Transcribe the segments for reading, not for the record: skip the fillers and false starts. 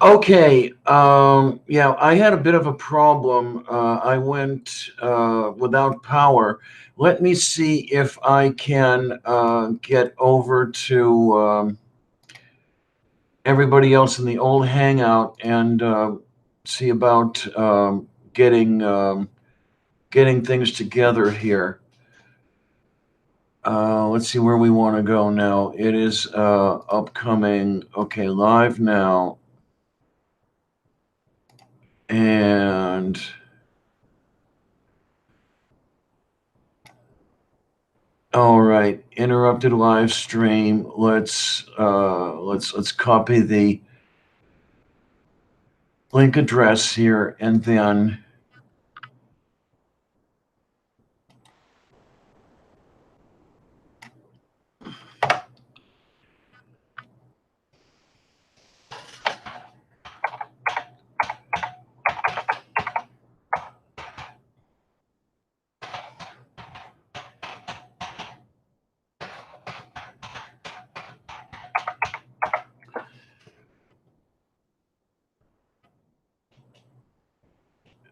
Okay. Yeah, I had a bit of a problem. I went without power. Let me see if I can get over to everybody else in the old hangout and see about getting getting things together here. Let's see where we want to go now. It is upcoming. Okay, live now. And all right, interrupted live stream. Let's copy the link address here and then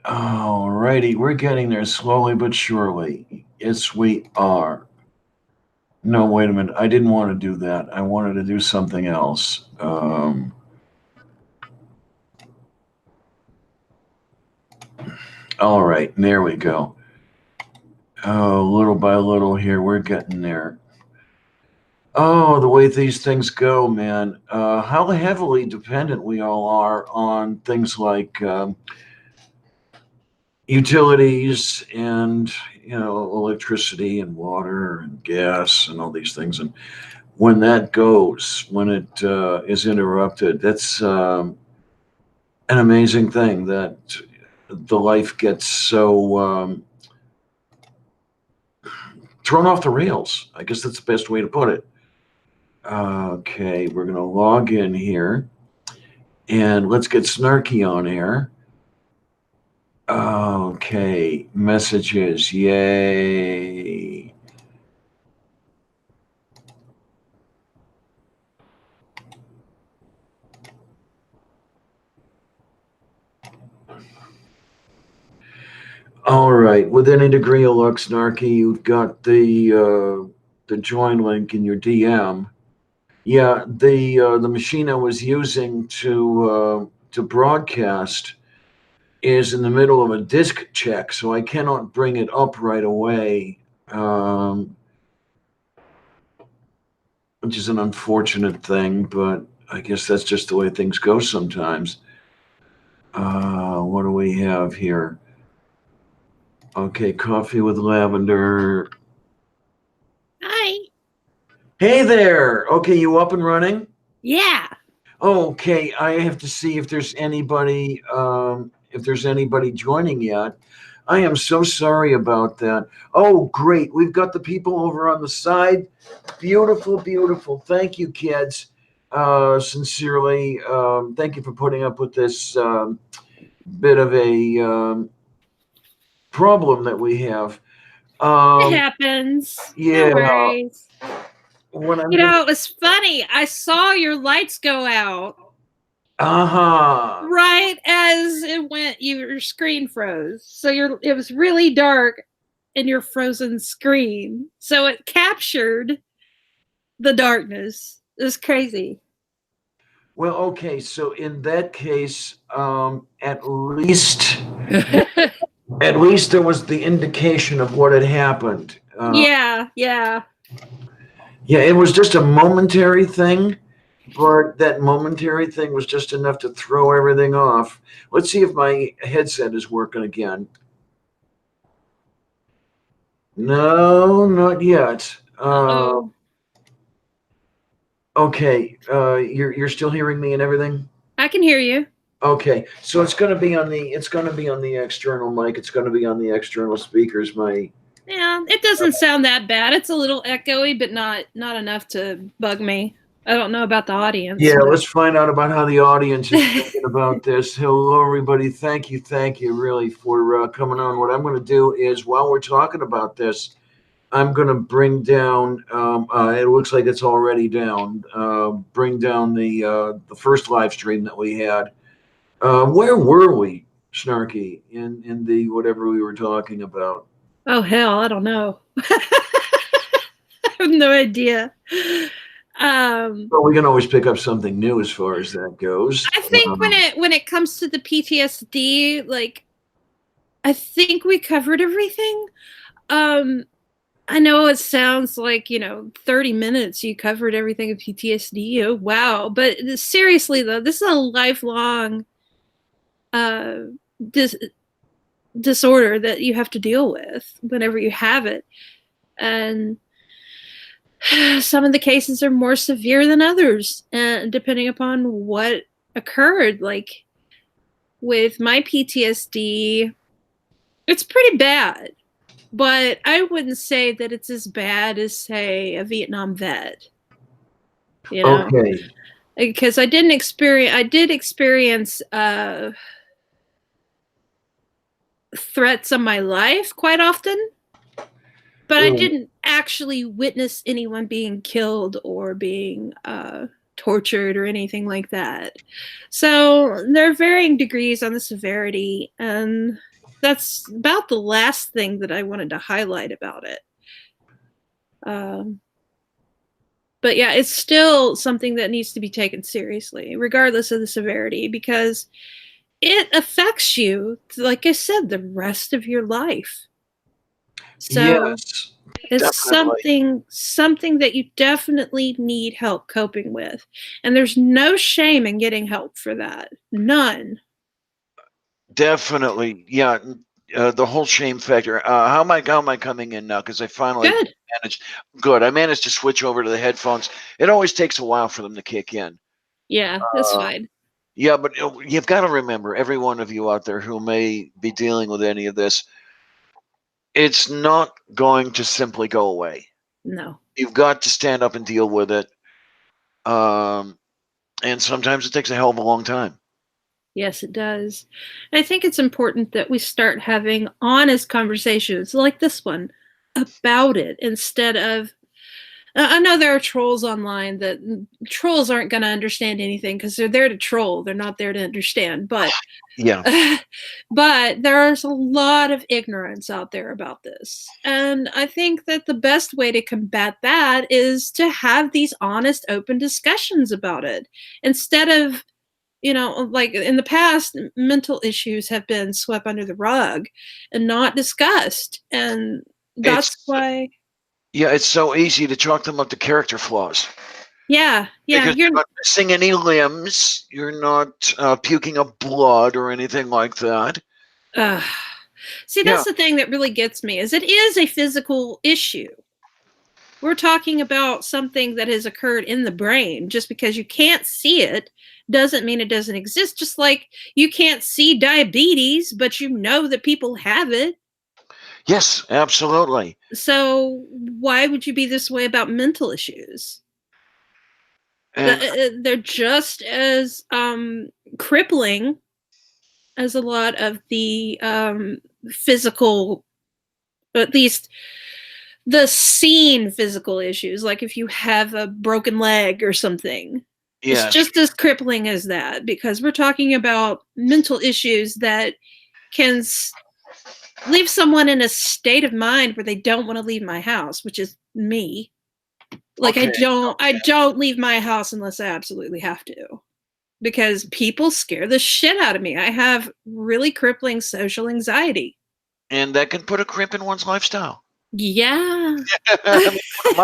all righty, we're getting there slowly but surely. Yes, we are. No, wait a minute. I didn't want to do that. I wanted to do something else. All right, there we go. Oh, little by little here, we're getting there. Oh, the way these things go, man. How heavily dependent we all are on things like utilities and, electricity and water and gas and all these things. And when that goes, when it is interrupted, that's an amazing thing that the life gets so thrown off the rails. I guess that's the best way to put it. Okay, we're going to log in here and let's get Snarky on air. Okay, messages, yay. All right, with any degree of luck, Snarky, you've got the join link in your DM. Yeah, the machine I was using to broadcast is in the middle of a disk check, so I cannot bring it up right away, which is an unfortunate thing, but I guess that's just the way things go sometimes. What do we have here? Okay, coffee with lavender. Hi. Hey there. Okay, you up and running? Yeah. Okay, I have to see if there's anybody joining yet. I am so sorry about that. Oh, great. We've got the people over on the side. Beautiful, beautiful. Thank you, kids. Sincerely, thank you for putting up with this bit of a problem that we have. It Um, happens. No yeah, worries. when I'm You gonna. know, it was funny. I saw your lights go out Uh huh. right as it went. Your screen froze, so it was really dark in your frozen screen. So it captured the darkness. It was crazy. Well, okay. So in that case, at least there was the indication of what had happened. Yeah, yeah. Yeah, it was just a momentary thing, but that momentary thing was just enough to throw everything off. Let's see if my headset is working again. No, not yet. Oh, Okay, you're still hearing me and everything. I can hear you. Okay, so it's going to be on the external mic. It's going to be on the external speakers. My Yeah, it doesn't sound that bad. It's a little echoey, but not enough to bug me. I don't know about the audience. Yeah, let's find out about how the audience is thinking about this. Hello, everybody. Thank you, really, for coming on. What I'm going to do is, while we're talking about this, I'm going to bring down. It looks like it's already down. Bring down the first live stream that we had. Where were we, Snarky, in the whatever we were talking about? Oh hell, I don't know. I have no idea. Um, Well, we can always pick up something new as far as that goes. I think when it comes to the PTSD, like I think we covered everything. Um, I know it sounds like, 30 minutes you covered everything of PTSD. Oh, wow. But seriously, though, this is a lifelong uh, dis- disorder that you have to deal with whenever you have it. And some of the cases are more severe than others, and depending upon what occurred. Like with my PTSD, it's pretty bad. But I wouldn't say that it's as bad as, say, a Vietnam vet, you know, Okay. because I did experience threats on my life quite often, but I Uh, didn't actually witness anyone being killed or being tortured or anything like that. So there are varying degrees on the severity, and that's about the last thing that I wanted to highlight about it. Um, but yeah, it's still something that needs to be taken seriously, regardless of the severity, because it affects you, like I said, the rest of your life. So yes, it's definitely. something that you definitely need help coping with. And there's no shame in getting help for that. None. Definitely. Yeah. The whole shame factor. How am I coming in now? Because I finally Good. managed. Good. I managed to switch over to the headphones. It always takes a while for them to kick in. Yeah, that's Uh, fine. yeah, but you've got to remember, every one of you out there who may be dealing with any of this, it's not going to simply go away. No. You've got to stand up and deal with it. Um, and sometimes it takes a hell of a long time. Yes, it does. I think it's important that we start having honest conversations like this one about it instead of. I know there are trolls online that trolls aren't going to understand anything because they're there to troll. They're not there to understand. But Yeah. but there's a lot of ignorance out there about this. And I think that the best way to combat that is to have these honest, open discussions about it instead of, like in the past, mental issues have been swept under the rug and not discussed. And that's It's why, Yeah, it's so easy to chalk them up to character flaws yeah, because you're not missing any limbs, you're not puking up blood or anything like that. uh, see, Yeah, that's the thing that really gets me is it is a physical issue. We're talking about something that has occurred in the brain. Just because you can't see it doesn't mean it doesn't exist. Just like you can't see diabetes, but you know that people have it. yes, absolutely. So why would you be this way about mental issues? And They're just as crippling as a lot of the physical, at least the seen physical issues, like if you have a broken leg or something. It's yes, just as crippling as that because we're talking about mental issues that can leave someone in a state of mind where they don't want to leave my house, which is me. Like okay, I don't leave my house unless I absolutely have to because people scare the shit out of me. I have really crippling social anxiety. and that can put a crimp in one's lifestyle. Yeah. I mean, put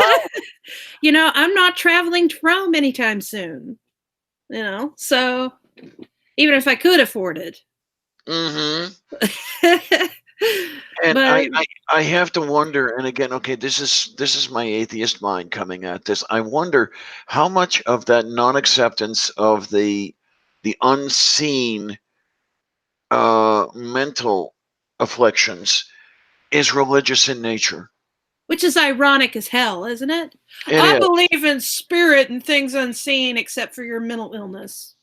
'em out. I'm not traveling to Rome anytime soon, so even if I could afford it. Mm-hmm. And But I have to wonder, and again, okay, this is my atheist mind coming at this. I wonder how much of that non-acceptance of the unseen mental afflictions is religious in nature. which is ironic as hell, isn't it? It I is. believe in spirit and things unseen except for your mental illness.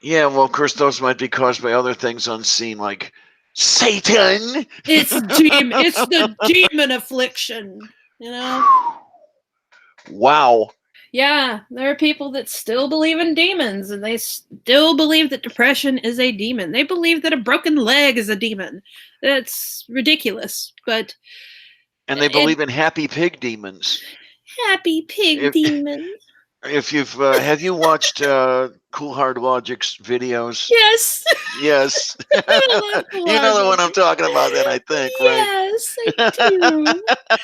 Yeah, well, of course, those might be caused by other things unseen, like Satan. It's the demon affliction, Wow. Yeah, there are people that still believe in demons, and they still believe that depression is a demon. They believe that a broken leg is a demon. That's ridiculous, but And they it believe in happy pig demons. happy pig If, demon. if you've have you watched Cool Hard Logic's videos? Yes. Yes. I love You know the one I'm Logic. talking about then, I think, right? Yes, I do.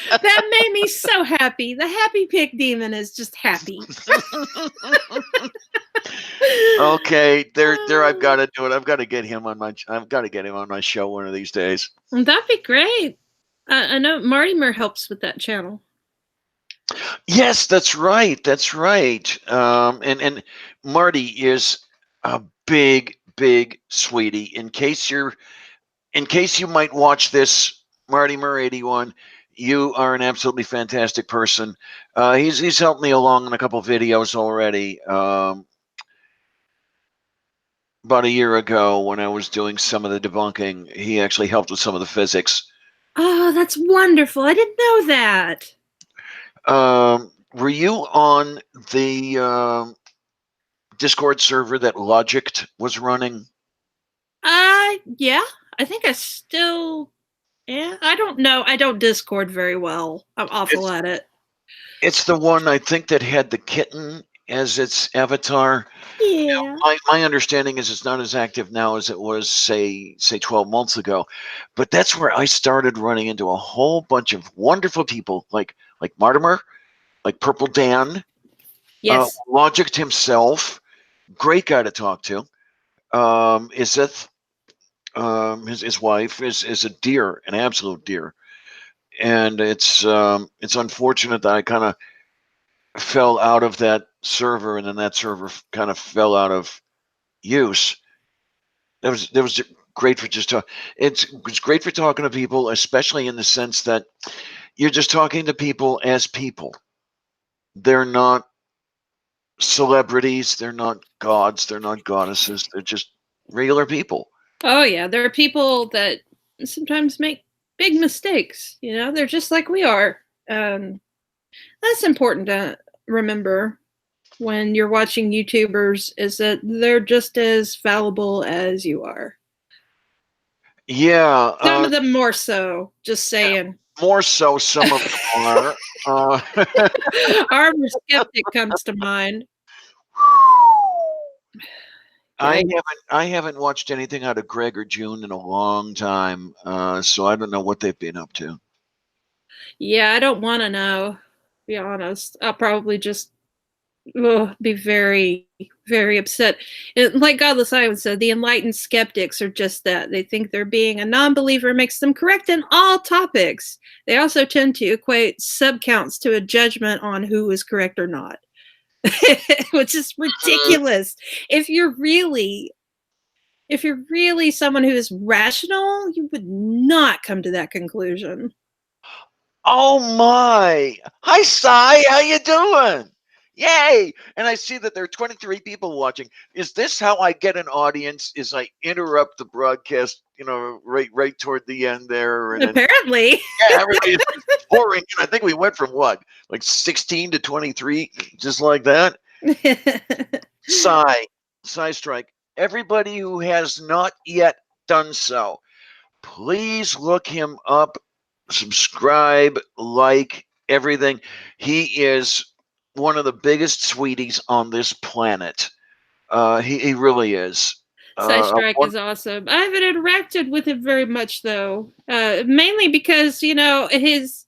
That made me so happy. The happy pig demon is just happy. Okay, there I've got to do it. I've got to get him on my show one of these days. That'd be great. I know Martimer helps with that channel. Yes, that's right. That's right. And Marty is a big sweetie. In case you might watch this, Marty Murray 81, you are an absolutely fantastic person. He's helped me along in a couple videos already. About a year ago, when I was doing some of the debunking, he actually helped with some of the physics. Oh, that's wonderful. I didn't know that. Were you on the Discord server that Logic was running? Yeah. I think I still. Yeah, I don't know. I don't Discord very well. I'm awful at it. It's the one I think that had the kitten as its avatar. Yeah. My understanding is it's not as active now as it was, say 12 months ago. But that's where I started running into a whole bunch of wonderful people like Martimer, like Purple Dan, Yes. Logic himself, great guy to talk to. Iseth, his wife is a dear, an absolute dear. And it's unfortunate that I kind of fell out of that server, and then that server kind of fell out of use. That was great for just talk. It's great for talking to people, especially in the sense that you're just talking to people as people. They're not celebrities. They're not gods. They're not goddesses. They're just regular people. Oh yeah, there are people that sometimes make big mistakes. You know, they're just like we are. That's important to remember when you're watching YouTubers, is that they're just as fallible as you are. Yeah. Some of them more so. Just saying. More so, some of them are. Armor Skeptic comes to mind. I haven't watched anything out of Greg or June in a long time, so I don't know what they've been up to. Yeah, I don't want to know. Be honest, I'll probably just be very, very upset. Like Godless Ivan said, the enlightened skeptics are just that. They think they're being a non-believer makes them correct in all topics. They also tend to equate subcounts to a judgment on who is correct or not, which is ridiculous. If you're really someone who is rational, you would not come to that conclusion. Oh my! Hi, Cy. How you doing? Yay! And I see that there are 23 people watching. Is this how I get an audience? Is I interrupt the broadcast, right toward the end there, and Apparently. yeah, everybody's pouring. And I think we went from what, like 16 to 23, just like that. Cy Strike. Everybody who has not yet done so, please look him up, subscribe, like everything. He is one of the biggest sweeties on this planet. He really is. Strike is awesome. I haven't interacted with him very much though, mainly because his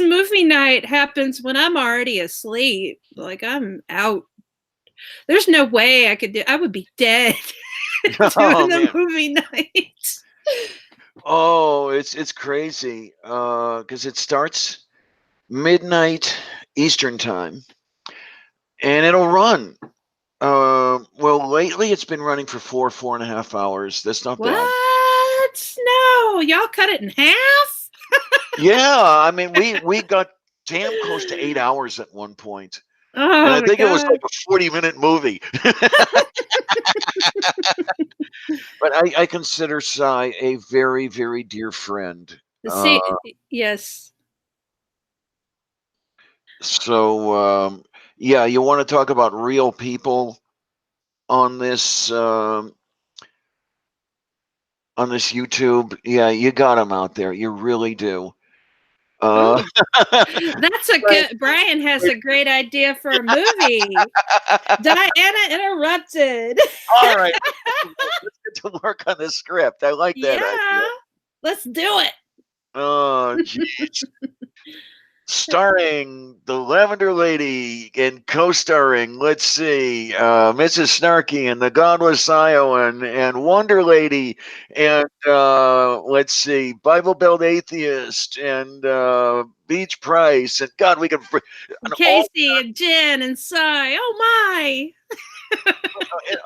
movie night happens when I'm already asleep. Like I'm out. There's no way I could do. I would be dead doing the movie night. Oh, it's crazy because it starts midnight Eastern time, and it'll run. Well, lately it's been running for 4.5 hours. That's not bad. What? No, y'all cut it in half? Yeah, I mean we got damn close to 8 hours at one point. Oh, and I think God. it was like a 40-minute movie. But I consider Cy a very, very dear friend. Yes. So Yeah, you want to talk about real people on this YouTube? Yeah, you got them out there. You really do. Uh, Ooh, that's a good. Brian has a great idea for a movie. Diana interrupted. all right, let's get to work on the script. I like that idea. Yeah, let's do it. Oh, geez. Starring the Lavender Lady and co-starring, let's see, Mrs. Snarky and the Godless Iowan and Wonder Lady and let's see, Bible Belt Atheist and Beach Price and God, we can Casey and Jen and Cy. Oh my!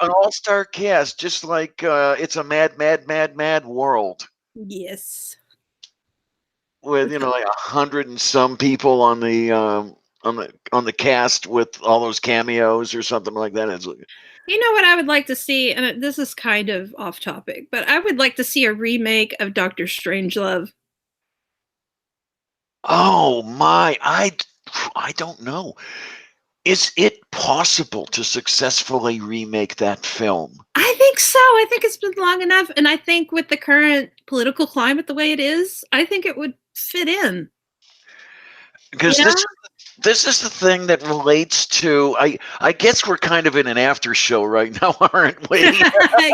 an all-star cast, just like it's a mad world Yes. with like 100 and some people on the cast with all those cameos or something like that. It's You know what I would like to see, and this is kind of off topic, but I would like to see a remake of Doctor Strangelove. oh my, I don't know. Is it possible to successfully remake that film? I think so. I think it's been long enough, and I think with the current political climate the way it is, I think it would fit in. Because Yeah, this is the thing that relates to I guess we're kind of in an after show right now, aren't we?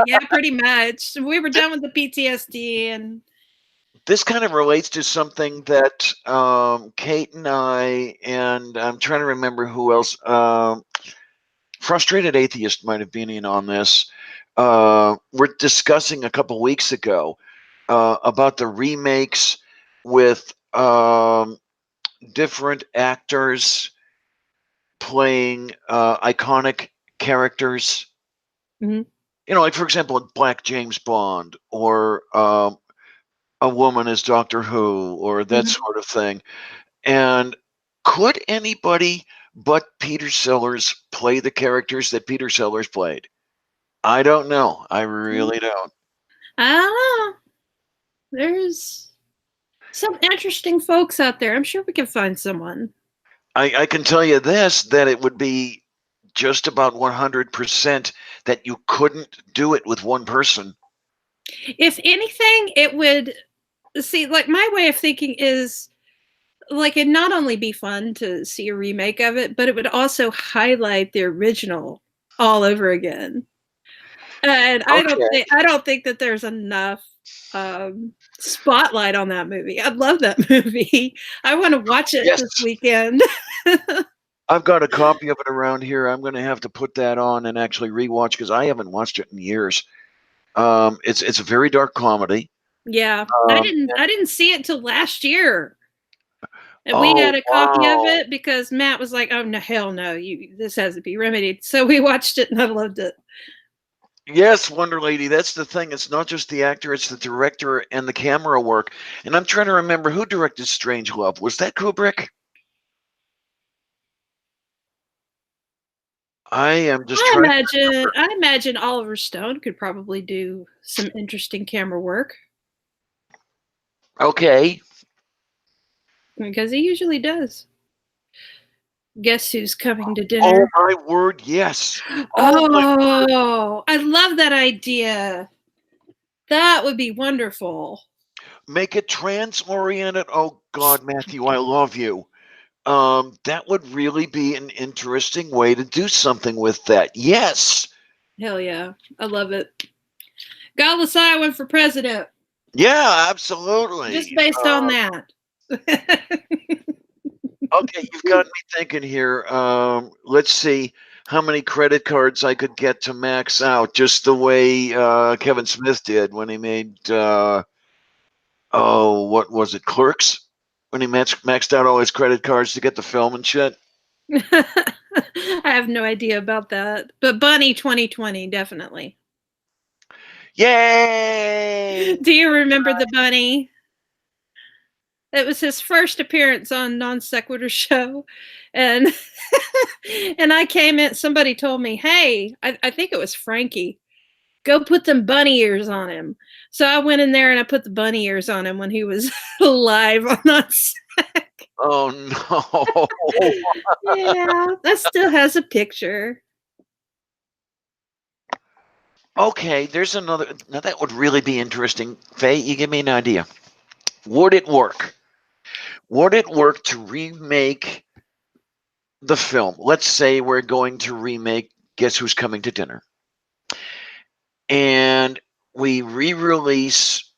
yeah, pretty much. We were done with the PTSD, and This kind of relates to something that Kate and and I'm trying to remember who else. Frustrated Atheist might have been in on this. We're discussing a couple weeks ago about the remakes with different actors playing iconic characters. Mhm. Like for example, Black James Bond or a woman as Doctor Who or that Mhm. sort of thing. And could anybody but Peter Sellers play the characters that Peter Sellers played? I don't know. I really don't. I don't know. There's some interesting folks out there. I'm sure we can find someone. I can tell you this, that it would be just about 100% that you couldn't do it with one person. If anything, it would see, like, my way of thinking is like it'd not only be fun to see a remake of it, but it would also highlight the original all over again. And Okay. I don't think that there's enough spotlight on that movie. I love that movie. I want to watch it Yes. this weekend. I've got a copy of it around here. I'm going to have to put that on and actually rewatch because I haven't watched it in years. It's a very dark comedy. Yeah, Um, I didn't see it till last year. And we oh had a copy of wow! it because Matt was like, "Oh no, hell no, this has to be remedied." So we watched it and I loved it. Yes, Wonder Lady. That's the thing. It's not just the actor; it's the director and the camera work. And I'm trying to remember who directed Strangelove. Was that Kubrick? I am just trying. I imagine Oliver Stone could probably do some interesting camera work Okay. because he usually does. Guess who's coming to Oh dinner? my word! Yes. Oh my. Oh, I love that idea. That would be wonderful. Make it trans-oriented. Oh God, Matthew, I love you. That would really be an interesting way to do something with that. Yes. Hell yeah. I love it. Godless Iowan for president. Yeah, absolutely. Just based on that. Okay, you've got me thinking here. Let's see how many credit cards I could get to max out, just the way Kevin Smith did when he made what was it, Clerks? When he maxed out all his credit cards to get the film and shit. I have no idea about that. But Bunny 2020, definitely. Yay! Do you remember the bunny? It was his first appearance on Non Sequitur Show. And and I came in, somebody told me, hey, I think it was Frankie, go put them bunny ears on him. So I went in there and I put the bunny ears on him when he was live on Non Sec. Oh no. Yeah, that still has a picture. Okay, there's another. Now that would really be interesting. Faye, you give me an idea. Would it work? Would it work to remake the film? Let's say we're going to remake Guess Who's Coming to Dinner. And we re-release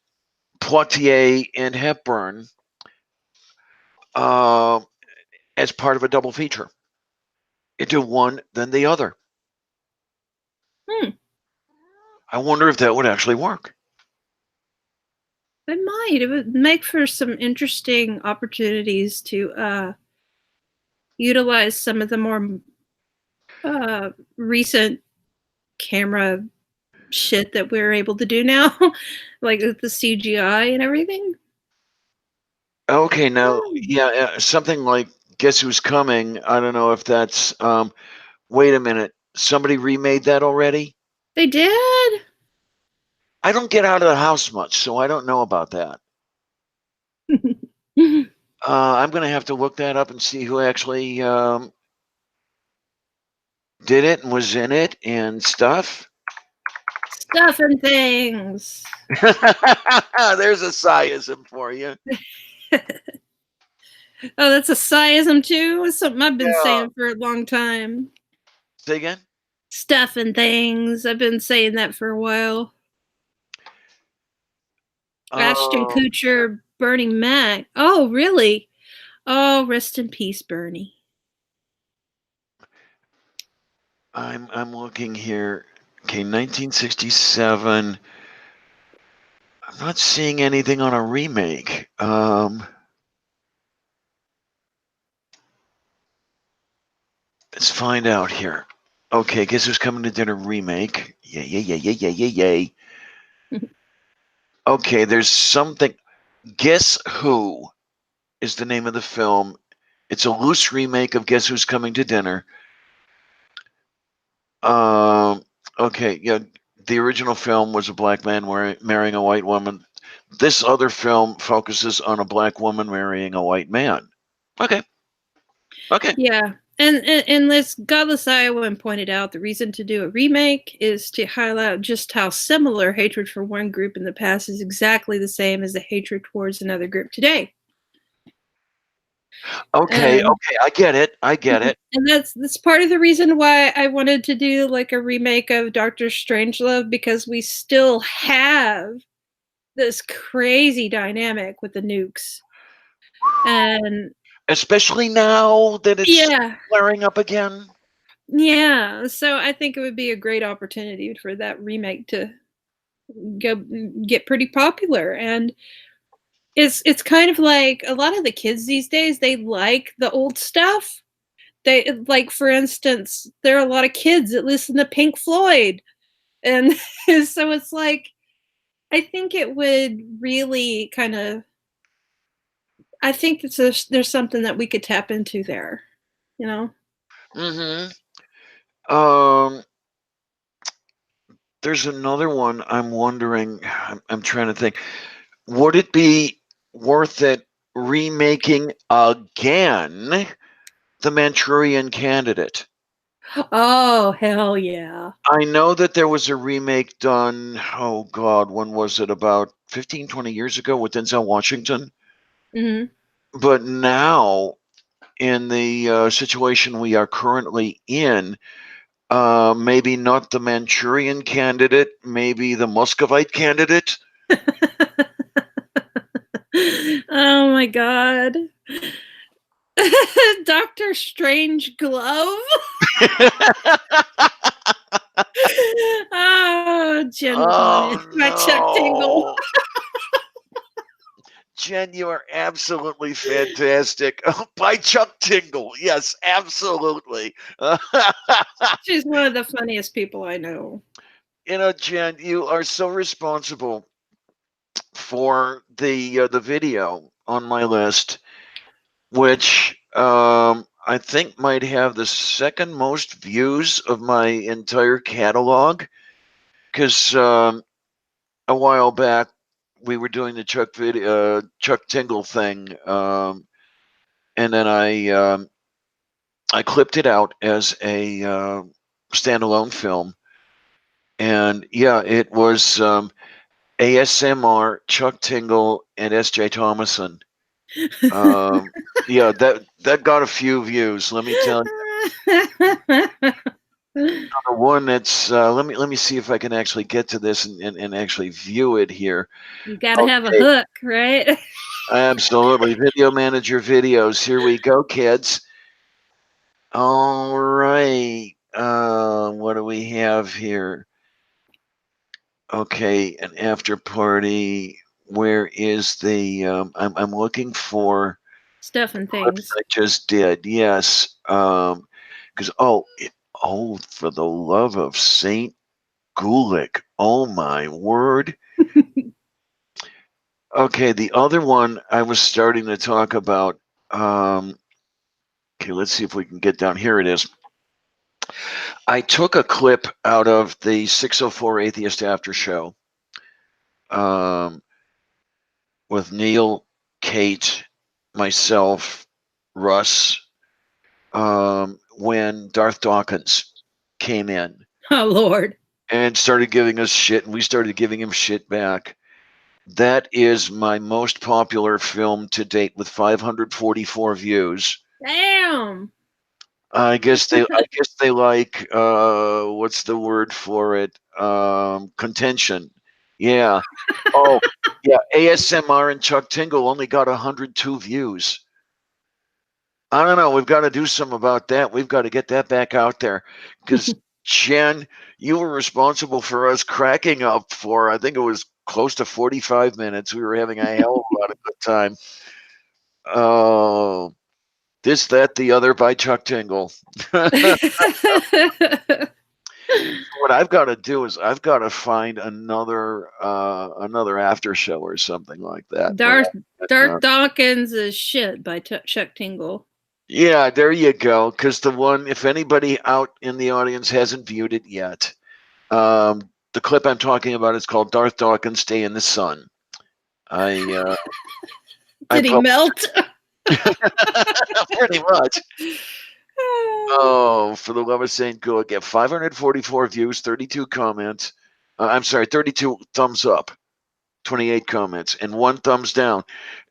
Poitier and Hepburn uh, as part of a double feature. You do one, then the other. Hmm. I wonder if that would actually work. It might. It would make for some interesting opportunities to utilize some of the more recent camera shit that we're able to do now, like with the CGI and everything. Okay, now, yeah, something like Guess Who's Coming. I don't know if that's. Wait a minute. Somebody remade that already? They did. I don't get out of the house much, so I don't know about that. I'm going to have to look that up and see who actually did it and was in it and stuff. Stuff and things. There's a sciism for you. Oh, that's a siism too. It's something I've been Yeah. saying for a long time. Say again? Stuff and things. I've been saying that for a while. Ashton Kutcher, Bernie Mac. Oh, really? Oh, rest in peace, Bernie. I'm looking here. Okay, 1967. I'm not seeing anything on a remake. Let's find out here. Okay, Guess Who's Coming to Dinner remake. Yay, yay, yay, yay, yay, yay, yay. Okay, there's something. Guess Who is the name of the film. It's a loose remake of Guess Who's Coming to Dinner. Okay, yeah, the original film was a black man marrying a white woman. This other film focuses on a black woman marrying a white man. Okay. Okay. Yeah. And this Godless Iowan pointed out the reason to do a remake is to highlight just how similar hatred for one group in the past is exactly the same as the hatred towards another group today. Okay, okay, I get it. I get it. And that's part of the reason why I wanted to do like a remake of Doctor Strangelove, because we still have this crazy dynamic with the nukes. And Especially now that it's yeah, flaring up again. yeah. So I think it would be a great opportunity for that remake to go get pretty popular. And it's kind of like a lot of the kids these days, they like the old stuff. They like, for instance, there are a lot of kids that listen to Pink Floyd. And so it's like, I think it would really kind of, I think there's something that we could tap into there, you know? Mm-hmm. There's another one I'm wondering. I'm trying to think. Would it be worth it remaking again The Manchurian Candidate? Oh, hell yeah. I know that there was a remake done, oh God, when was it? About 15, 20 years ago with Denzel Washington. Hmm. But now, in the situation we are currently in, maybe not the Manchurian Candidate, maybe the Muscovite Candidate. Oh my God. Doctor Strange Glove. Oh, Jen was on it. Oh My Chuck Tingle. no. Jen, you are absolutely fantastic. By Chuck Tingle. Yes, absolutely. She's one of the funniest people I know. You know, Jen, you are so responsible for the video on my list, which I think might have the second most views of my entire catalog. Because a while back we were doing the Chuck Tingle thing, and then I clipped it out as a standalone film, and yeah, it was ASMR, Chuck Tingle, and S.J. Thomason. Um, yeah, that got a few views. Let me tell you. The one that's let me see if I can actually get to this and actually view it here. You got to have a Okay, hook, right? absolutely. Video manager videos. Here we go, kids. All right. What do we have here? Okay, an after party. Where is the? I'm looking for Stuff and clips things. I just did. Yes. Because oh, for the love of Saint Gulick! Oh my word. Okay, the other one I was starting to talk about. Okay, let's see if we can get down. Here it is. I took a clip out of the 604 Atheist After Show um, with Neil, Kate, myself, Russ, when Darth Dawkins came in Oh Lord. and started giving us shit, and we started giving him shit back. That is my most popular film to date with 544 views. Damn. I guess they like what's the word for it? Contention. Yeah. Oh, yeah. ASMR and Chuck Tingle only got 102 views. I don't know. We've got to do something about that. We've got to get that back out there because Jen, you were responsible for us cracking up for I think it was close to 45 minutes. We were having a hell of a lot of good time. Oh, this, that, the other by Chuck Tingle. What I've got to do is I've got to find another after show or something like that. Darth Dawkins is shit by Chuck Tingle. Yeah, there you go. Because the one, if anybody out in the audience hasn't viewed it yet, the clip I'm talking about is called "Darth Dawkins Stay in the Sun." I Did he melt? pretty much. Oh, for the love of Saint Go, get 544 views, 32 comments. I'm sorry, 32 thumbs up, 28 comments, and 1 thumbs down.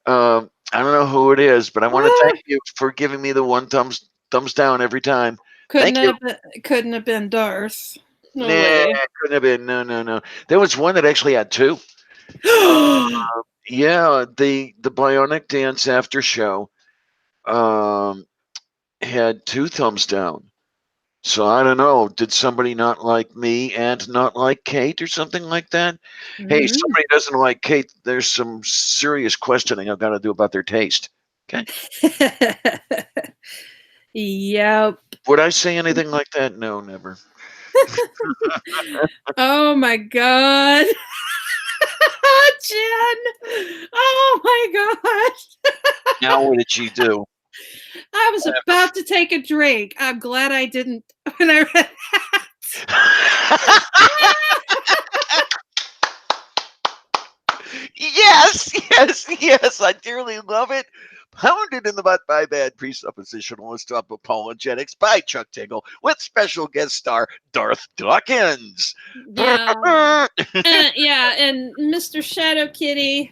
I don't know who it is, but I want to thank you for giving me the 1 thumbs down every time. Thank you. Couldn't have been Darth. No Nah, way. couldn't have been. No. There was one that actually had 2. Yeah, the Bionic Dance after show had 2 thumbs down. So I don't know. Did somebody not like me and not like Kate or something like that? Hey, somebody doesn't like Kate. There's some serious questioning I've got to do about their taste. Okay. Yep. Would I say anything like that? No, never. Oh my god. Jen. Oh my gosh. Now what did she do? I was about to take a drink. I'm glad I didn't when I read that. Yes, I dearly love it. Pounded in the butt by bad presuppositionalist apologetics by Chuck Tingle with special guest star Darth Dawkins. Yeah. Yeah, and Mr. Shadow Kitty,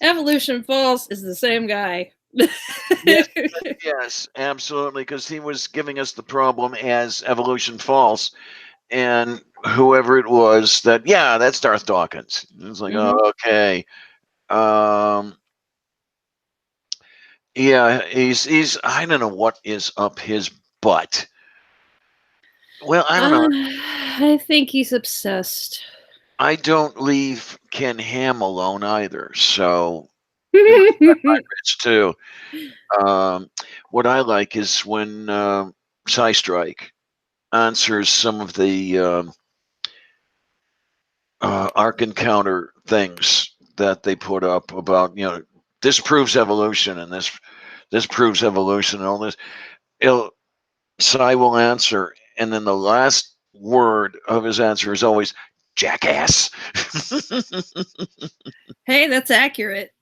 Evolution Falls is the same guy. Yes, absolutely, because he was giving us the problem as Evolution Falls, and whoever it was that, yeah, that's Darth Dawkins. It's like, oh, okay. Yeah, he's I don't know what is up his butt. Well, I don't know. I think he's obsessed. I don't leave Ken Ham alone either, so it's too. What I like is when Psystrike answers some of the Ark Encounter things that they put up about, this proves evolution and this proves evolution and all this. Psy will answer, and then the last word of his answer is always jackass. Hey, that's accurate.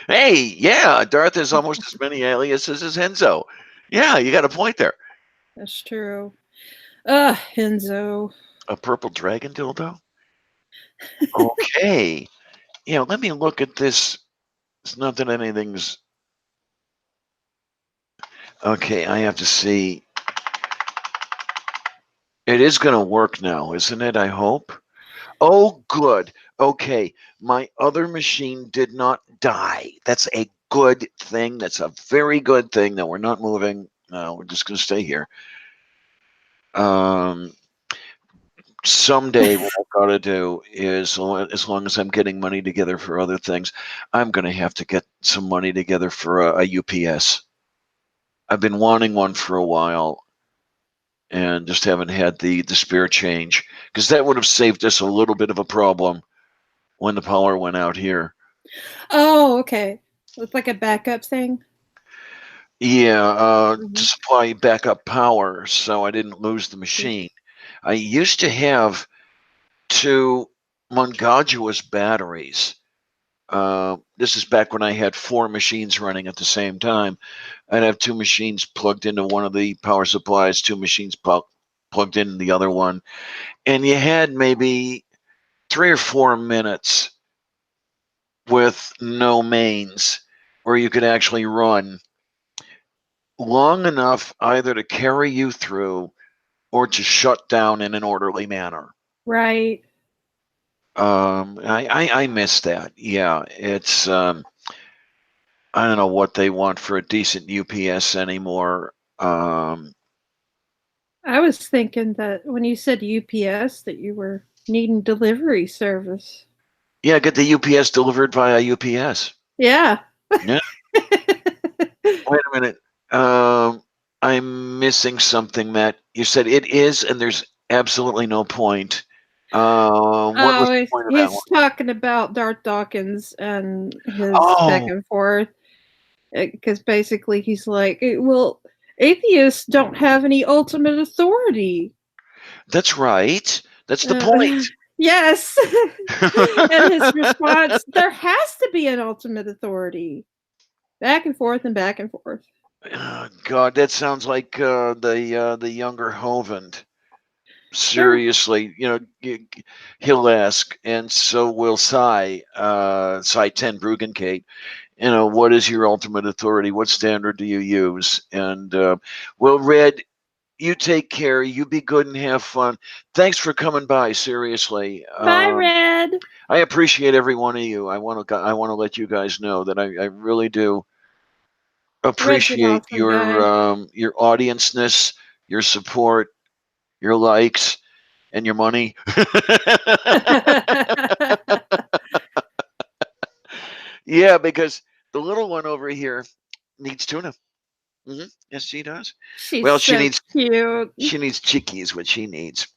Hey, yeah, Darth has almost as many aliases as Henzo. Yeah, you got a point there. That's true. Enzo. A purple dragon dildo? Okay. Yeah, let me look at this. It's not that anything's. Okay, I have to see. It is going to work now, isn't it? I hope. Oh, good. Okay, my other machine did not die. That's a good thing. That's a very good thing that we're not moving. No, we're just going to stay here. Um, Someday, what I've got to do is, as long as I'm getting money together for other things, I'm going to have to get some money together for a UPS. I've been wanting one for a while and just haven't had the spare change, because that would have saved us a little bit of a problem when the power went out here. Oh, okay. It's like a backup thing. Yeah, to Mhm. supply backup power so I didn't lose the machine. I used to have two Mongaduous batteries. This is back when I had 4 machines running at the same time. I'd have 2 machines plugged into one of the power supplies, 2 machines plugged in the other one, and you had maybe 3 or 4 minutes with no mains where you could actually run long enough either to carry you through or to shut down in an orderly manner. Right. I miss that. Yeah, it's I don't know what they want for a decent UPS anymore. I was thinking that when you said UPS that you were needing delivery service. Yeah, get the UPS delivered via UPS. Yeah. Yeah. Wait a minute. I'm missing something that you said it is, and there's absolutely no point. What was the Oh, point of that one? he's talking about Darth Dawkins and his back Oh, and forth. Because basically he's like, well, atheists don't have any ultimate authority. that's right. That's the point. Yes. And his response, there has to be an ultimate authority. Back and forth and back and forth. Oh, God, that sounds like the younger Hovand. There, Seriously, he'll ask, and so will Cy 10 Brugenkate. What is your ultimate authority? What standard do you use? And well, Red, you take care. You be good and have fun. Thanks for coming by. Seriously, bye, Red. I appreciate every one of you. I want to let you guys know that I really do Red's an appreciate awesome guy. your audienceness, your support, your likes, and your money. Yeah, because the little one over here needs tuna. Yes, she does. She's Well, so cute. she needs chickies. What she needs.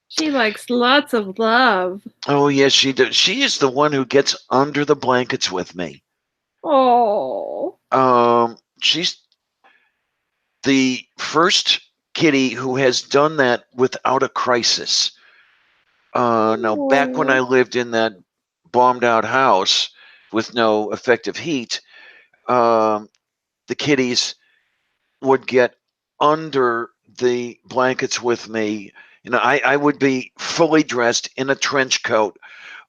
She likes lots of love. Oh yes, she does. She is the one who gets under the blankets with me. Oh. She's the first kitty who has done that without a crisis. Now, back when I Oh. lived in that bombed out house with no effective heat, the kitties would get under the blankets with me. I would be fully dressed in a trench coat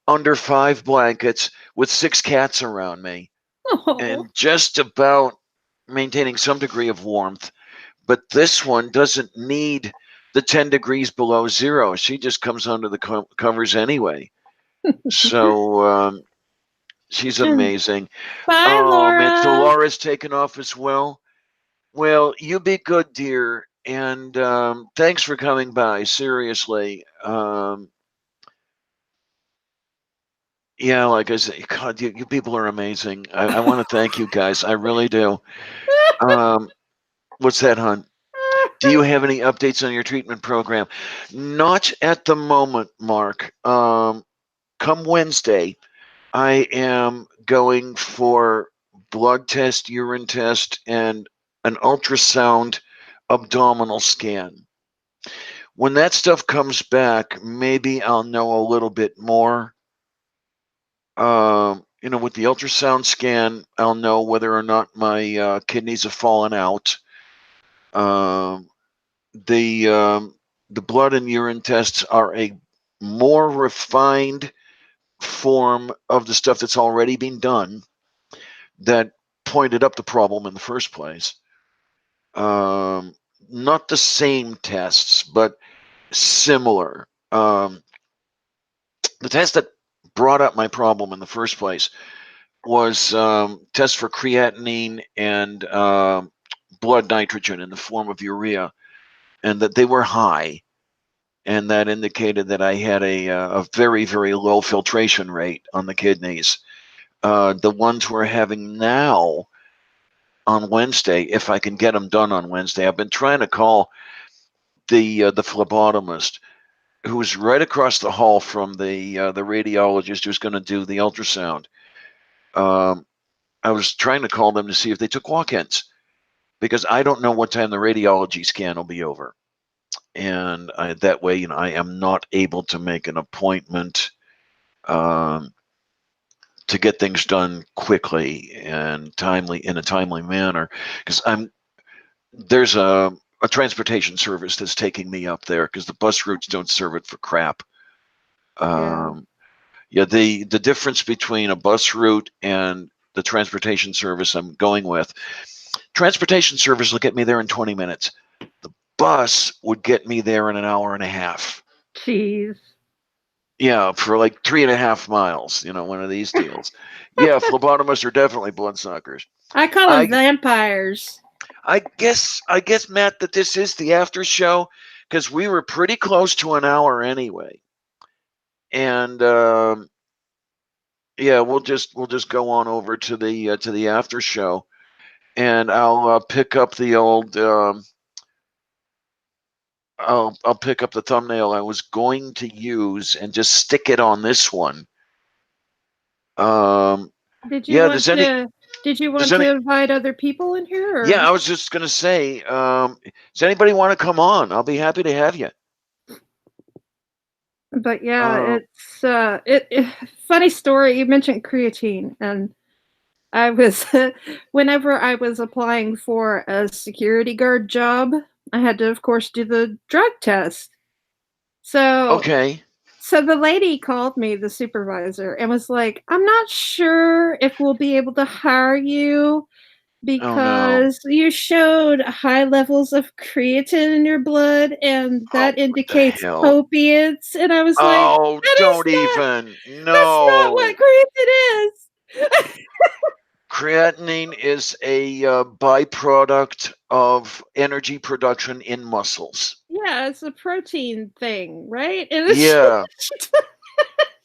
under 5 blankets with 6 cats around me Oh. and just about maintaining some degree of warmth. But this one doesn't need the 10 degrees below zero. She just comes under the covers anyway. So she's amazing. Bye, Oh man, so Laura. Laura's taken off as well. Well, you be good, dear, and thanks for coming by. Seriously, yeah, like I said, God, you people are amazing. I want to thank you guys. I really do. Um, what's that, hon? Do you have any updates on your treatment program? Not at the moment, Mark. Come Wednesday, I am going for blood test, urine test, and an ultrasound abdominal scan. When that stuff comes back, maybe I'll know a little bit more. with the ultrasound scan, I'll know whether or not my kidneys have fallen out. Um, the blood and urine tests are a more refined form of the stuff that's already been done that pointed up the problem in the first place. Not the same tests, but similar. The test that brought up my problem in the first place was tests for creatinine and blood nitrogen in the form of urea, and that they were high, and that indicated that I had a very, very low filtration rate on the kidneys. The ones we're having now on Wednesday, if I can get them done on Wednesday, I've been trying to call the phlebotomist who's right across the hall from the radiologist who's going to do the ultrasound. I was trying to call them to see if they took walk-ins, because I don't know what time the radiology scan will be over. And that way, I am not able to make an appointment to get things done quickly and in a timely manner, because there's a transportation service that's taking me up there, because the bus routes don't serve it for crap. Yeah, the difference between a bus route and the transportation service I'm going with, transportation service will get me there in 20 minutes. The bus would get me there in an hour and a half. Jeez. Yeah, for like 3.5 miles, one of these deals. Yeah, phlebotomists are definitely bloodsuckers. I call them vampires. I guess, Matt, that this is the after show, because we were pretty close to an hour anyway. And yeah, we'll just go on over to the after show, and I'll pick up the old I'll pick up the thumbnail I was going to use and just stick it on this one. Did you want to invite other people in here? Or? Yeah, I was just gonna say, does anybody want to come on? I'll be happy to have you. But yeah, it's funny story. You mentioned creatine, and I was whenever I was applying for a security guard job, I had to, of course, do the drug test. So okay. So the lady called me, the supervisor, and was like, "I'm not sure if we'll be able to hire you because you showed high levels of creatine in your blood, and that indicates opiates." And I was like, "Oh, don't even! No, that's not what creatine is." Creatinine is a byproduct of energy production in muscles. Yeah, it's a protein thing, right? And yeah.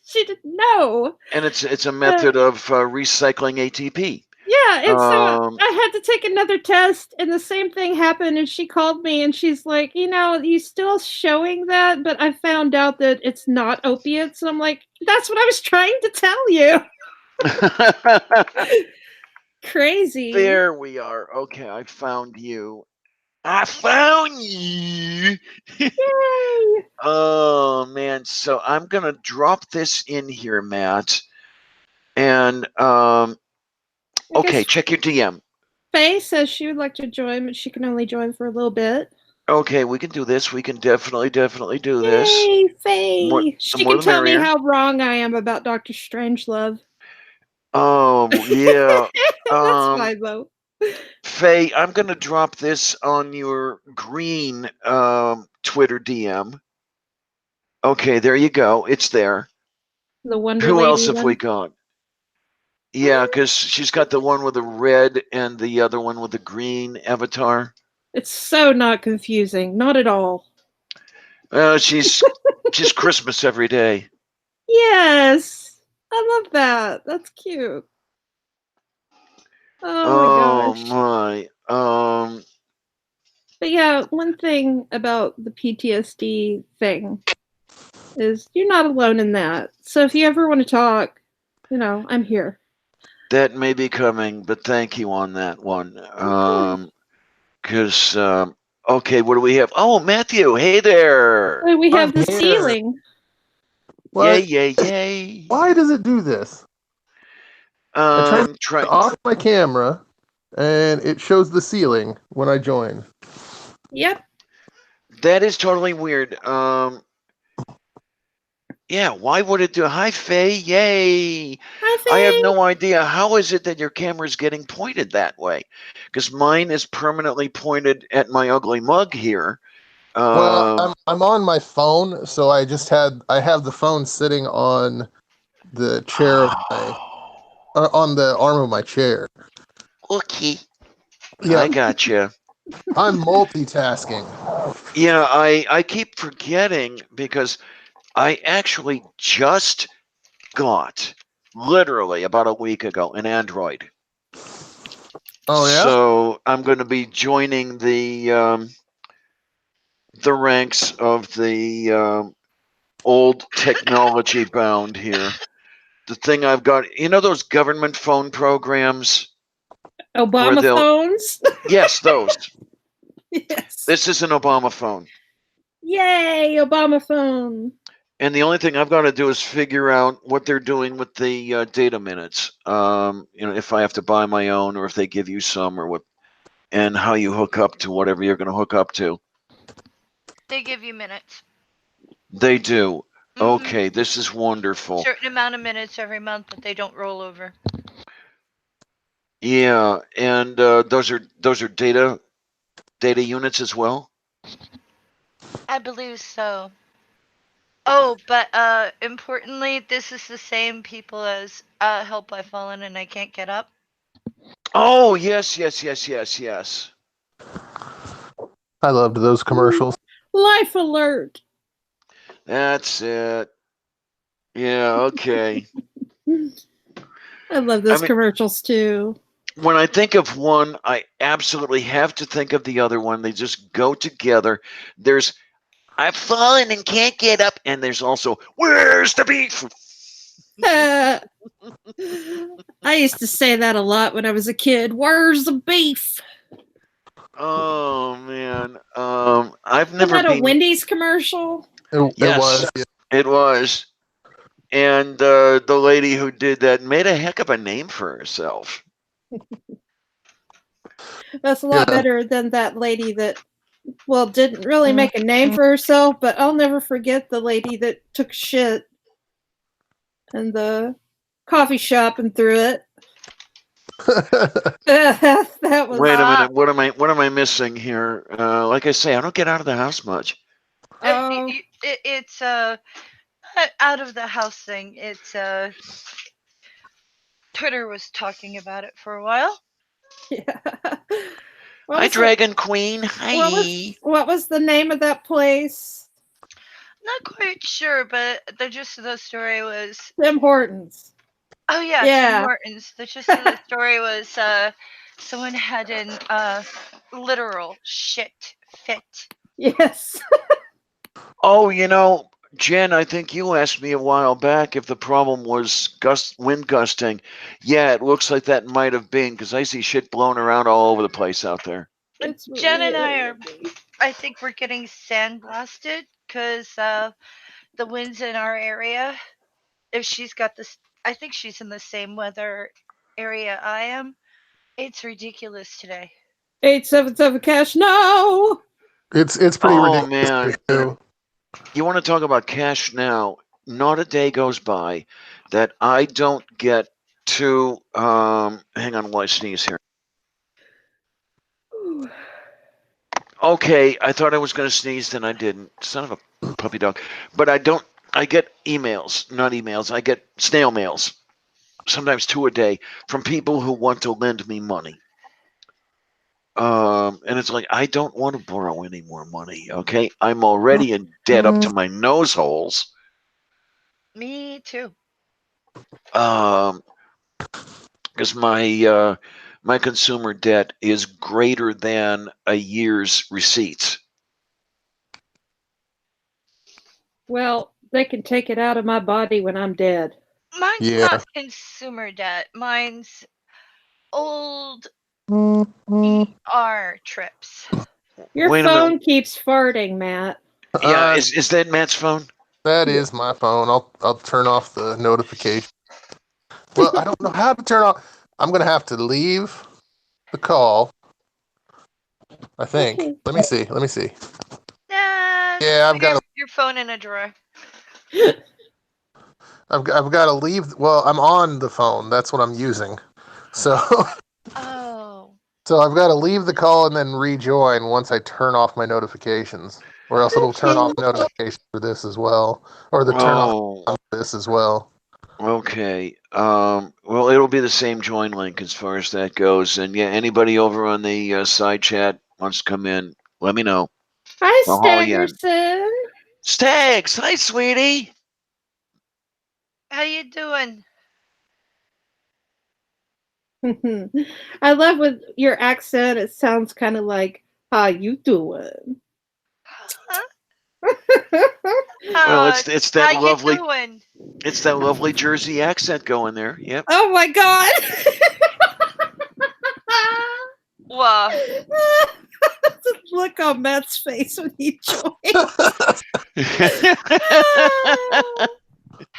She didn't know. And it's a method of recycling ATP. Yeah, and so I had to take another test, and the same thing happened, and she called me, and she's like, you still showing that, but I found out that it's not opiates. And I'm like, that's what I was trying to tell you. Crazy. There we are. Okay, I found you. I found you. Yay! Oh, man. So I'm going to drop this in here, Matt. And, okay, check your DM. Faye says she would like to join, but she can only join for a little bit. Okay, we can do this. We can definitely do this. Yay, Faye! She can tell me how wrong I am about Dr. Strangelove. Oh, yeah. That's fine, though. Faye, I'm going to drop this on your green Twitter DM. Okay, there you go. It's there. The Wonder Who Lady else have one? we got? Yeah, because she's got the one with the red and the other one with the green avatar. It's so not confusing. Not at all. She's Christmas every day. Yes. I love that. That's cute. Oh my gosh. But yeah, one thing about the PTSD thing is you're not alone in that. So if you ever want to talk, I'm here. That may be coming, but thank you on that one. Because okay, what do we have? Oh, Matthew, hey there. Well, we have the ceiling. What? Yay. Why does it do this? I turned Try. off my camera, and it shows the ceiling when I join. Yep. That is totally weird. Yeah, why would it do? Hi, Faye. Yay. I I have think. no idea. How is it that your camera is getting pointed that way? Because mine is permanently pointed at my ugly mug here. Well, I'm on my phone, so I have the phone sitting on the chair of my on the arm of my chair. Okay. Yeah, I gotcha. I'm multitasking. Yeah, I keep forgetting because I actually just got, literally about a week ago, an Android. Oh yeah. So I'm going to be joining the ranks of the old technology bound here. The thing I've got, those government phone programs where Obama they'll, phones. yes, those. Yes. This is an Obama phone. Yay, Obama phone. And the only thing I've got to do is figure out what they're doing with the data minutes. If I have to buy my own or if they give you some or what, and how you hook up to whatever you're going to hook up to. They give you minutes. They do. Mhm. Okay, this is wonderful. Certain amount of minutes every month, but they don't roll over. Yeah, and those are data units as well. I believe so. Oh, but importantly, this is the same people as Help I've Fallen and I Can't Get Up. Oh yes, yes, yes, yes, yes. I loved those commercials. Life alert. That's it. Yeah. Okay. I love those commercials too. When I think of one, I absolutely have to think of the other one. They just go together. There's I've fallen and can't get up, and there's also where's the beef? I used to say that a lot when I was a kid. Where's the beef? Oh man, I've Wasn't never that a been. Wendy's commercial? It Yes, was. Yeah. it was. And the lady who did that made a heck of a name for herself. That's a lot better than that lady that, well, didn't really make a name for herself, but I'll never forget the lady that took shit in the coffee shop and threw it. That was. Wait a minute. What am I missing here? Like I say, I don't get out of the house much. It's out of the house thing. It's Twitter was talking about it for a while. Yeah. Hi, Dragon Queen. Hi. What was the name of that place? Not quite sure, but the gist of the story was Tim Hortons. Oh yeah, Tim Hortons. The gist of the story was someone had an literal shit fit. Yes. Oh, Jen, I think you asked me a while back if the problem was wind gusting. Yeah, it looks like that might have been because I see shit blown around all over the place out there. Jen and I think we're getting sandblasted because the winds in our area. If she's got this, I think she's in the same weather area I am. It's ridiculous today. 877 cash. No. It's pretty ridiculous. Man. Too. You want to talk about cash now? Not a day goes by that I don't get to hang on while I sneeze here. Okay, I thought I was going to sneeze, then I didn't. Son of a puppy dog. But I get emails, not emails. I get snail mails, sometimes 2 a day, from people who want to lend me money. And it's like, I don't want to borrow any more money, okay? I'm already in debt up to my nose holes. Me too. Because my consumer debt is greater than a year's receipts. Well, they can take it out of my body when I'm dead. Mine's not consumer debt. Mine's old ER trips. Your phone keeps farting, Matt. Yeah, is that Matt's phone? That is my phone. I'll turn off the notification. Well, I don't know how to turn off. I'm gonna have to leave the call. I think. Okay. Let me see. Let me see. Nah, Yeah, I've put got your phone in a drawer. I've got to leave. Well, I'm on the phone. That's what I'm using. So Oh. so I've got to leave the call and then rejoin once I turn off my notifications, or else it'll turn off Okay. notifications for this as well, or the turn off Oh, for this as well. okay. Well, it'll be the same join link as far as that goes. And yeah, anybody over on the side chat wants to come in, let me know. Hi, I'll haul you in. Staggerson. Stags, hi, sweetie. How you doing? I love with your accent. It sounds kind of like "How you doing?" Huh? Well, Uh, it's how that you lovely doing? Jersey accent going there. Yep. Oh my god! Well, The look on Matt's face when he joined.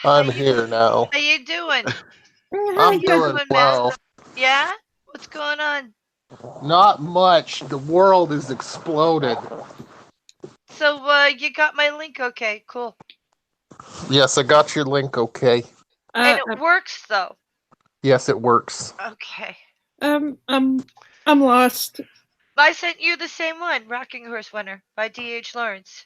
I'm here now. how you doing? How I'm you doing Matt? well. Yeah? What's going on? Not much. The world is exploded. So, you got my link, okay? Cool. Yes, I got your link. Okay. And it works though. Yes, it works. Okay. I'm lost. I sent you the same one, Rocking Horse Winter by D.H. Lawrence.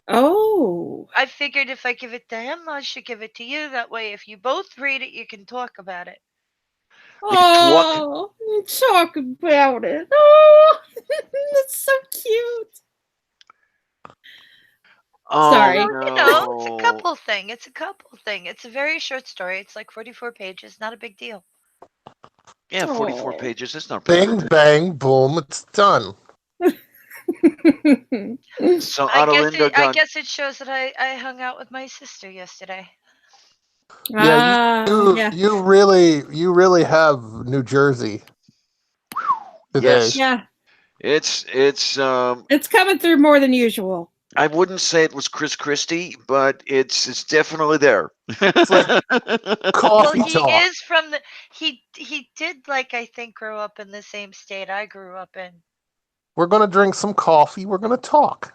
Oh. I figured if I give it to him, I should give it to you. That way, if you both read it, you can talk about it. Oh, talk about it. Oh, that's so cute. Oh, Sorry. Well, you know, it's a couple thing. It's a couple thing. It's a very short story. It's like 44 pages. Not a big deal. Yeah, 44 Oh. pages. That's not bad. Bing, bang, boom. It's done. So, I guess it shows that I hung out with my sister yesterday. Yeah, Yeah. you really have New Jersey today. yes, Yeah. it's It's coming through more than usual. I wouldn't say it was Chris Christie, but it's definitely there. It's like Well, coffee he talk. is from the he did like I think grow up in the same state I grew up in. We're gonna drink some coffee. We're gonna talk.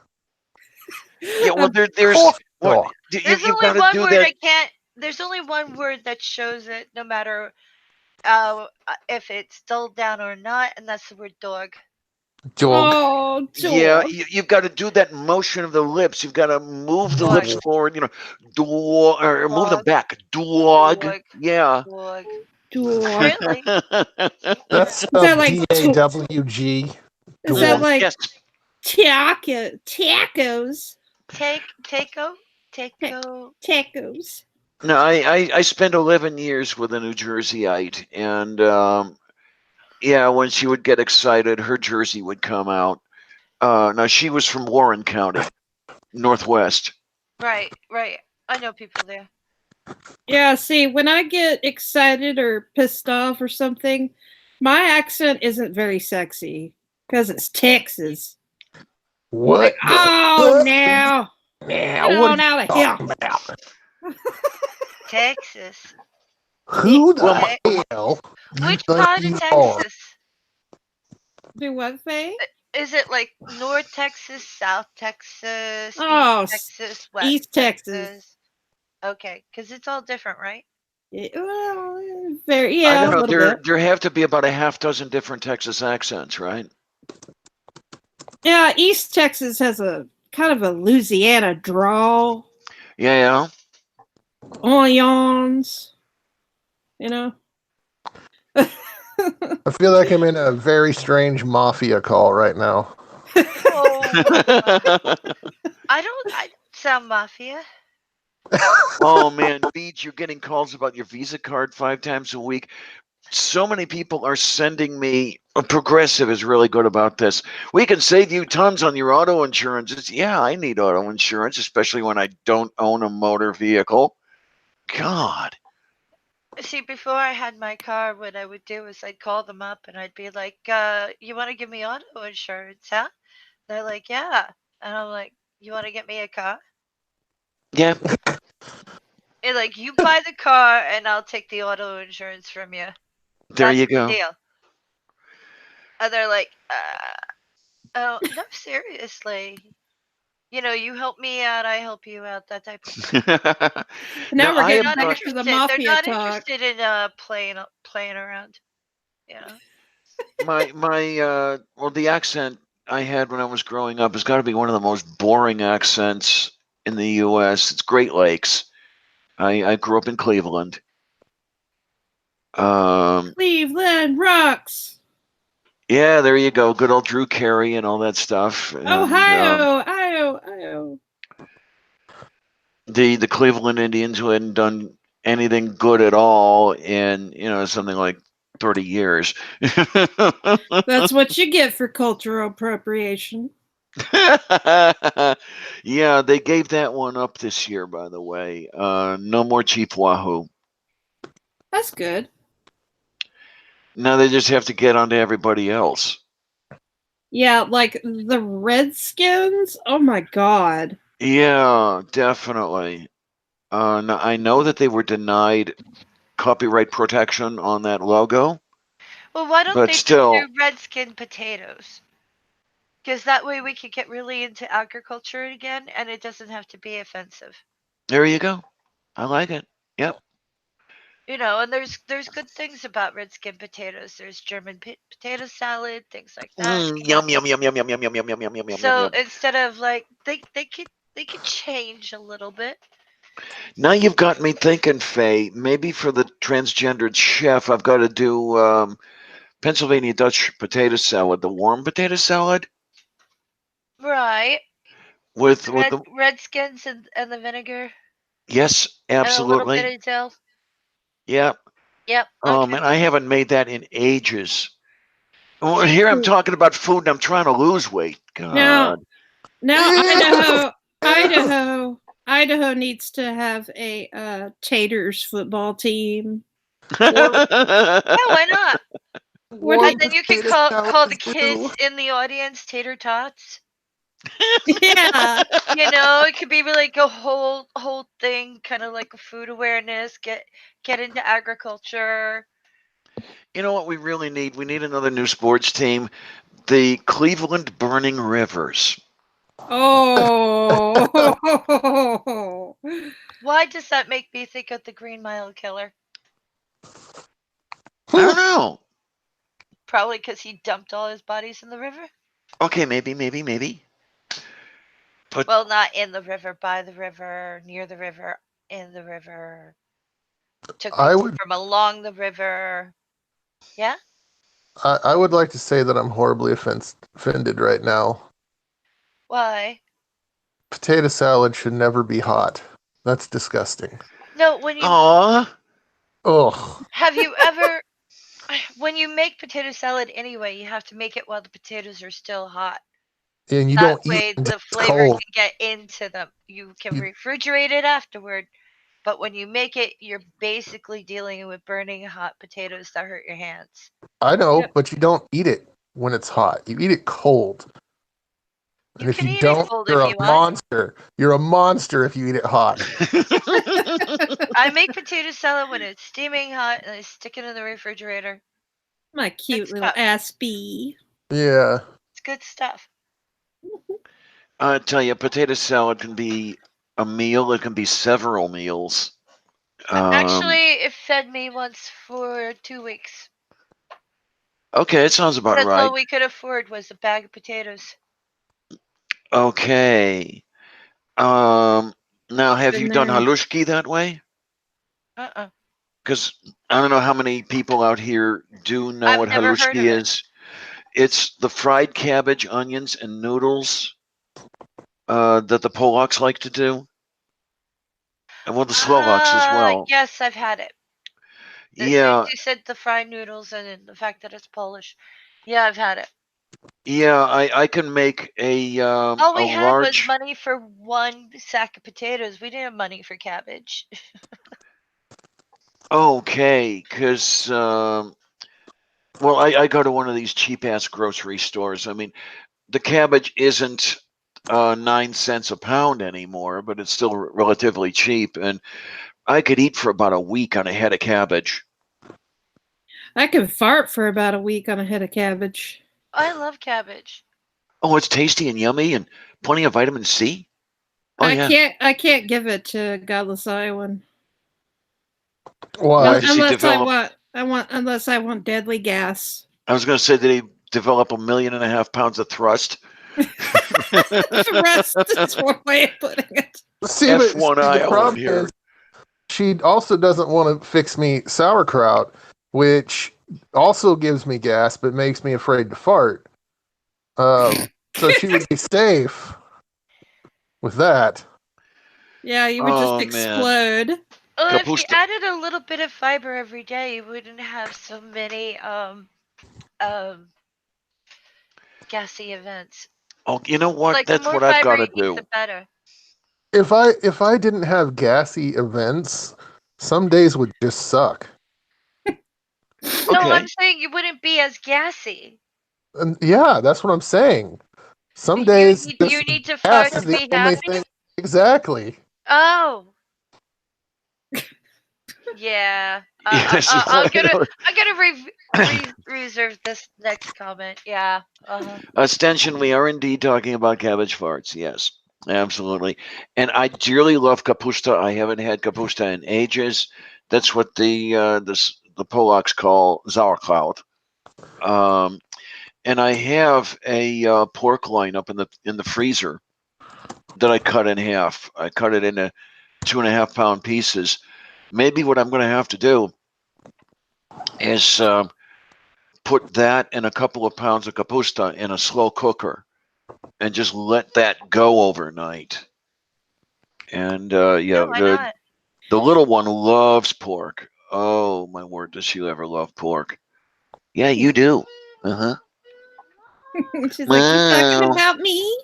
Yeah, well, there's Coffee what talk. There's you've only got to one do word that. I can't. There's only one word that shows it, no matter if it's dulled down or not, and that's the word dog. Dog. Oh, Yeah, dog. you've got to do that motion of the lips. You've got to move the lips Dog. forward. Dog, or move them Dog. back. Dog. Dog. Yeah. Dog. Dog. Really? That's Is that spelled like DAWG. is that Dog. like Yes. tacos? Taco. Ta- Taco. Tacos. No, I spent 11 years with a New Jerseyite, and yeah, when she would get excited, her Jersey would come out. Now she was from Warren County, Northwest. Right. Right. I know people there. Yeah, see, when I get excited or pissed off or something, my accent isn't very sexy because it's Texas. What? Like, oh, now, Now, get what are on you out of here. talking about? Texas. Who Well, the hell you Which think part of you are? Texas? Do what, Faye? Is it like North Texas, South Texas, Oh, East Texas, West East Texas. Texas? Okay, because it's all different, right? Well, very, I yeah, don't a know. little There bit. there have to be about a half dozen different Texas accents, right? Yeah, East Texas has a kind of a Louisiana drawl. Yeah, Onions, you know. I feel like I'm in a very strange mafia call right now. Oh, yeah. I don't sound mafia. Oh man, Beach, you're getting calls about your Visa card 5 times a week. So many people are sending me. Progressive is really good about this. We can save you tons on your auto insurance. Yeah, I need auto insurance, especially when I don't own a motor vehicle. God. See, before I had my car, what I would do is I'd call them up and I'd be like, you want to give me auto insurance, huh? They're like, yeah. And I'm like, you want to get me a car? Yeah. And like, you buy the car, and I'll take the auto insurance from you. There That's you the go. deal. And they're like, oh no, seriously. You help me out, I help you out, that type of thing. Now we're I getting have back got to the They're mafia not talk. interested in playing around. You know. well, the accent I had when I was growing up has got to be one of the most boring accents in the U.S. It's Great Lakes. I grew up in Cleveland. Cleveland rocks. Yeah, there you go. Good old Drew Carey and all that stuff. And, Ohio. the Cleveland Indians, who hadn't done anything good at all in something like 30 years. That's what you get for cultural appropriation. Yeah, they gave that one up this year, by the way. No more Chief Wahoo. That's good. Now they just have to get onto everybody else. Yeah, like the Redskins. Oh my god. Yeah, definitely. Now, I know that they were denied copyright protection on that logo, Well, why don't but they just still, do redskin potatoes? Because that way we could get really into agriculture again, and it doesn't have to be offensive. there you go. I like it. Yep. And there's good things about redskin potatoes. There's German potato salad, things like that. Yum yum yum yum yum yum yum yum yum yum yum yum So yum. instead of like they could change a little bit. Now you've got me thinking, Faye. Maybe for the transgendered chef, I've got to do Pennsylvania Dutch potato salad, the warm potato salad Right. with the Redskins and the vinegar yes, and a little bit absolutely, of dill. yeah. Yep. Oh Okay. man, I haven't made that in ages. Well, Me here I'm too. talking about food, and I'm trying to lose weight. Now, God. Idaho needs to have a Taters football team. Yeah, why not? What And then you can Potato call the salad is kids due. in the audience tater tots. Yeah. It could be like a whole thing, kind of like a food awareness. Get into agriculture. You know what we really need? We need another new sports team, the Cleveland Burning Rivers. Oh. Why does that make me think of the Green Mile Killer? I don't know. Probably because he dumped all his bodies in the river. Okay, maybe. But Well, not in the river, by the river, near the river, in the river. Took I people would from along the river. Yeah. I would like to say that I'm horribly offended right now. Why? Potato salad should never be hot. That's disgusting. No, aw, Ugh. have you ever when you make potato salad anyway, you have to make it while the potatoes are still hot. And you That don't eat it way until the it's flavor cold. can get into them. You can You, refrigerate it afterward, but when you make it, you're basically dealing with burning hot potatoes that hurt your hands. I know, Yep. but you don't eat it when it's hot. You eat it cold. You And if can you eat it don't, cold you're if a you want. monster. You're a monster if you eat it hot. I make potato salad when it's steaming hot and I stick it in the refrigerator. My cute Good little stuff. ass bee. Yeah. It's good stuff. I tell you, potato salad can be a meal. It can be several meals. Actually, it fed me once for 2 weeks. Okay, it sounds about That's right. all we could afford was a bag of potatoes. Okay. Now, have Been you done there. halushki that way? Uh-uh. Because I don't know how many people out here do know I've what never heard of halushki it. is. It's the fried cabbage, onions, and noodles that the Polacks like to do, and well, the Slovaks as well. Yes, I've had it. Since Yeah, you said the fried noodles and the fact that it's Polish, yeah, I've had it. yeah. I can make a All we had was large. money for one sack of potatoes. We didn't have money for cabbage. Okay, because well, I go to one of these cheap ass grocery stores. I mean, the cabbage isn't 9 cents a pound anymore, but it's still relatively cheap. And I could eat for about a week on a head of cabbage. I can fart for about a week on a head of cabbage. I love cabbage. Oh, it's tasty and yummy and plenty of vitamin C. Oh yeah. I can't give it to Godless Iowan. Why? Does he develop? Unless I want deadly gas. I was going to say, did he develop 1.5 million pounds of thrust? Thrust is one way of putting it. See, F1 the Iowa problem here. is she also doesn't want to fix me sauerkraut, which also gives me gas but makes me afraid to fart. So she would be safe with that. Yeah, you would just Oh, man. explode. Well, if you Kapusta. added a little bit of fiber every day, you wouldn't have so many gassy events. Oh, you know what? Like the That's more what I've got fiber to you eat, do. the better. If I didn't have gassy events, some days would just suck. No, Okay. I'm saying you wouldn't be as gassy. And yeah, that's what I'm saying. Some You days need, just you need to gas fart is to the be only happy. thing. Exactly. Oh. Yeah. Yes, I'm you know, gonna reserve this next comment. Yeah. Ostension, we are indeed talking about cabbage farts. Yes, absolutely. And I dearly love kapusta. I haven't had kapusta in ages. That's what the Polacks call sauerkraut. And I have a pork loin up in the freezer that I cut in half. I cut it into 2.5 pound pieces. Maybe what I'm going to have to do is put that and a couple of pounds of kapusta in a slow cooker and just let that go overnight. And No, why not? the little one loves pork. Oh my word, does she ever love pork? Yeah, you do. Uh huh. She's like, you talking Well, about me?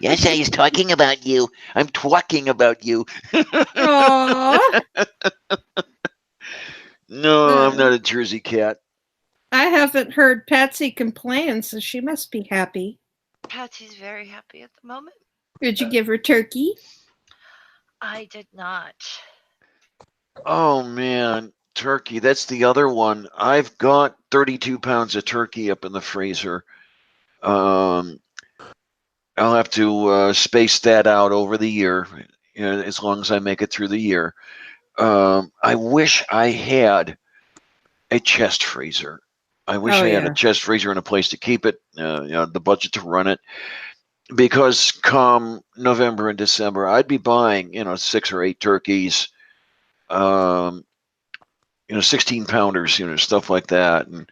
yes, I was talking about you. I'm talking about you. Aww. No, I'm not a Jersey cat. I haven't heard Patsy complain, so she must be happy. Patsy's very happy at the moment. Did you give her turkey? I did not. Oh man, turkey. That's the other one. I've got 32 pounds of turkey up in the freezer. Um, I'll have to space that out over the year, as long as I make it through the year. I wish I had a chest freezer. I wish I had a chest freezer and a place to keep it, the budget to run it. Because come November and December, I'd be buying, 6 or 8 turkeys, 16 pounders, stuff like that, and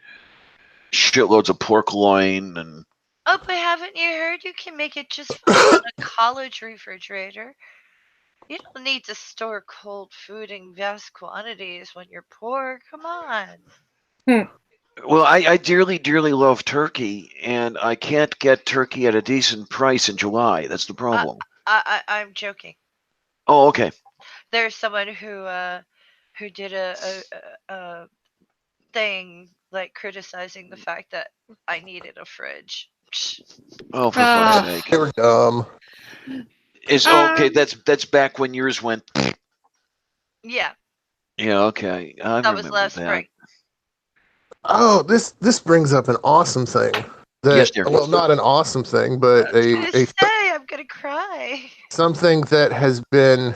shitloads of pork loin and. Oh, but haven't you heard you can make it just fine on a college refrigerator? You don't need to store cold food in vast quantities when you're poor. Come on. Well, I dearly, dearly love turkey, and I can't get turkey at a decent price in July. That's the problem. I'm joking. Oh, okay. There's someone who did a thing like criticizing the fact that I needed a fridge. Oh, for fuck's sake. They were dumb. Is okay. That's back when yours went. Yeah, Yeah. Okay. I that was remember last that. spring. Oh, this brings up an awesome thing. Yes, dear. Well, not an awesome thing, but Just say I'm gonna cry. something that has been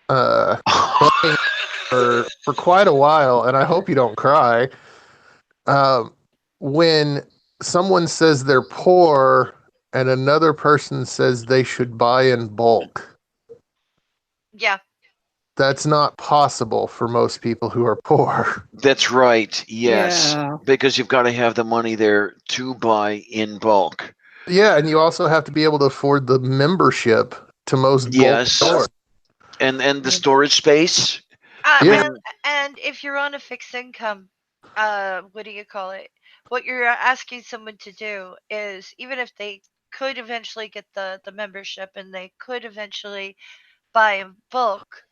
bugging for quite a while, and I hope you don't cry. When someone says they're poor and another person says they should buy in bulk, Yeah, that's not possible for most people who are poor. That's right. Yes, Yeah. because you've got to have the money there to buy in bulk. Yeah, and you also have to be able to afford the membership to most bulk Yes. stores. And the storage space. Yeah. and if you're on a fixed income, what do you call it? What you're asking someone to do is, even if they could eventually get the membership and they could eventually buy in bulk,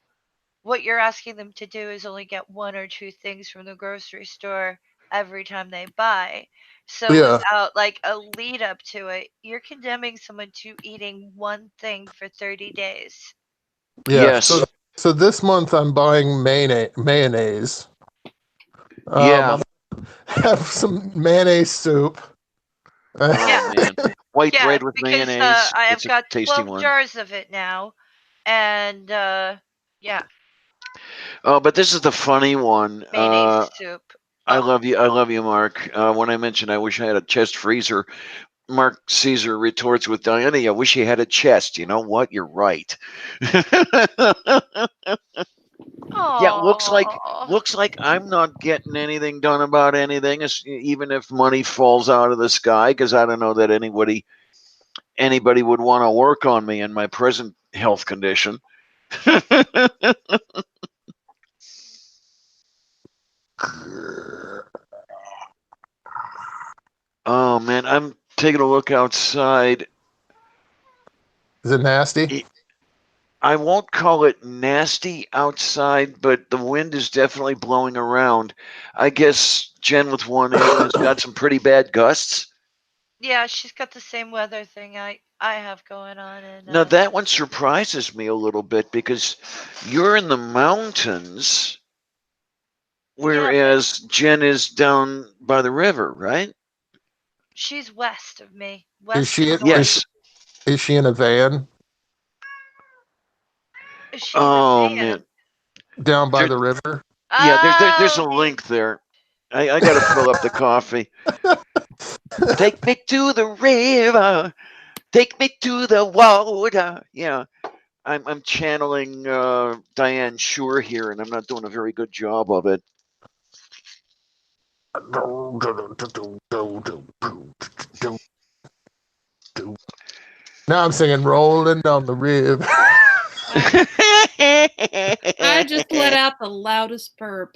what you're asking them to do is only get 1 or 2 things from the grocery store every time they buy. So Yeah. without like a lead up to it, you're condemning someone to eating one thing for 30 days. Yeah. Yes. So this month I'm buying mayonnaise. Yeah. Have some mayonnaise soup. Oh Yeah. man, white Yeah, bread with because mayonnaise. I have It's a got tasty 12 one. jars of it now, and yeah, Oh, but this is the funny one. mayonnaise soup. I Oh, love you. I love you, Mark. When I mentioned I wish I had a chest freezer, Mark Caesar retorts with Diana, I wish you had a chest. You know what? You're right. Yeah, oh, looks like I'm not getting anything done about anything, even if money falls out of the sky, because I don't know that anybody would want to work on me in my present health condition. Oh man, I'm taking a look outside. Is it nasty? I won't call it nasty outside, but the wind is definitely blowing around. I guess Jen with 1M has got some pretty bad gusts. yeah, she's got the same weather thing I have going on, and Now that one surprises me a little bit because you're in the mountains, yeah, but whereas Jen is down by the river, right? she's west of me, Is west she to north. Yes. is she in a van Is she in a Oh van? man. down by There, the river? yeah, there's Oh, a link there. I got to fill up the coffee. Take me to the river. Take me to the water. Yeah, I'm channeling Diane Shore here, and I'm not doing a very good job of it. Now I'm singing "Rolling Down the Rib." I just let out the loudest burp.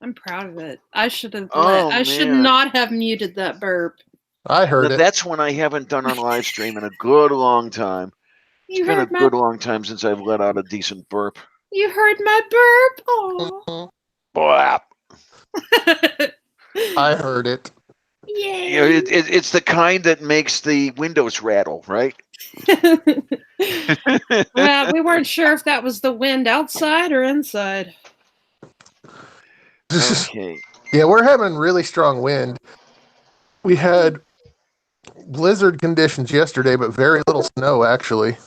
I'm proud of it. I should have Oh I should man, not have muted that burp. I heard it. that's one I haven't done on live stream in a good long time. It's You been a heard my good long time since I've let out a decent burp. you heard my burp. Oh. Blap. I heard it. You know, Yay. it's the kind that makes the windows rattle, right? Well, we weren't sure if that was the wind outside or inside. Okay. Yeah, we're having really strong wind. We had blizzard conditions yesterday, but very little snow actually.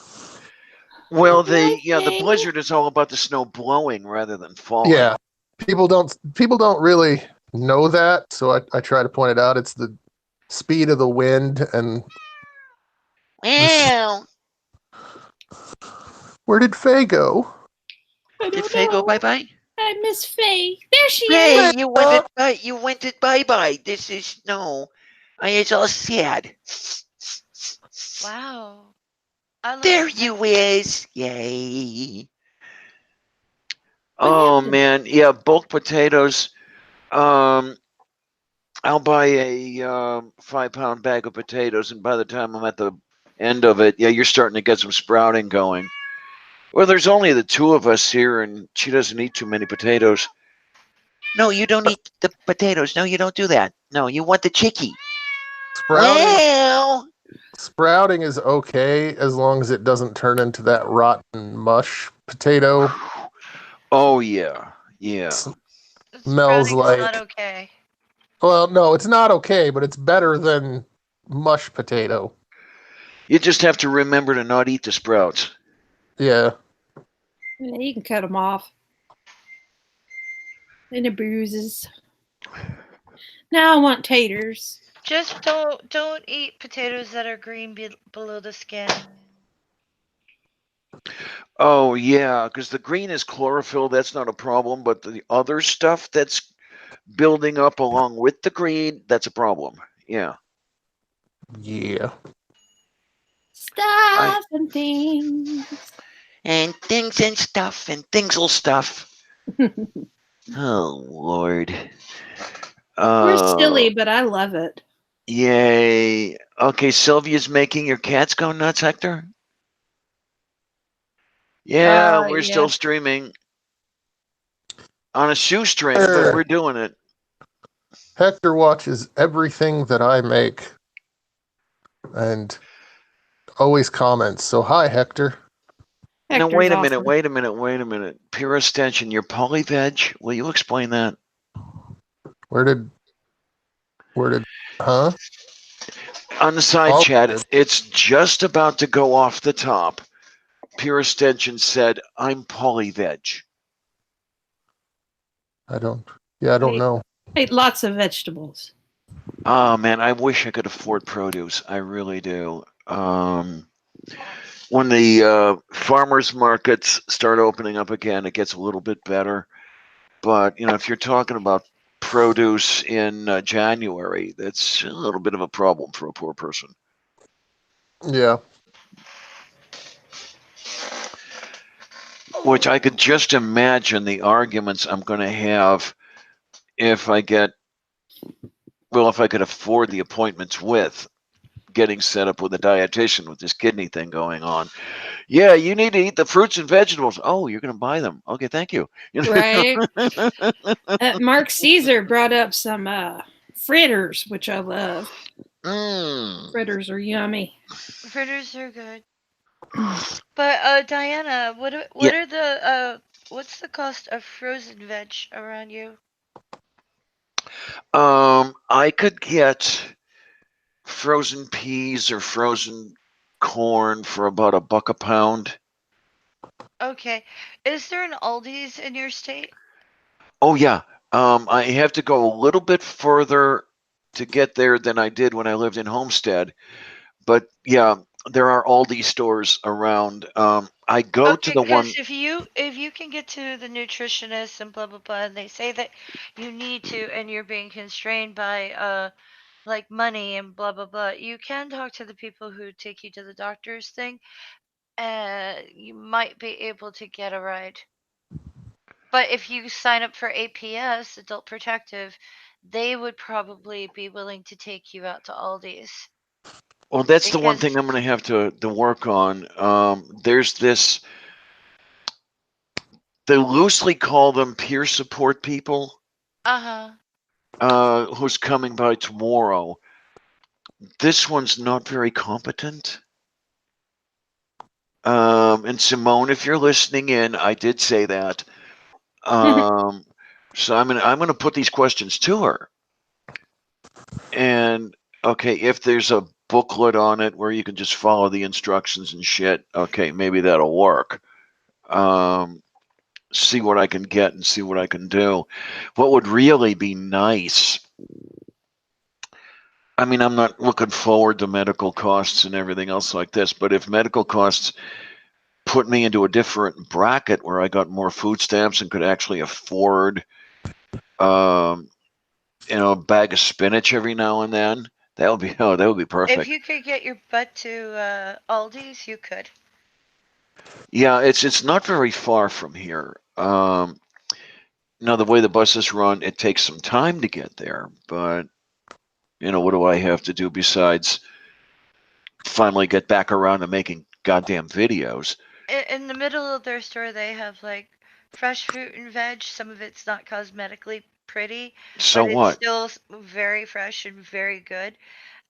Well, the Nothing. blizzard is all about the snow blowing rather than falling. Yeah, people don't really know that, so I try to point it out. It's the speed of the wind and Well, where did Faye go? I did don't Faye go know. bye bye? I miss Faye. There she is. Faye, you went it bye. You went it bye bye. This is no. It's all sad. wow. I love There it. you is. Yay. What Oh happened? man, yeah, bulk potatoes. Um, I'll buy a 5 pound bag of potatoes, and by the time I'm at the end of it, yeah, you're starting to get some sprouting going. Well, there's only the two of us here, and she doesn't eat too many potatoes. No, you don't eat the potatoes. No, you don't do that. No, you want the chickie. Sprouting Well, sprouting is okay as long as it doesn't turn into that rotten mush potato. oh yeah, yeah. Smells Sprouting's not like, okay. well, no, it's not okay, but it's better than mush potato. You just have to remember to not eat the sprouts. Yeah. Yeah, you can cut them off. And the bruises. Now I want taters. Just don't eat potatoes that are green below the skin. Oh yeah, because the green is chlorophyll. That's not a problem, but the other stuff that's building up along with the green, that's a problem. Yeah. Yeah. Stuff and things. And things and stuff and things'll stuff. Oh Lord. We're silly, but I love it. Yay. Okay, Sylvia's making your cats go nuts, Hector? Yeah, we're Yeah. still streaming on a shoestring, but we're doing it. Hector watches everything that I make and always comments. So, hi, Hector. Now, Hector's wait a minute, awesome. wait a minute, wait a minute. Pure extension, you're poly-veg? Will you explain that? Where did, huh? On the side All chat, good. it's just about to go off the top. Pure extension said, I'm poly-veg. I don't know. I ate lots of vegetables. Oh, man, I wish I could afford produce. I really do. When the farmers markets start opening up again, it gets a little bit better. But, if you're talking about produce in January, that's a little bit of a problem for a poor person. Yeah. Which I could just imagine the arguments I'm going to have if I could afford the appointments with getting set up with a dietitian with this kidney thing going on. Yeah, you need to eat the fruits and vegetables. Oh, you're going to buy them. Okay, thank you. Right. Mark Caesar brought up some fritters, which I love. Fritters are yummy. Fritters are good. But Diana, what Yeah. are the what's the cost of frozen veg around you? I could get frozen peas or frozen corn for about $1 a pound. Okay. Is there an Aldi's in your state? Oh yeah. I have to go a little bit further to get there than I did when I lived in Homestead. But yeah, there are Aldi stores around. I go to Okay, the one. because if you can get to the nutritionist and blah blah blah, and they say that you need to, and you're being constrained by like money and blah blah blah, you can talk to the people who take you to the doctor's thing, and you might be able to get a ride. But if you sign up for APS, Adult Protective, they would probably be willing to take you out to Aldi's. Well, that's the one Because thing I'm going to have to work on. There's this. They loosely call them peer support people. Who's coming by tomorrow. This one's not very competent. And Simone, if you're listening in, I did say that. So I'm gonna put these questions to her. And okay, if there's a booklet on it where you can just follow the instructions and shit, okay, maybe that'll work. See what I can get and see what I can do. What would really be nice, I mean, I'm not looking forward to medical costs and everything else like this, but if medical costs put me into a different bracket where I got more food stamps and could actually afford, a bag of spinach every now and then, that would be if perfect. you could get your butt to Aldi's, you could. Yeah, it's not very far from here. Now the way the buses run, it takes some time to get there, but what do I have to do besides finally get back around to making goddamn videos? In the middle of their store, they have like fresh fruit and veg. Some of it's not cosmetically pretty, So but it's what? still very fresh and very good.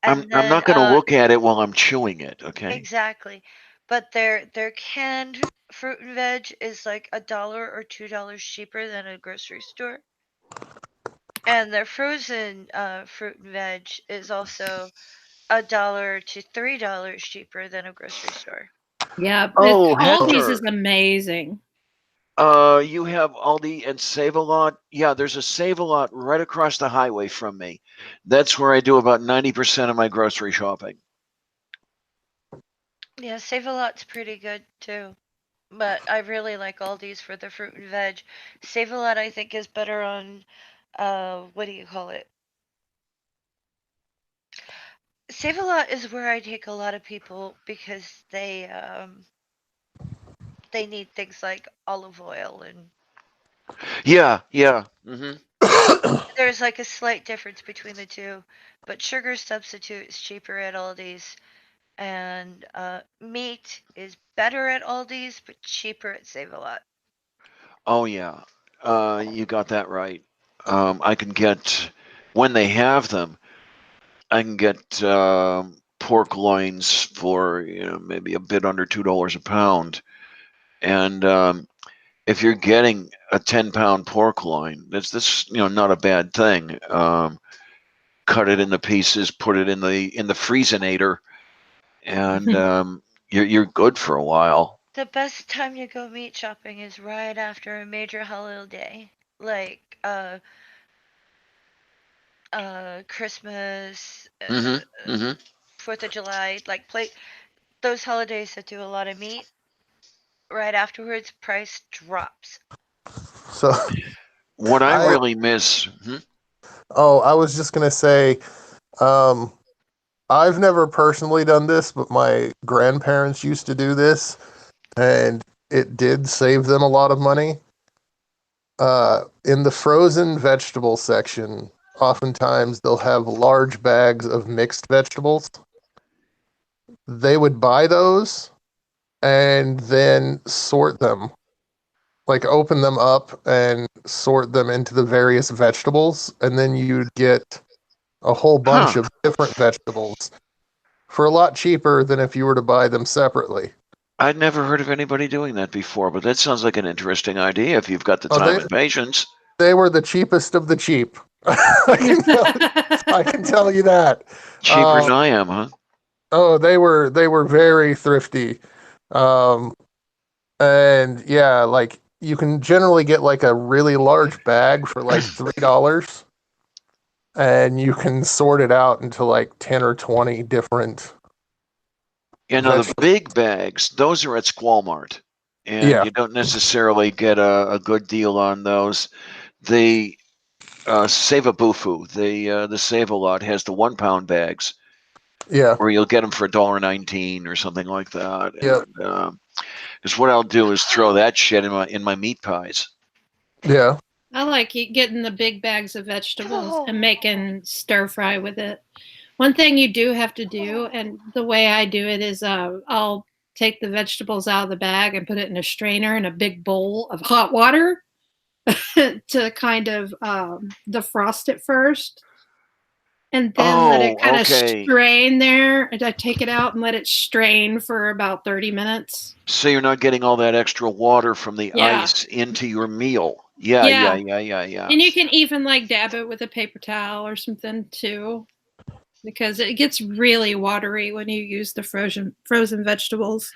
I'm And I'm then not going to look at it while I'm chewing it, okay? exactly. But their canned fruit and veg is like $1 or $2 cheaper than a grocery store. And their frozen fruit and veg is also $1 to $3 cheaper than a grocery store. Yeah, Oh, Aldi's is Hector. amazing. You have Aldi and Save a Lot. Yeah, there's a Save a Lot right across the highway from me. That's where I do about 90% of my grocery shopping. Yeah, Save a Lot's pretty good too. But I really like Aldi's for the fruit and veg. Save a Lot I think is better on what do you call it? Save a Lot is where I take a lot of people because they need things like olive oil, and Yeah, yeah. there's like a slight difference between the two. But sugar substitute is cheaper at Aldi's, and meat is better at Aldi's but cheaper at Save a Lot. Oh, yeah. You got that right. I can get, when they have them, I can get pork loins for maybe a bit under $2 a pound. And if you're getting a 10-pound pork loin, that's not a bad thing. Cut it into pieces, put it in the freezinator, and you're good for a while. The best time to go meat shopping is right after a major holiday, like Christmas, Hmm. Hmm. 4th of July, like those holidays that do a lot of meat. Right afterwards, price drops. So What I I really miss. I was just gonna say, um, I've never personally done this, but my grandparents used to do this, and it did save them a lot of money. In the frozen vegetable section, oftentimes they'll have large bags of mixed vegetables. They would buy those and then sort them, like open them up and sort them into the various vegetables, and then you'd get a whole bunch Huh. of different vegetables for a lot cheaper than if you were to buy them separately. I'd never heard of anybody doing that before, but that sounds like an interesting idea if you've got the Oh, time and patience. they were the cheapest of the cheap. I can tell you that. Cheaper than I am, huh? Oh, they were very thrifty. Um, and yeah, like you can generally get like a really large bag for like $3, and you can sort it out into like 10 or 20 different The vegetables. big bags, those are at Squall Mart, and Yeah. you don't necessarily get a good deal on those. The Save a Bufu, the Save a Lot has the 1 pound bags, Yeah. where you'll get them for $1.19 or something like that. Yep. And because what I'll do is throw that shit in my meat pies. Yeah. I like getting the big bags of vegetables and making stir fry with it. One thing you do have to do, and the way I do it is I'll take the vegetables out of the bag and put it in a strainer in a big bowl of hot water to kind of defrost it first. And then let it Oh, kind of okay. strain there. And I take it out and let it strain for about 30 minutes. So you're not getting all that extra water from the Yeah. ice into your meal. Yeah. And you can even like dab it with a paper towel or something too, because it gets really watery when you use the frozen vegetables.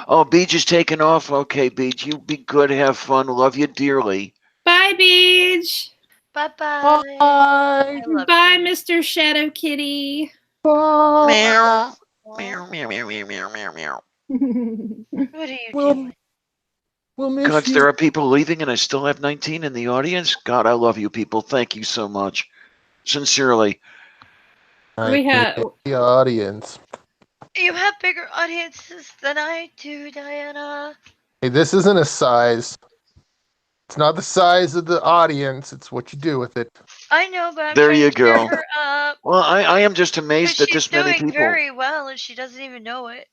Oh, Beach is taking off. Okay, Beach, you be good. Have fun. Love you dearly. Bye, Beach. Bye-bye. Bye. Bye, Mr. Shadow Kitty. Bye. Meow. Meow, meow, meow, meow, meow, meow, meow. What are you We'll, doing? we'll miss God, you. there are people leaving and I still have 19 in the audience. God, I love you people. Thank you so much. Sincerely. We have The audience. You have bigger audiences than I do, Diana. Hey, this isn't a size. It's not the size of the audience. It's what you do with it. I know, but I'm There trying you to cheer go. her up. Well, I am just amazed that She's this many doing people. very well, and she doesn't even know it.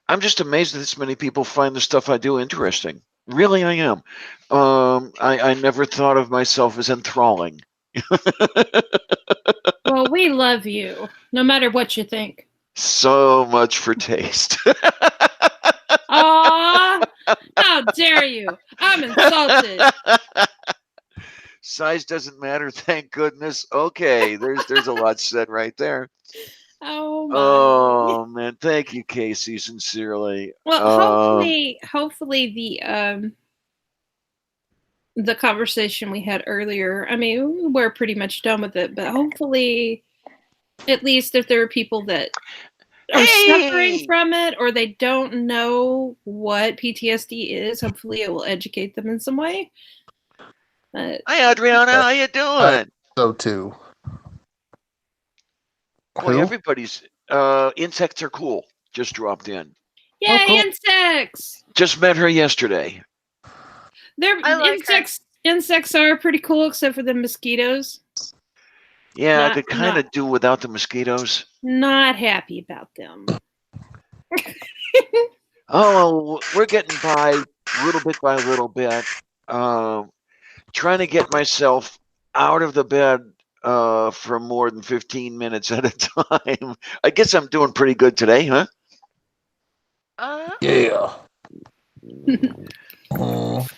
I'm just amazed that this many people find the stuff I do interesting. Really, I am. I never thought of myself as enthralling. well, we love you, no matter what you think. So much for taste. Aw, how dare you? I'm insulted. Size doesn't matter, thank goodness. Okay, there's a lot said right there. Oh my. Oh man, thank you, Casey, sincerely. Well, hopefully the conversation we had earlier, I mean, we're pretty much done with it, but hopefully at least if there are people that are suffering from it or they don't know what PTSD is, hopefully it will educate them in some way. Hi, Adriana, how you doing? So too. Boy, Who? everybody's insects are cool. Just dropped in. Yay, cool. insects! Just met her yesterday. I like Insects are pretty cool, except for the mosquitoes. Yeah, I could kind of do without the mosquitoes. Not happy about them. Oh, well, we're getting by little bit. Trying to get myself out of the bed for more than 15 minutes at a time. I guess I'm doing pretty good today, huh? Yeah. Mm,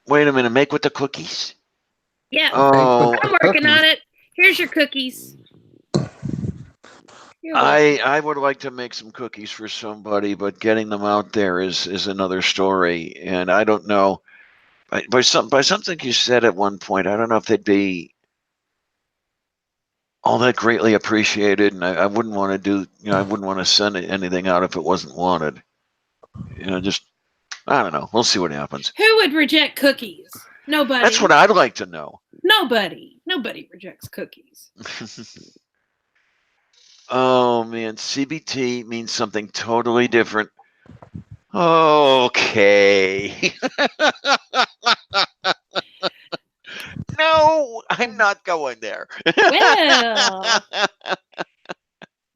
Wait a minute. Make with the cookies? Yeah, Oh, I'm working on it. Here's your cookies. You're welcome. I would like to make some cookies for somebody, but getting them out there is another story. And I don't know. By something you said at one point, I don't know if they'd be all that greatly appreciated, and I wouldn't want to do, I wouldn't want to send anything out if it wasn't wanted. Just I don't know. We'll see what happens. Who would reject cookies? Nobody. That's what I'd like to know. Nobody. Nobody rejects cookies. Oh man, CBT means something totally different. Okay. No, I'm not going there. Well,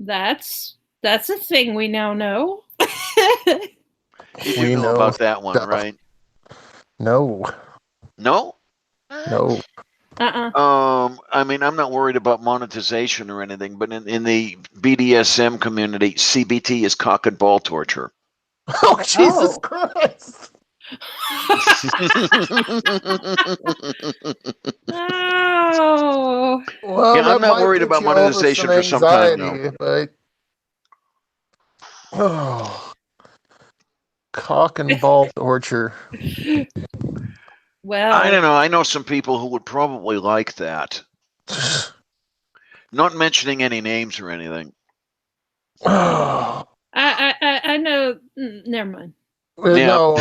that's a thing we now know. You We do know know about that one, stuff. right? no, No? no. I mean, I'm not worried about monetization or anything, but in the BDSM community, CBT is cock and ball torture. Oh, Jesus Oh. Christ. Oh. Well, Yeah, I'm that not might worried get about you over monetization some for some time anxiety, but oh, cock and ball torture. Well, I don't know. I know some people who would probably like that. Not mentioning any names or anything. Oh. I know. Never mind. Yeah. No,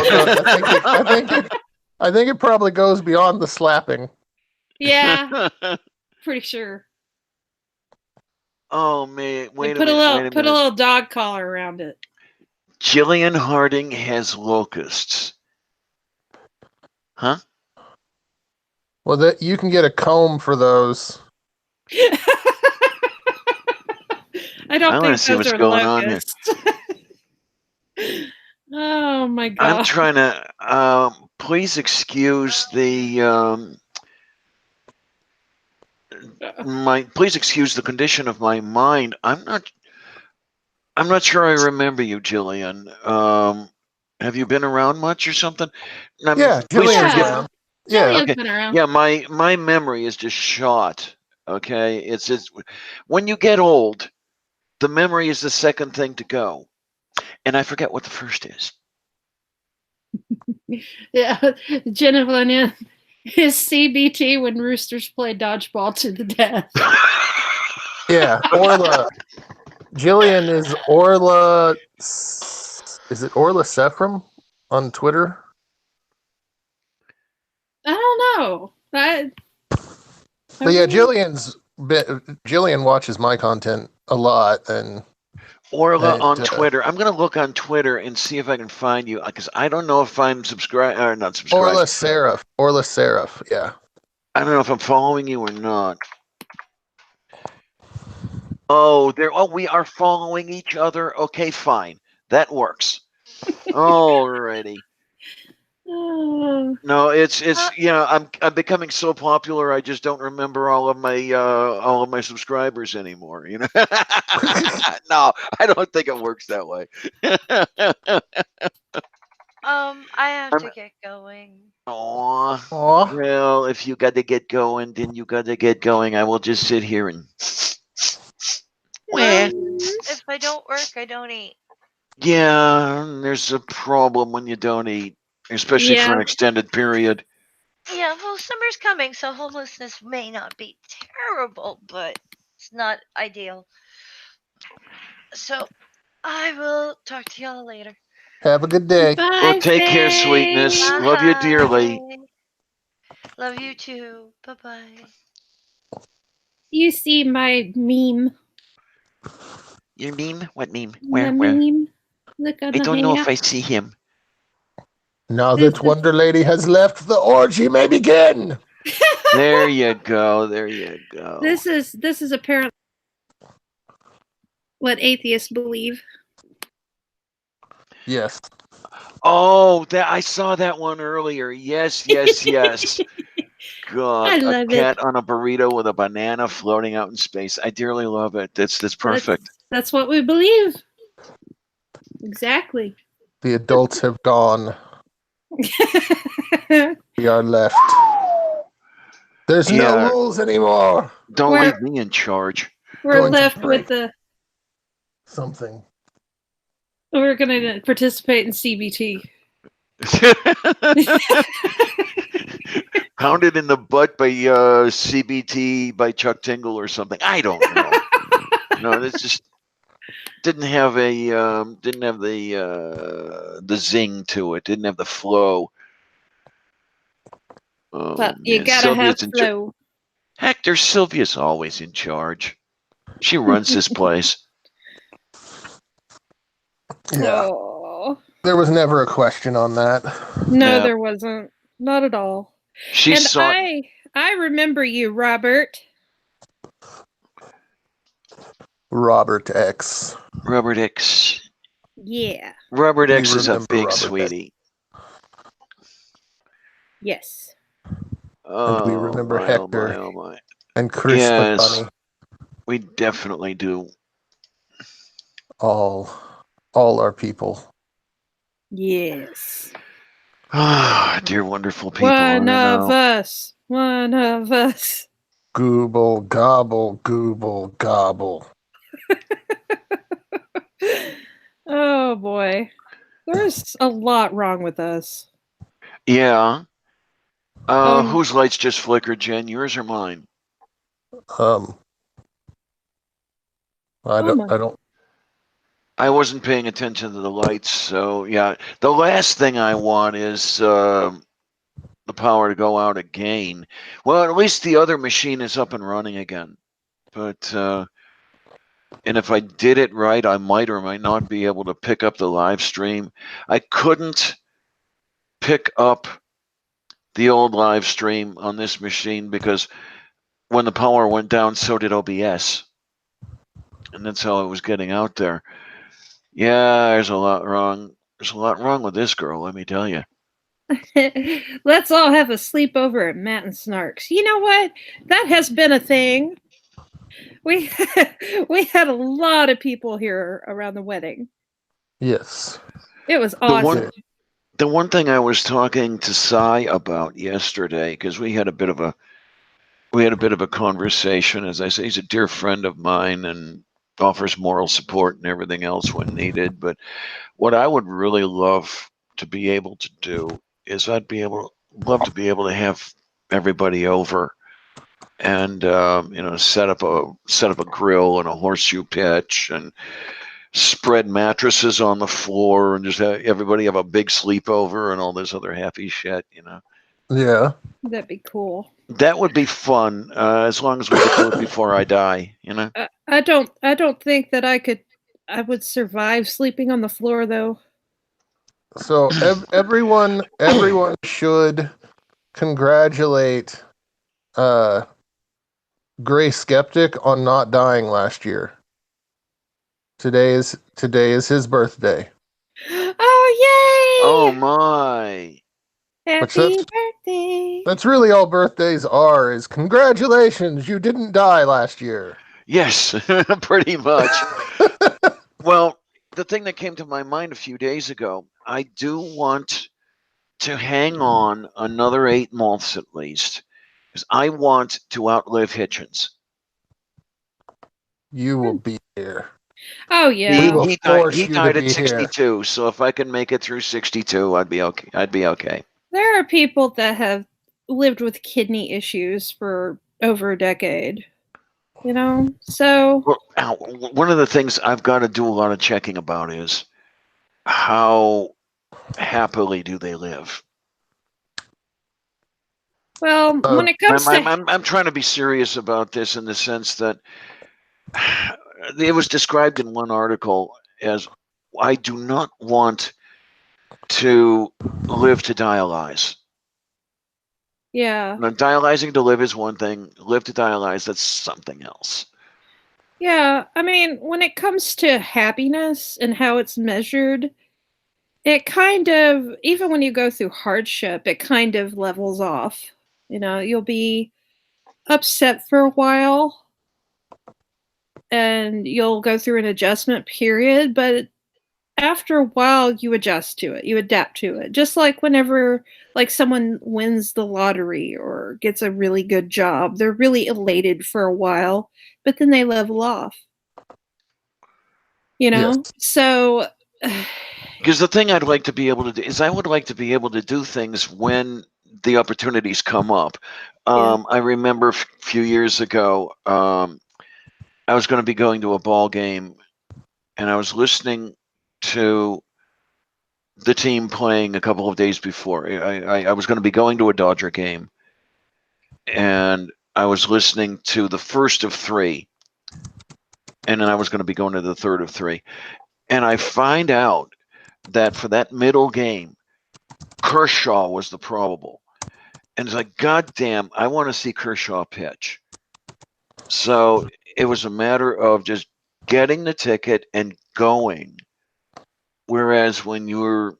I think it probably goes beyond the slapping. Yeah, pretty sure. Oh man, wait a Put a minute. little dog collar around it. Jillian Harding has locusts. Huh? Well, that you can get a comb for those. I don't I wanna think see those what's are going on here. locusts. Oh my god! I'm trying to. Please excuse the Please excuse the condition of my mind. I'm not sure I remember you, Jillian. Have you been around much or something? I mean, Yeah, please Jillian's forgive. around. Yeah, Jillian's Okay. been around. Yeah, my memory is just shot. Okay, it's when you get old, the memory is the second thing to go, and I forget what the first is. Yeah, Jennifer is CBT when roosters play dodgeball to the death. yeah. Orla. Jillian is Orla. Is it Orla Sephram on Twitter? I don't know. But yeah, Jillian watches my content a lot, and Orla on Twitter. I'm gonna look on Twitter and see if I can find you because I don't know if I'm subscribed or not subscribed. Orla Seraph. Yeah. I don't know if I'm following you or not. Oh, we are following each other. Okay, fine. That works. Alrighty. Oh. No, it's I'm becoming so popular I just don't remember all of my subscribers anymore, you know. No, I don't think it works that way. I have to get going. Aw. Aw. Well, if you got to get going, then you got to get going. I will just sit here and If I don't work, I don't eat. yeah, there's a problem when you don't eat, especially for an extended period. Yeah, well, summer's coming, so homelessness may not be terrible, but it's not ideal. So, I will talk to y'all later. Have a good day. Bye, Well, take care, Faye. sweetness. Love you dearly. Bye. Love you too. Bye bye. You see my meme? Your meme? What meme? My Where? meme. Look on I the don't know if hangout. I see him. Now that Wonder Lady has left, the orgy may begin. There you go. There you go. This is apparently what atheists believe. Yes. Oh, I saw that one earlier. Yes. God, I a love cat it. on a burrito with a banana floating out in space. I dearly love it. That's perfect. That's what we believe. Exactly. The adults have gone. We are left. There's no Yeah. rules anymore. Don't Where- leave me in charge. We're Going to left with break. the. Something. We're going to participate in CBT. Pounded in the butt by CBT by Chuck Tingle or something. I don't know. No, this just didn't have the zing to it. Didn't have the flow. But you Man, gotta have Sylvia's flow. Hector, Sylvia's always in charge. She runs this place. Yeah. Oh. There was never a question on that. No, Yeah. there wasn't. Not at all. She And saw I remember you, Robert. Robert X. Robert X. Yeah. Robert We X is a remember big Robert X. sweetie. Yes. And we Oh remember my, Hector. oh my. And Chris Yes. Pagani. We definitely do. All our people. Yes. Ah, dear wonderful people. One you of know. us. One of us. Gooble, gobble, gooble, gobble. Oh boy. There's a lot wrong with us. Yeah. Oh, Whose lights just flickered, Jen? Yours or mine? I Oh my. don't. I wasn't paying attention to the lights, so yeah. The last thing I want is the power to go out again. Well, at least the other machine is up and running again. But and if I did it right, I might or might not be able to pick up the live stream. I couldn't pick up the old live stream on this machine because when the power went down, so did OBS. And that's how I was getting out there. Yeah, there's a lot wrong. There's a lot wrong with this girl, let me tell you. Let's all have a sleepover at Matt and Snarks. You know what? That has been a thing. We we had a lot of people here around the wedding. Yes. It was The one- awesome. The one thing I was talking to Cy about yesterday, because we had a bit of a conversation. As I say, he's a dear friend of mine and offers moral support and everything else when needed. But what I would really love to be able to do is love to be able to have everybody over and set up a grill and a horseshoe pitch and spread mattresses on the floor and just have everybody have a big sleepover and all this other happy shit, Yeah. That'd be cool. That would be fun, as long as we could do it before I die, I don't think that I would survive sleeping on the floor though. So everyone should congratulate Gray Skeptic on not dying last year. Today is his birthday. Oh Oh yay! my. Happy birthday! That's really all birthdays are, is congratulations, you didn't die last year. Yes, pretty much. Well, the thing that came to my mind a few days ago, I do want to hang on another 8 months at least, because I want to outlive Hitchens. You will be here. Oh We yeah. will He force you died to at be here. 62, so if I can make it through 62, I'd be okay. There are people that have lived with kidney issues for over a decade. So Well, now, one of the things I've got to do a lot of checking about is how happily do they live. well, when it comes to I'm trying to be serious about this in the sense that it was described in one article as, I do not want to live to dialyze. yeah. Now, dialyzing to live is one thing. Live to dialyze, that's something else. Yeah, I mean, when it comes to happiness and how it's measured, it kind of, even when you go through hardship, it kind of levels off. You'll be upset for a while and you'll go through an adjustment period, but after a while, you adjust to it. You adapt to it. Just like whenever like someone wins the lottery or gets a really good job, they're really elated for a while, but then they level off. You know? Yes. So Because the thing I'd like to be able to do is I would like to be able to do things when the opportunities come up. Yeah. I remember a few years ago, I was going to be going to a ball game, and I was listening to the team playing a couple of days before. I was going to be going to a Dodger game, and I was listening to the first of three, and then I was going to be going to the third of three. And I find out that for that middle game, Kershaw was the probable. And it's like, God damn, I want to see Kershaw pitch. So it was a matter of just getting the ticket and going. Whereas when you're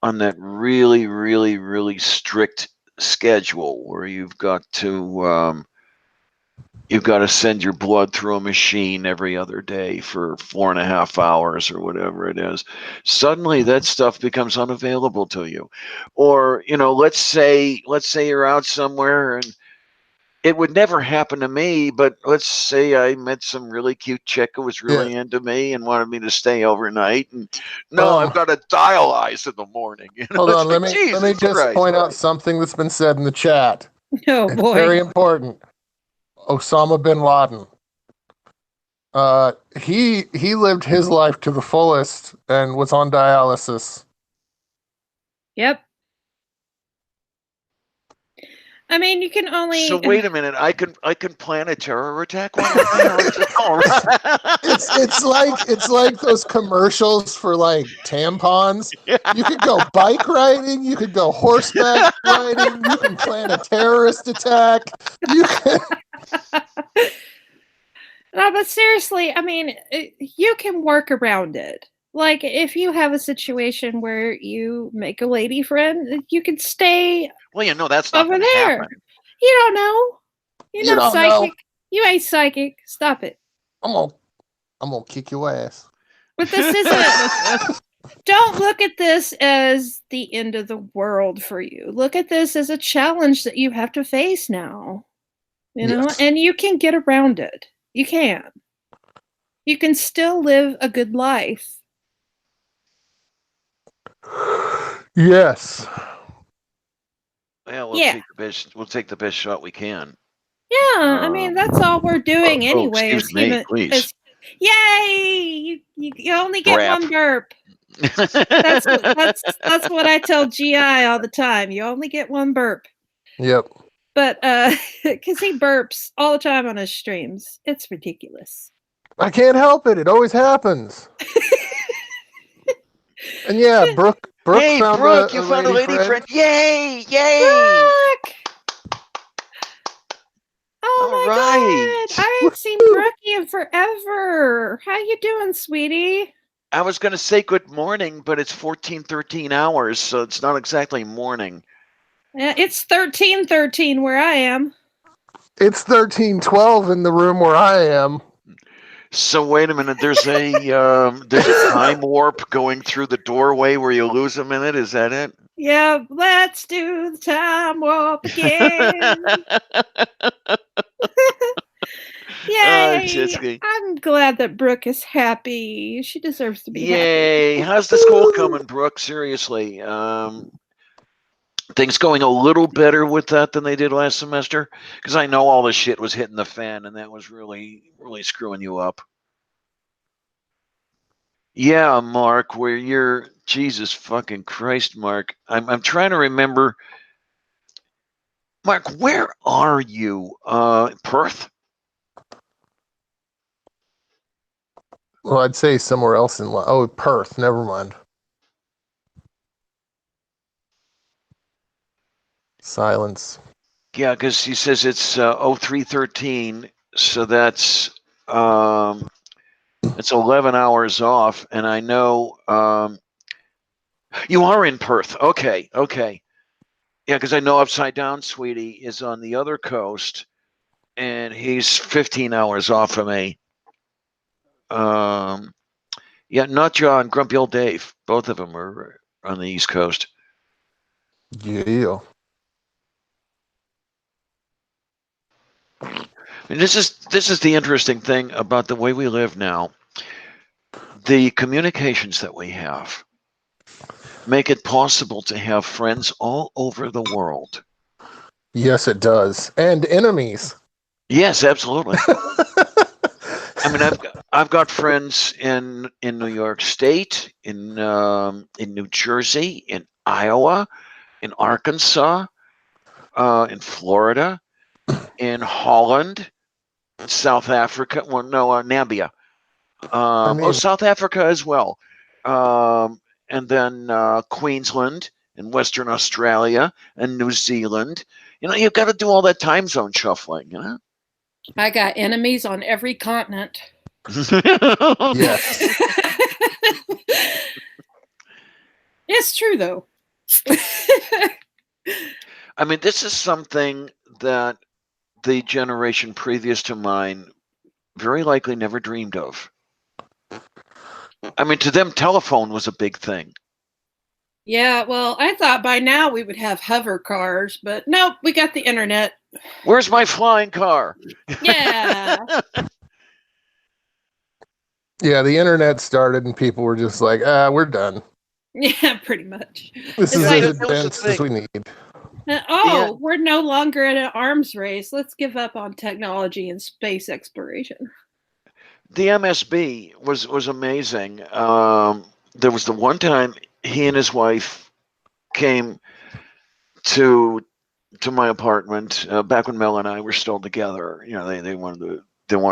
on that really, really, really strict schedule where you've got to send your blood through a machine every other day for 4.5 hours or whatever it is, suddenly that stuff becomes unavailable to you. Or, let's say you're out somewhere, and it would never happen to me, but let's say I met some really cute chick who was really into me and wanted me to stay overnight, and no, I've got to dialyze in the morning. Hold on, It's like, let me Jesus just Christ. point out something that's been said in the chat. oh It's boy. very important. Osama bin Laden. He lived his life to the fullest and was on dialysis. Yep. I mean, you can only. So wait a minute, I can plan a terror attack one day. It's like those commercials for like tampons. You could go bike riding, you could go horseback riding, you can plan a terrorist attack. You can. No, but seriously, I mean, you can work around it. Like, if you have a situation where you make a lady friend, you can stay Well, that's not over going to there. happen. You don't know. You're You not don't psychic. know. You ain't psychic. Stop it. I'm gonna kick your ass. But this isn't. Don't look at this as the end of the world for you. Look at this as a challenge that you have to face now. You know, Yes. and you can get around it. You can. You can still live a good life. Yes. Yeah, Yeah. We'll take the best shot we can. Yeah, I mean that's all we're doing anyway. Excuse As me, human, please. yay! You only get Brap. one burp. That's what I tell GI all the time. You only get one burp. Yep. But because he burps all the time on his streams, it's ridiculous. I can't help it. It always happens. And yeah, Brooke Hey, found Brooke, a you found a lady friend. Yay! Brooke! Oh All my right. god! I ain't seen Brookie in forever. How you doing, sweetie? I was going to say good morning, but it's 13 hours, so it's not exactly morning. Yeah, it's 13:13 where I am. It's 13:12 in the room where I am. So wait a minute. There's a time warp going through the doorway where you lose a minute. Is that it? Yeah, let's do the time warp again. Yay! I'm glad that Brooke is happy. She deserves to be happy. Yay! How's the school coming, Brooke? Seriously, things going a little better with that than they did last semester? Because I know all the shit was hitting the fan, and that was really, really screwing you up. Yeah, Mark, where you're Jesus fucking Christ, Mark. I'm trying to remember. Mark, where are you? Perth? Well, I'd say somewhere else in Perth. Never mind. Silence. Yeah, because he says it's 0313, so that's 11 hours off, and I know you are in Perth. Okay. Yeah, because I know Upside Down Sweetie is on the other coast, and he's 15 hours off of me. Yeah, Nutjaw and Grumpy Old Dave. Both of them are on the East Coast. Yeah. And this is the interesting thing about the way we live now. The communications that we have make it possible to have friends all over the world. Yes, it does. And enemies. Yes, absolutely. I mean, I've got friends in New York State, in New Jersey, in Iowa, in Arkansas, in Florida, in Holland, South Africa. Well, no, Namibia. I mean, South Africa as well. And then Queensland and Western Australia and New Zealand. You know, you've got to do all that time zone shuffling, you know? I got enemies on every continent. yes. It's true, though. I mean, this is something that the generation previous to mine very likely never dreamed of. I mean, to them, telephone was a big thing. Yeah, well, I thought by now we would have hover cars, but nope, we got the internet. Where's my flying car? Yeah. Yeah, the internet started and people were just like, we're done. Yeah, pretty much. This It's is like, as that was the advanced as we thing. oh, we're no longer in an arms race. Let's give up on technology and space exploration. The MSB was amazing. There was the one time he and his wife came to my apartment back when Mel and I were still together. You know, they wanted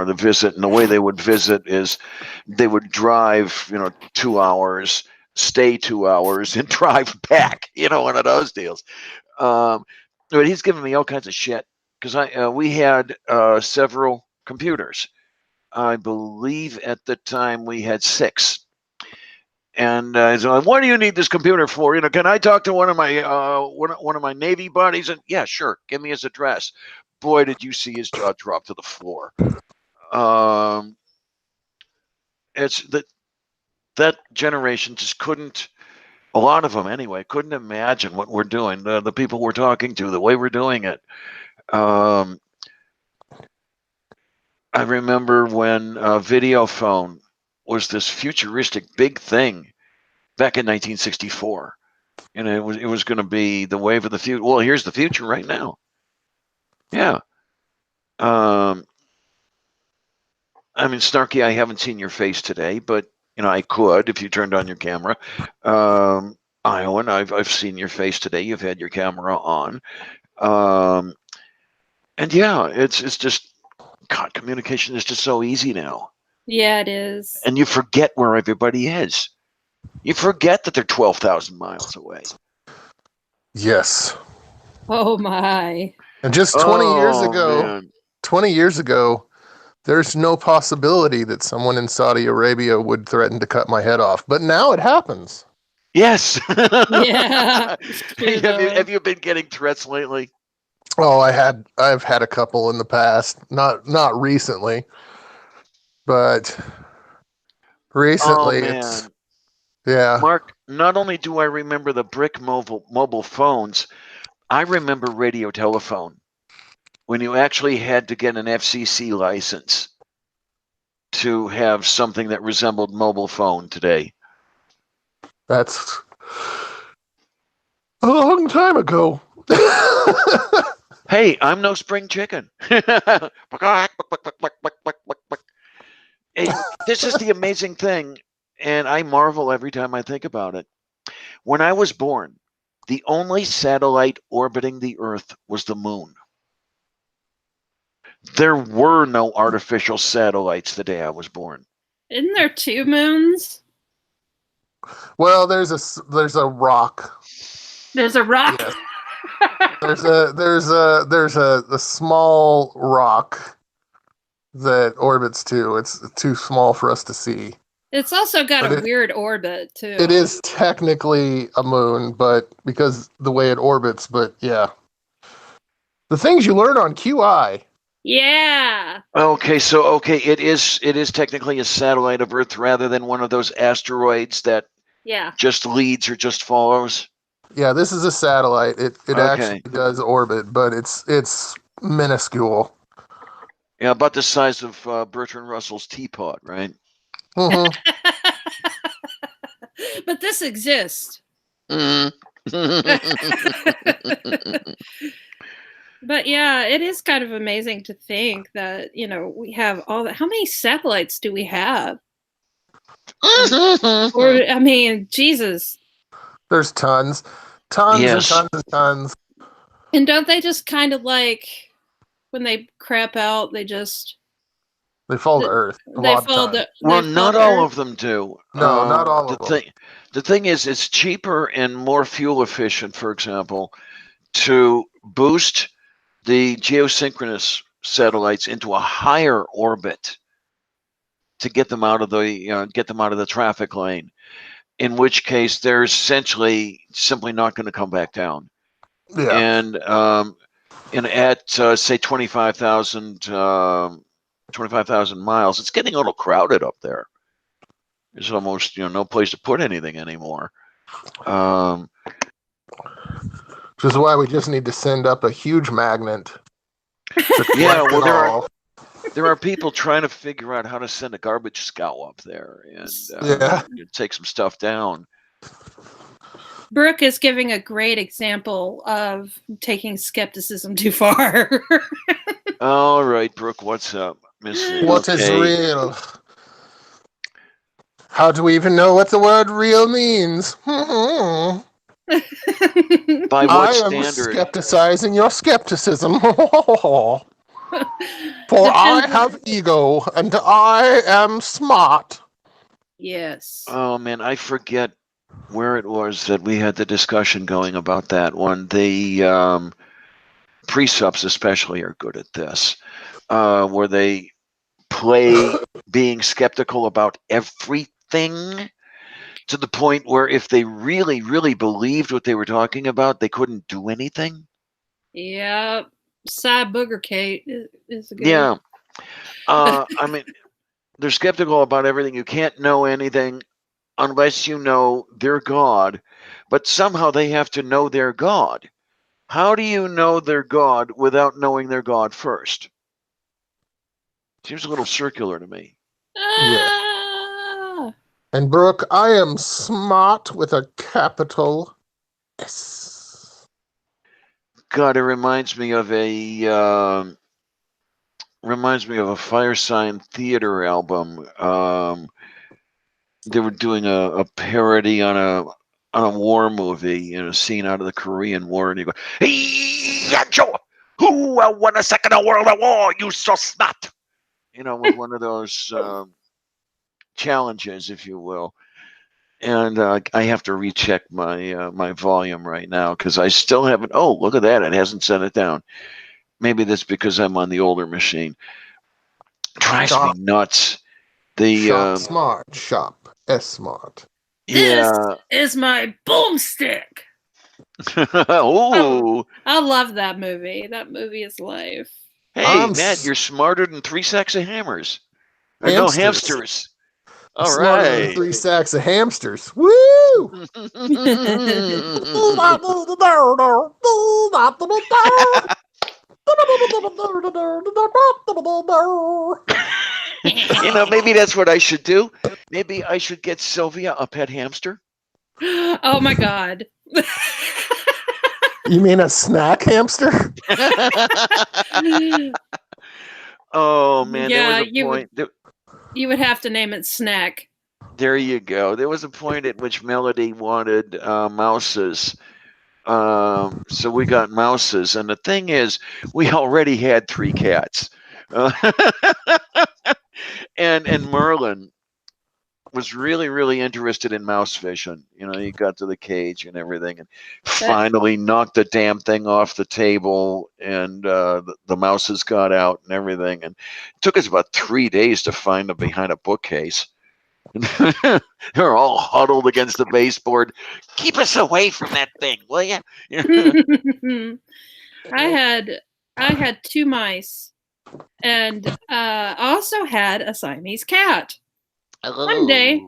to visit, and the way they would visit is they would drive, 2 hours, stay 2 hours, and drive back. You know, one of those deals. But he's giving me all kinds of shit because we had several computers. I believe at the time we had 6. And he's like, "What do you need this computer for? You know, can I talk to one of my one of my Navy buddies?" And yeah, sure, give me his address. Boy, did you see his jaw drop to the floor. It's that generation just couldn't. A lot of them, anyway, couldn't imagine what we're doing. The people we're talking to, the way we're doing it. I remember when video phone was this futuristic big thing back in 1964. And it was going to be the wave of the future. Well, here's the future right now. Yeah. I mean, Snarky, I haven't seen your face today, but I could if you turned on your camera. Iowan, I've seen your face today. You've had your camera on. And yeah, it's just God, communication is just so easy now. Yeah, it is. And you forget where everybody is. You forget that they're 12,000 miles away. Yes. Oh my. And just 20 years Oh, ago, man. 20 years ago, there's no possibility that someone in Saudi Arabia would threaten to cut my head off. But now it happens. Yes. Yeah. It's true, have you been getting threats lately? Oh, I've had a couple in the past, not recently, but recently it's yeah. Mark, not only do I remember the brick mobile phones, I remember radio telephone when you actually had to get an FCC license to have something that resembled mobile phone today. That's a long time ago. Hey, I'm no spring chicken. Hey, this is the amazing thing, and I marvel every time I think about it. When I was born, the only satellite orbiting the Earth was the moon. There were no artificial satellites the day I was born. Isn't there 2 moons? Well, there's a rock. There's a rock. Yes. There's a small rock that orbits too. It's too small for us to see. It's also got But a weird orbit too. It is technically a moon, but because the way it orbits, but yeah. The things you learn on QI. Yeah. Okay, it is technically a satellite of Earth rather than one of those asteroids that Yeah. just leads or just follows. Yeah, this is a satellite. It Okay. actually does orbit, but it's minuscule. Yeah, about the size of Bertrand Russell's teapot, right? hmm But this exists. Mm. But yeah, it is kind of amazing to think that, we have all that. How many satellites do we have? Or, I mean, Jesus. There's tons and Yes. tons and tons. And don't they just kind of like, when they crap out, they fall to Earth a they lot fall of times. to, Well, they fall not to all Earth? of them do. No, not all of them. The thing is, it's cheaper and more fuel efficient, for example, to boost the geosynchronous satellites into a higher orbit to get them out of the traffic lane. In which case, they're essentially simply not going to come back down. Yeah. And at say 25,000 miles, it's getting a little crowded up there. There's almost no place to put anything anymore. Which is why we just need to send up a huge magnet. Yeah, well, there are people trying to figure out how to send a garbage scow up there and take some stuff down. Brooke is giving a great example of taking skepticism too far. All right, Brooke, what's up? What is real? How do we even know what the word real means? By what I standard? am skepticizing your skepticism. For I have ego and I am smart. Yes. Oh man, I forget where it was that we had the discussion going about that one. The pre-subs especially are good at this, where they play being skeptical about everything to the point where if they really, really believed what they were talking about, they couldn't do anything. Yeah. Cy Booger Kate is a good Yeah. I mean, they're skeptical about everything. You can't know anything unless you know their God, but somehow they have to know their God. How do you know their God without knowing their God first? Seems a little circular to me. Ah! And Brooke, I am smart with a capital S. God, it reminds me of a Fire Sign Theater album. They were doing a parody on a war movie, scene out of the Korean War, and you go, "Hey, Joe, who won a second World War? You so smart." With one of those challenges, if you will. And I have to recheck my my volume right now because I still haven't. Oh, look at that! It hasn't set it down. Maybe that's because I'm on the older machine. Drives me nuts. Shop smart. Shop S smart. This is my boomstick. Oh, I love that movie. That movie is life. Hey, Matt, you're smarter than 3 sacks of hammers. No, hamsters. All smarter right. than 3 sacks of hamsters. Woo! Maybe that's what I should do. Maybe I should get Sylvia a pet hamster. Oh my God. You mean a snack hamster? Oh man, yeah, there was a point. You would have to name it Snack. There you go. There was a point at which Melody wanted mouses. So we got mouses. And the thing is, we already had 3 cats. And Merlin was really, really interested in mouse fishing. He got to the cage and everything and finally knocked the damn thing off the table, and the mouses got out and everything. And it took us about 3 days to find them behind a bookcase. They were all huddled against the baseboard. Keep us away from that thing, will you? I had 2 mice, And also had a Siamese cat. One day,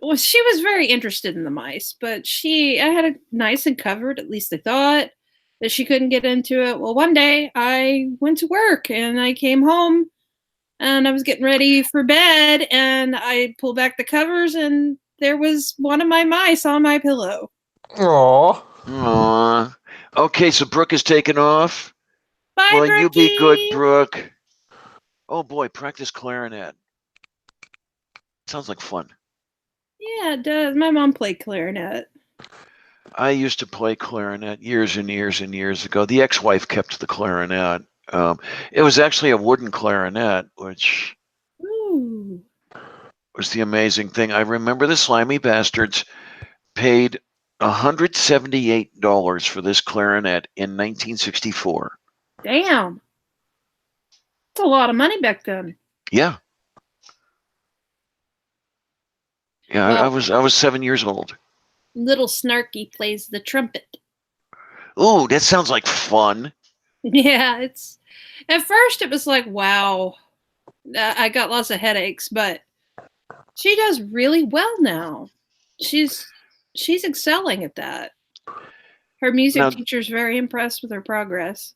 well, she was very interested in the mice, but I had it nice and covered, at least I thought, that she couldn't get into it. Well, one day I went to work and I came home and I was getting ready for bed and I pulled back the covers and there was one of my mice on my pillow. Aw. Aw. Okay, so Brooke is taking off. Bye, Well, you be good, Brookie. Brooke. Oh boy, practice clarinet. Sounds like fun. Yeah, it does. My mom played clarinet. I used to play clarinet years and years and years ago. The ex-wife kept the clarinet. It was actually a wooden clarinet, which Ooh. was the amazing thing. I remember the slimy bastards paid $178 for this clarinet in 1964. Damn. That's a lot of money back then. Yeah. Yeah, Well, I was 7 years old. Little Snarky plays the trumpet. Ooh, that sounds like fun. Yeah, it's at first it was like, wow, I got lots of headaches, but she does really well now. She's excelling at that. Her music Now, teacher's very impressed with her progress.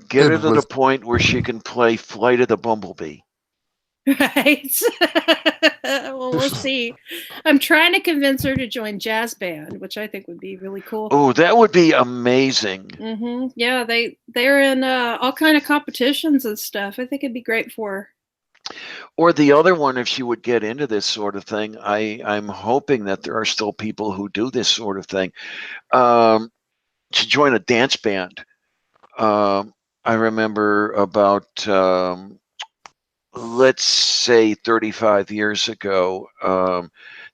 get her It to the was point where she can play Flight of the Bumblebee. Right? Well, we'll see. I'm trying to convince her to join jazz band, which I think would be really cool. Oh, that would be amazing. Yeah, they're in all kind of competitions and stuff. I think it'd be great for her. Or the other one, if she would get into this sort of thing, I'm hoping that there are still people who do this sort of thing. To join a dance band. I remember about, let's say 35 years ago,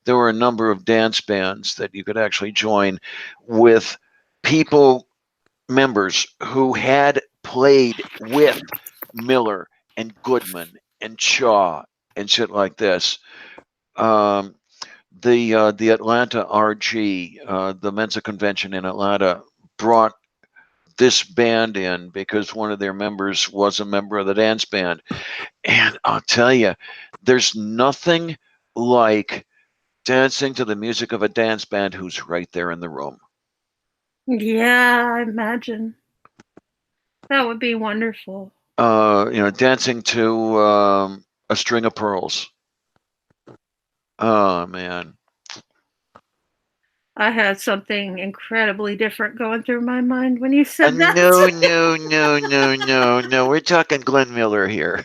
there were a number of dance bands that you could actually join with members who had played with Miller and Goodman and Shaw and shit like this. The Atlanta RG, the Mensa Convention in Atlanta, brought this band in because one of their members was a member of the dance band. And I'll tell you, there's nothing like dancing to the music of a dance band who's right there in the room. Yeah, I imagine. That would be wonderful. Dancing to A String of Pearls. Oh, man. I had something incredibly different going through my mind when you said that. No. We're talking Glenn Miller here.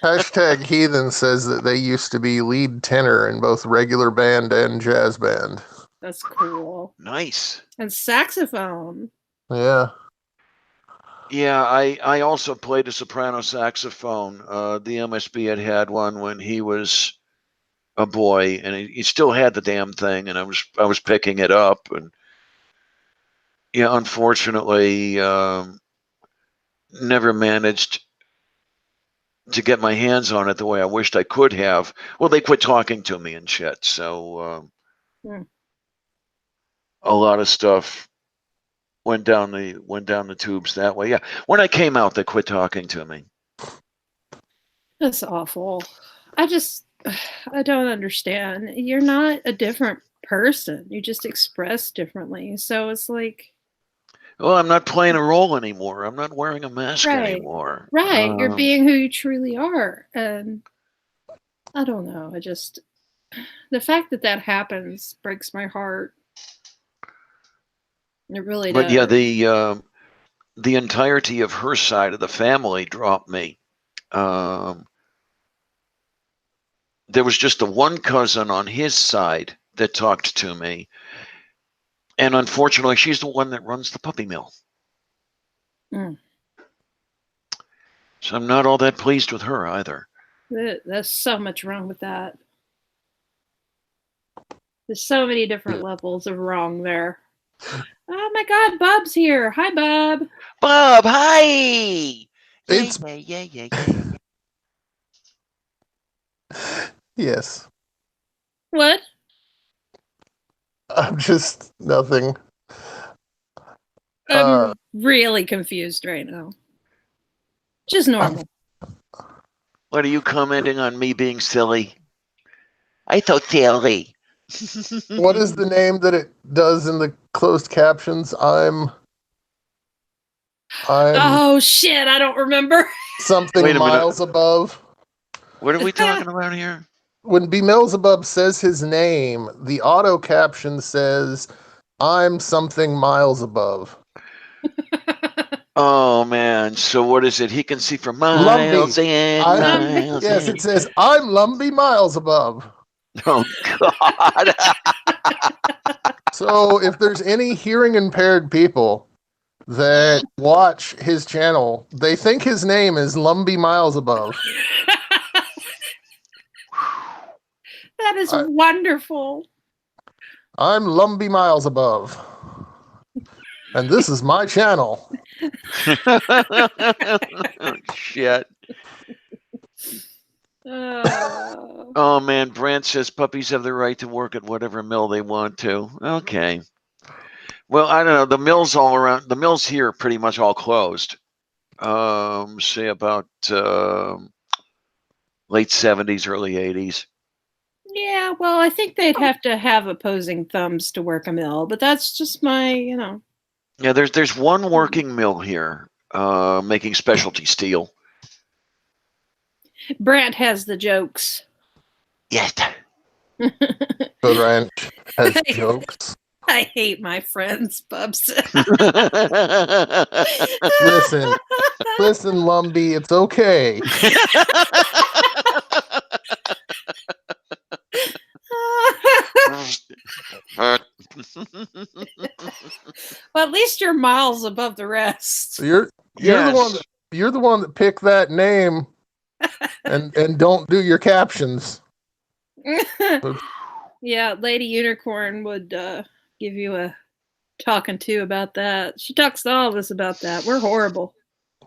Hashtag Heathen says that they used to be lead tenor in both regular band and jazz band. That's cool. Nice. And saxophone. Yeah. Yeah, I also played a soprano saxophone. The MSB had one when he was a boy, and he still had the damn thing, and I was picking it up, and yeah, unfortunately, never managed to get my hands on it the way I wished I could have. Well, they quit talking to me and shit, so a lot of stuff went down the tubes that way. Yeah, when I came out, they quit talking to me. That's awful. I don't understand. You're not a different person. You just express differently. So it's like, Well, I'm not playing a role anymore. I'm not wearing a mask right, anymore. right. You're being who you truly are. And I don't know. The fact that happens breaks my heart. It really But does. yeah, the entirety of her side of the family dropped me. There was just the one cousin on his side that talked to me. And unfortunately, she's the one that runs the puppy mill. Mm. So I'm not all that pleased with her either. There's so much wrong with that. There's so many different levels of wrong there. Oh my God, Bob's here. Hi, Bob. Bob, hi. It's Yeah. yes. What? I'm just nothing. I'm really confused right now. Just normal. What are you commenting on me being silly? I thought silly. What is the name that it does in the closed captions? I'm Oh shit! I don't remember. something Wait a minute. miles above. What are we talking about here? When Beelzebub says his name, the auto caption says, I'm something miles above. Oh man! So what is it? He can see for miles Lumbee. and miles. Yes, and... it says, I'm Lumbee miles above. Oh God! So if there's any hearing impaired people that watch his channel, they think his name is Lumbee miles above. That is I- wonderful. I'm Lumbee miles above. And this is my channel. Shit. Oh. Oh man, Brant says puppies have the right to work at whatever mill they want to. Okay. Well, I don't know. The mills all around, the mills here are pretty much all closed. Say about late 70s, early 80s. Yeah, well, I think they'd have to have opposing thumbs to work a mill, but that's just my, Yeah, there's one working mill here, making specialty steel. Brant has the jokes. Yes. The ranch has jokes. I hate my friends, Bubs. Listen, Lumbee, it's okay. Well, at least you're miles above the rest. You're Yes. the one that picked that name and don't do your captions. Yeah, Lady Unicorn would give you a talking to about that. She talks to all of us about that. We're horrible.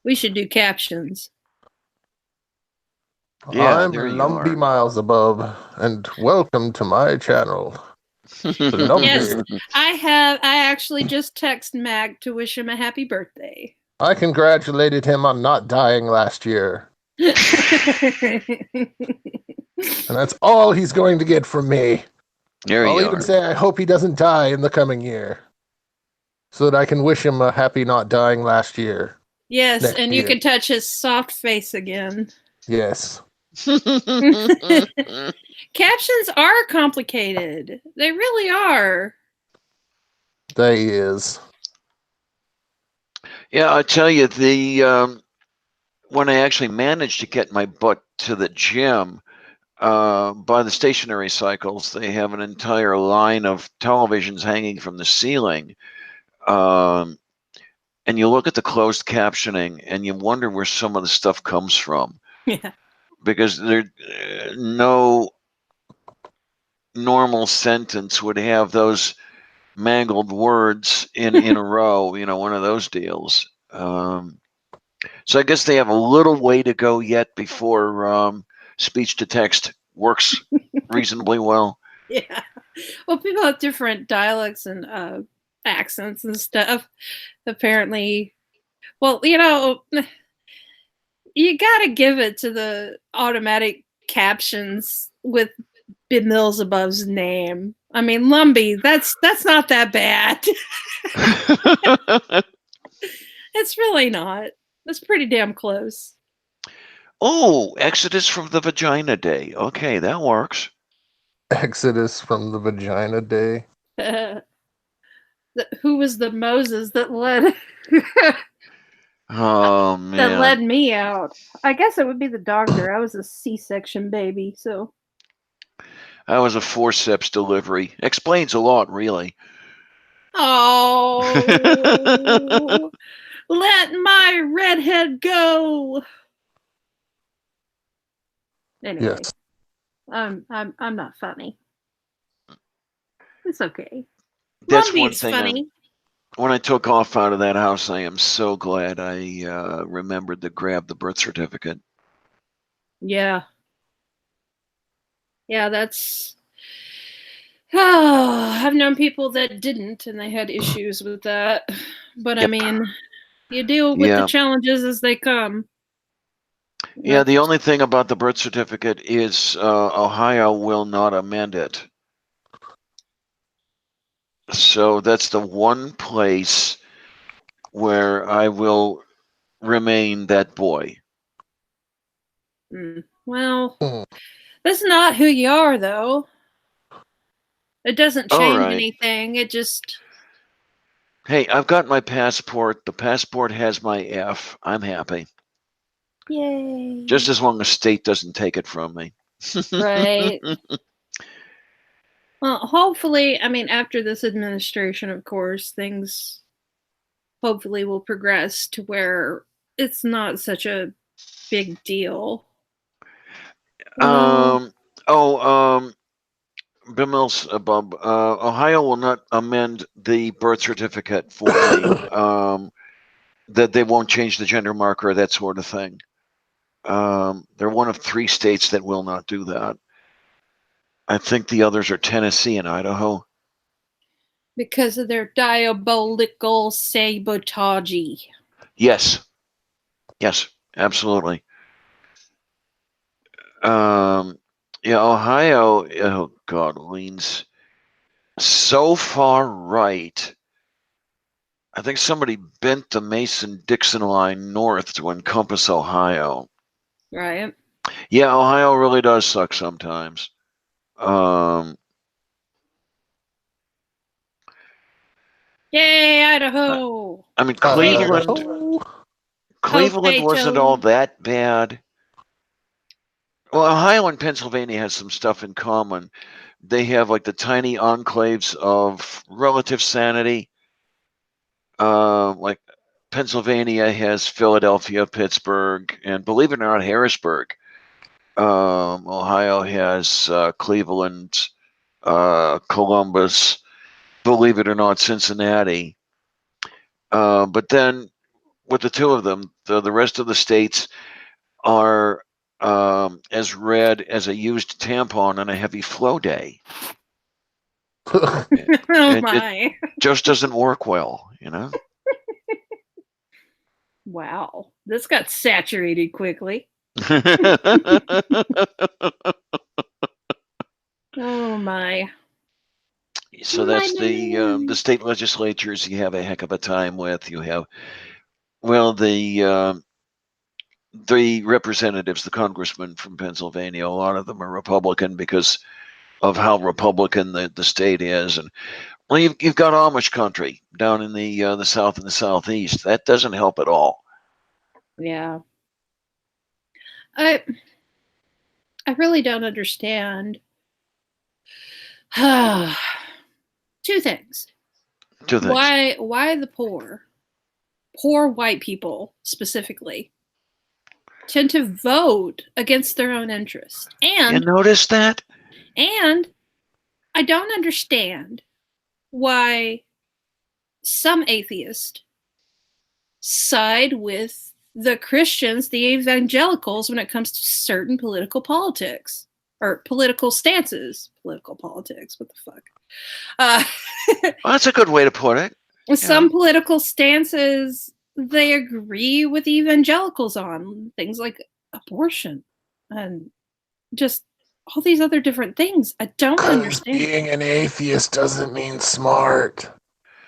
We should do captions. Yeah, I'm there you Lumbee are. miles above, and welcome to my channel. Lumbee. Yes, I actually just texted Mag to wish him a happy birthday. I congratulated him on not dying last year. And that's all he's going to get from me. There I'll you even are. say I hope he doesn't die in the coming year. So that I can wish him a happy not dying last year. Yes, Next and you year. can touch his soft face again. Yes. Captions are complicated. They really are. They is. Yeah, I tell you, the when I actually managed to get my butt to the gym, by the stationary cycles, they have an entire line of televisions hanging from the ceiling. And you look at the closed captioning and you wonder where some of the stuff comes from. Yeah. Because there, no normal sentence would have those mangled words in a row, one of those deals. So I guess they have a little way to go yet before speech to text works reasonably well. Yeah. Well, people have different dialects and accents and stuff. Apparently, well, you got to give it to the automatic captions with Beelzebub's name. I mean, Lumbee, that's not that bad. It's really not. It's pretty damn close. Oh, Exodus from the Vagina Day. Okay, that works. Exodus from the Vagina Day. Who was the Moses that led Oh man, that led me out? I guess it would be the doctor. I was a C-section baby, so. that was a forceps delivery. Explains a lot, really. Oh, let my redhead go. Anyway, Yes. I'm not funny. It's okay. That's one Lumbee's thing. funny. When I took off out of that house, I am so glad I remembered to grab the birth certificate. Yeah. Yeah, that's. Oh, I've known people that didn't, and they had issues with that. But I Yep. mean, you deal with Yeah. the challenges as they come. Yeah, the only thing about the birth certificate is Ohio will not amend it. So that's the one place where I will remain that boy. Well, Hmm. that's not who you are, though. It doesn't All change right. anything. It just. Hey, I've got my passport. The passport has my F. I'm happy. Yay. Just as long as state doesn't take it from me. Right. Well, hopefully, I mean, after this administration, of course, things hopefully will progress to where it's not such a big deal. Bimels above. Ohio will not amend the birth certificate for me. That they won't change the gender marker, that sort of thing. They're one of 3 states that will not do that. I think the others are Tennessee and Idaho. Because of their diabolical sabotage. Yes, absolutely. Yeah, Ohio. Oh God, leans so far right. I think somebody bent the Mason-Dixon line north to encompass Ohio. Right. Yeah, Ohio really does suck sometimes. Yay, Idaho! I mean, Idaho. Cleveland wasn't all Potato. that bad. Well, Ohio and Pennsylvania has some stuff in common. They have like the tiny enclaves of relative sanity. Like Pennsylvania has Philadelphia, Pittsburgh, and believe it or not, Harrisburg. Ohio has Cleveland, Columbus, believe it or not, Cincinnati. But then with the two of them, the rest of the states are as red as a used tampon on a heavy flow day. Oh It my. just doesn't work well, you know? Wow. This got saturated quickly. Oh my. So that's the state legislatures you have a heck of a time with. You have, well, the representatives, the congressmen from Pennsylvania, a lot of them are Republican because of how Republican the state is. And well, you've got Amish country down in the South and the Southeast. That doesn't help at all. Yeah. I really don't understand. Two things. Two things. Why the poor white people specifically, tend to vote against their own interests. You And notice that? I don't understand why some atheists side with the Christians, the evangelicals, when it comes to certain political politics or political stances. Political politics, what the fuck? Well, that's a good way to put it. Some political stances they agree with evangelicals on, things like abortion and just all these other different things. I don't understand. Being an atheist doesn't mean smart.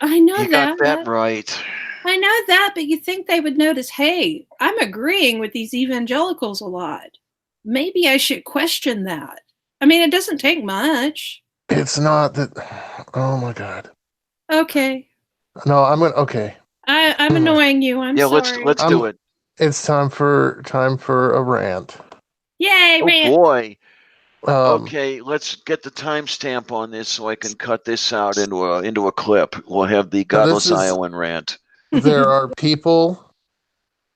I know You that. got that right. I know that, but you think they would notice, hey, I'm agreeing with these evangelicals a lot. Maybe I should question that. I mean, it doesn't take much. It's not that. Oh my god. Okay. No, I'm gonna. Okay. I'm annoying you. I'm sorry. Let's do it. It's time for a rant. Yay, rant. Boy. Um, Okay, let's get the timestamp on this so I can cut this out into a clip. We'll have the Godless Iowan rant. There are people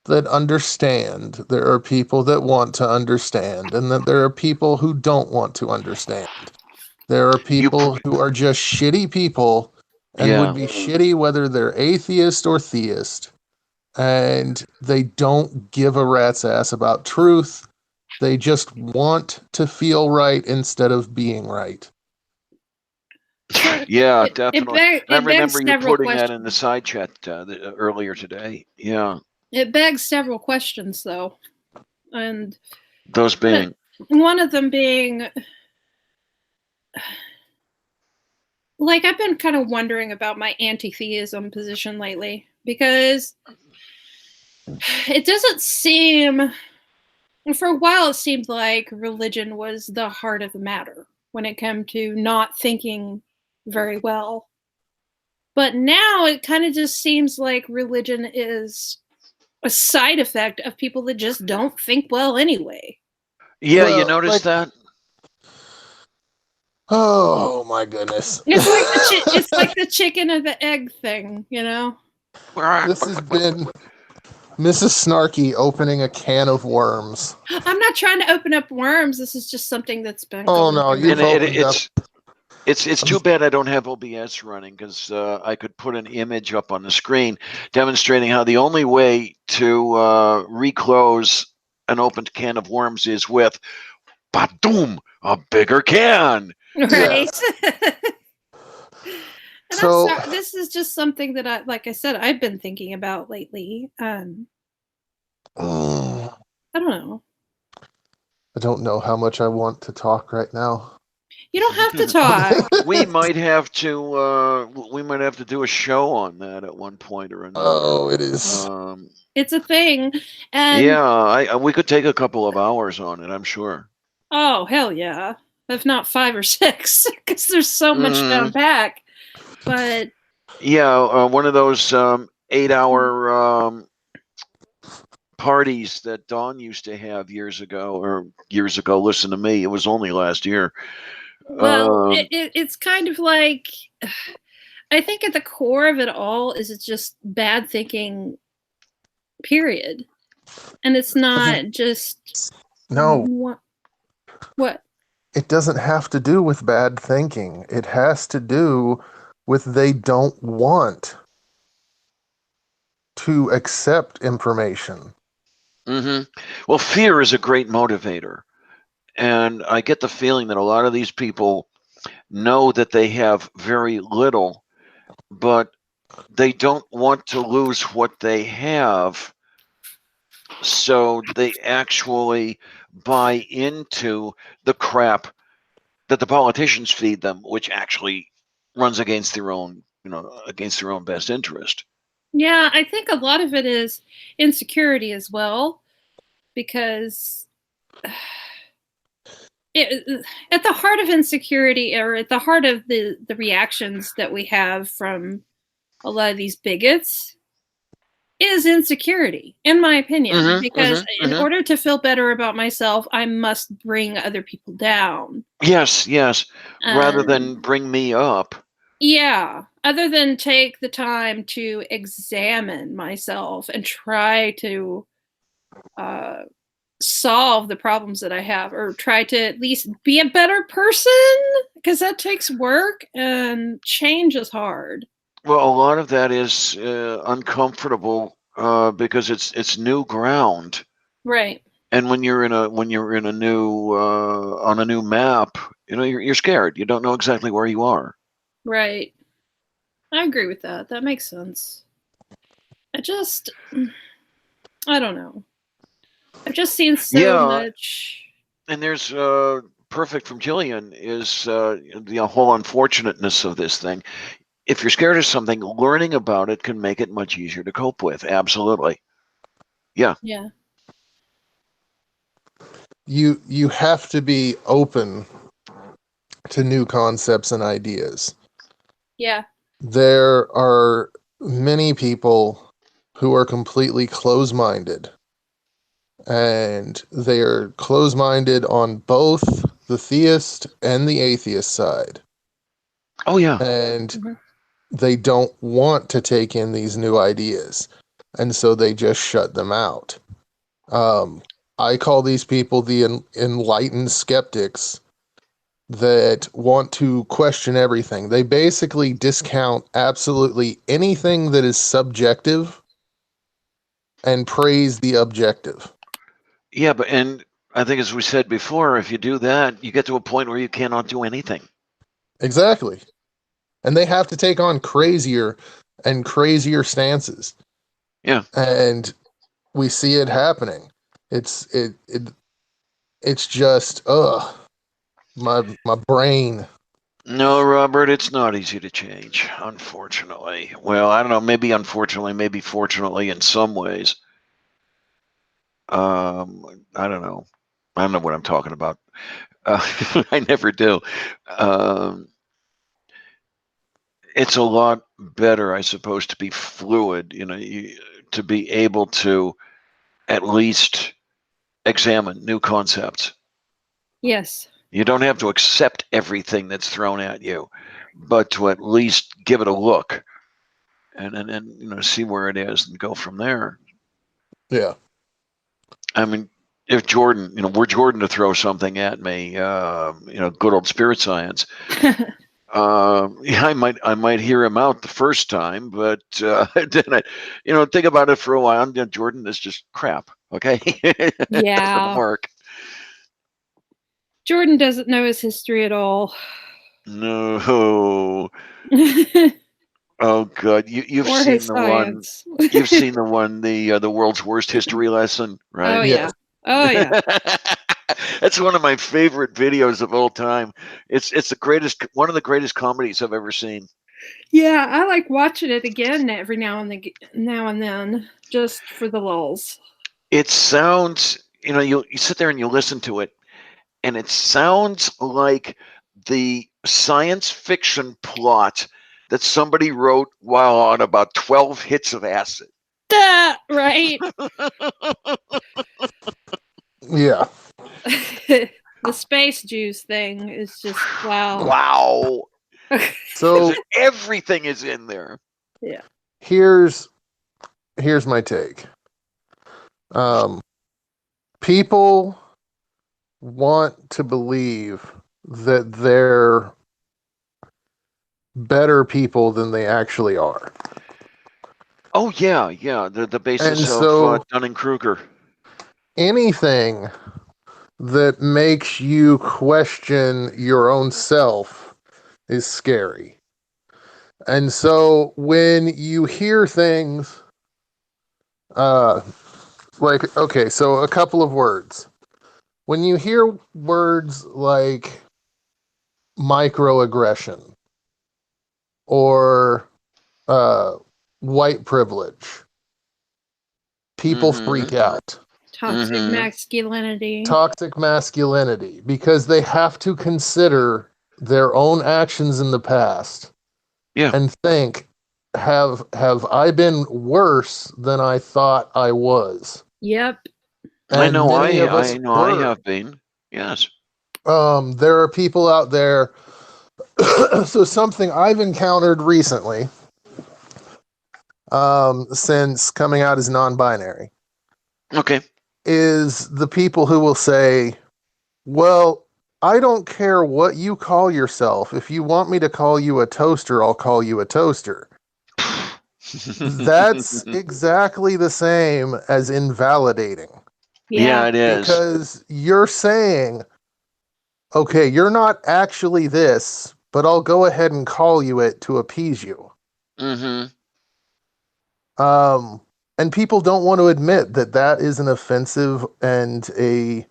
that understand. There are people that want to understand, and that there are people who don't want to understand. There are people who are just shitty people and would be shitty whether they're atheist or theist. And they don't give a rat's ass about truth. They just want to feel right instead of being right. Yeah, definitely. I remember you putting questions. that in the side chat earlier today. Yeah. It begs several questions, though. And Those being. one of them being, like, I've been kind of wondering about my anti-theism position lately, because it doesn't seem, for a while it seemed like religion was the heart of the matter when it came to not thinking very well. But now it kind of just seems like religion is a side effect of people that just don't think well anyway. Yeah, you Well, noticed that? Oh my goodness. It's like the chicken or the egg thing, you know? This has been Mrs. Snarky opening a can of worms. I'm not trying to open up worms. This is just something that's been Oh going no, through you've my head. opened up. It's too bad I don't have OBS running, because I could put an image up on the screen demonstrating how the only way to reclose an opened can of worms is with, badoom, a bigger can. Right. And So- I'm sorry, this is just something that like I said, I've been thinking about lately. I don't know. I don't know how much I want to talk right now. You don't have to talk. We might have to do a show on that at one point or another. Oh, it is. It's a thing. And Yeah, we could take a couple of hours on it, I'm sure. oh, hell yeah. If not 5 or 6, because there's so much to Mhm. unpack. But Yeah, one of those 8-hour parties that Dawn used to have years ago. Listen to me, it was only last year. well, it's kind of like, I think at the core of it all is it's just bad thinking, period. And it's not just No, what? it doesn't have to do with bad thinking. It has to do with they don't want to accept information. Well, fear is a great motivator. And I get the feeling that a lot of these people know that they have very little, but they don't want to lose what they have. So they actually buy into the crap that the politicians feed them, which actually runs against their own, against their own best interest. Yeah, I think a lot of it is insecurity as well, because at the heart of insecurity, or at the heart of the reactions that we have from a lot of these bigots, is insecurity, in my opinion. Because in order to feel better about myself, I must bring other people down. Yes, rather than bring me up. Yeah, other than take the time to examine myself and try to solve the problems that I have, or try to at least be a better person, because that takes work and change is hard. Well, a lot of that is uncomfortable because it's new ground, Right. and when you're in a new on a new map, you're scared. You don't know exactly where you are. Right. I agree with that. That makes sense. I don't know. I've just seen so much. And there's perfect from Jillian is the whole unfortunateness of this thing. If you're scared of something, learning about it can make it much easier to cope with. Absolutely. Yeah. Yeah. You have to be open to new concepts and ideas. Yeah. There are many people who are completely close-minded, and they are close-minded on both the theist and the atheist side. Oh yeah. And they don't want to take in these new ideas, and so they just shut them out. I call these people the enlightened skeptics that want to question everything. They basically discount absolutely anything that is subjective and praise the objective. Yeah, and I think, as we said before, if you do that, you get to a point where you cannot do anything. Exactly. And they have to take on crazier and crazier stances. Yeah. And we see it happening. It's just my brain. No, Robert, it's not easy to change, unfortunately. Well, I don't know, maybe unfortunately, maybe fortunately in some ways. I don't know. I don't know what I'm talking about. I never do. Um, it's a lot better, I suppose, to be fluid, to be able to at least examine new concepts. Yes. You don't have to accept everything that's thrown at you, but to at least give it a look and see where it is and go from there. Yeah. I mean, if Jordan, were Jordan to throw something at me, good old spirit science, yeah, I might hear him out the first time, but then I, think about it for a while. Jordan, this is just crap. Okay, it doesn't Yeah. work. Jordan doesn't know his history at all. No. Oh God, you've Or seen his the one. science. You've seen the one, the world's worst history lesson, right? Oh Yes. yeah. Oh yeah. That's one of my favorite videos of all time. It's the greatest, one of the greatest comedies I've ever seen. Yeah, I like watching it again every now and then, just for the lulls. It sounds, you sit there and you listen to it, and it sounds like the science fiction plot that somebody wrote while on about 12 hits of acid. Duh, right? Yeah. The space juice thing is just wow. Wow. So Everything is in there. Yeah. here's my take. People want to believe that they're better people than they actually are. Oh yeah, the basis And of so Dunning-Kruger. anything that makes you question your own self is scary. And so when you hear things like, okay, so a couple of words. When you hear words like microaggression or white privilege, people freak out. Toxic masculinity. Toxic masculinity, because they have to consider their own actions in the past and think, have I been worse than I thought I was? Yep. I And know many of us I were. have been. Yes. There are people out there. So something I've encountered recently, since coming out as non-binary, Okay. is the people who will say, well, I don't care what you call yourself. If you want me to call you a toaster, I'll call you a toaster. That's exactly the same as invalidating. Yeah, it is. Because you're saying, okay, you're not actually this, but I'll go ahead and call you it to appease you. And people don't want to admit that that is an offensive and a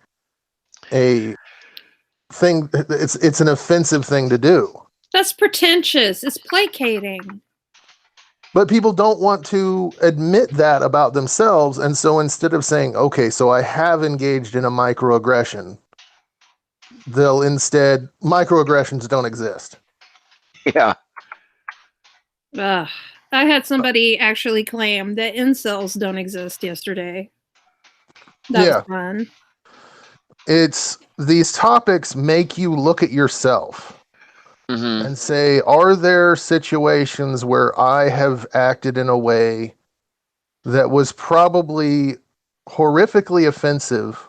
thing. It's an offensive thing to do. That's pretentious. It's placating. But people don't want to admit that about themselves, and so instead of saying, okay, so I have engaged in a microaggression, they'll instead, microaggressions don't exist. Yeah. Ugh. I had somebody actually claim that incels don't exist yesterday. That was fun. It's, these topics make you look at yourself and say, are there situations where I have acted in a way that was probably horrifically offensive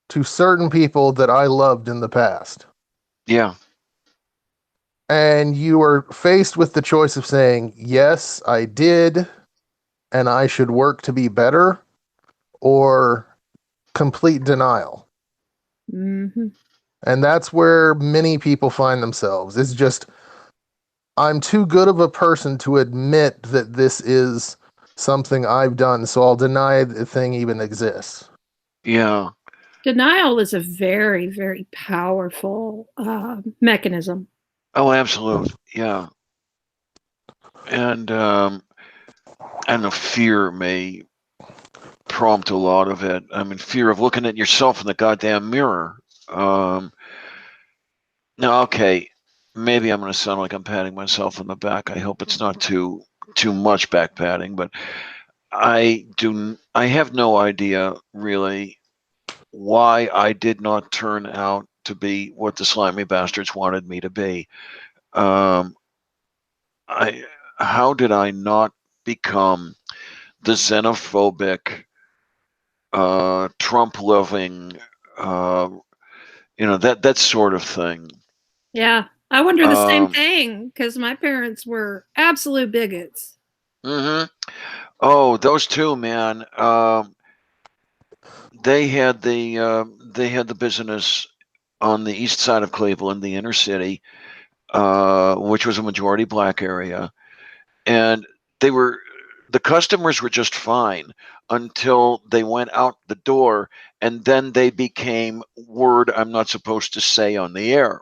to certain people that I loved in the past? Yeah. And you are faced with the choice of saying, yes, I did, and I should work to be better, or complete denial. And that's where many people find themselves. It's just, I'm too good of a person to admit that this is something I've done, so I'll deny the thing even exists. Yeah. Denial is a very, very powerful mechanism. Oh, absolute. Yeah. And I know fear may prompt a lot of it. I mean, fear of looking at yourself in the goddamn mirror. Now, okay, maybe I'm going to sound like I'm patting myself on the back. I hope it's not too much back patting, but I have no idea really why I did not turn out to be what the slimy bastards wanted me to be. Um, how did I not become the xenophobic, Trump loving, that sort of thing? Yeah. I wonder the same Um, thing because my parents were absolute bigots. hmm Oh, those two, man. They had the business on the east side of Cleveland, the inner city, which was a majority black area, and they were the customers were just fine until they went out the door, and then they became word I'm not supposed to say on the air.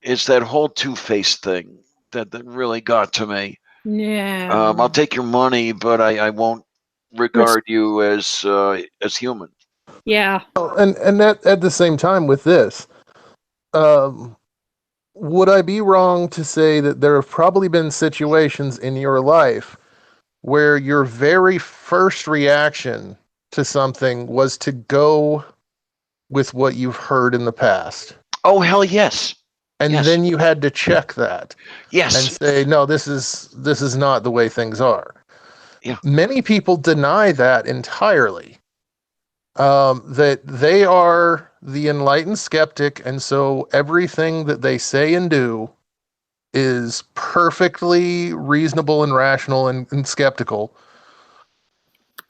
It's that whole two-faced thing that really got to me. Yeah. I'll take your money, but I won't regard you as human. Yeah. And at the same time with this, um, would I be wrong to say that there have probably been situations in your life where your very first reaction to something was to go with what you've heard in the past? Oh, hell yes. And Yes. then you had to check that and Yes. say, no, this is not the way things are. Yeah. Many people deny that entirely. That they are the enlightened skeptic, and so everything that they say and do is perfectly reasonable and rational and skeptical,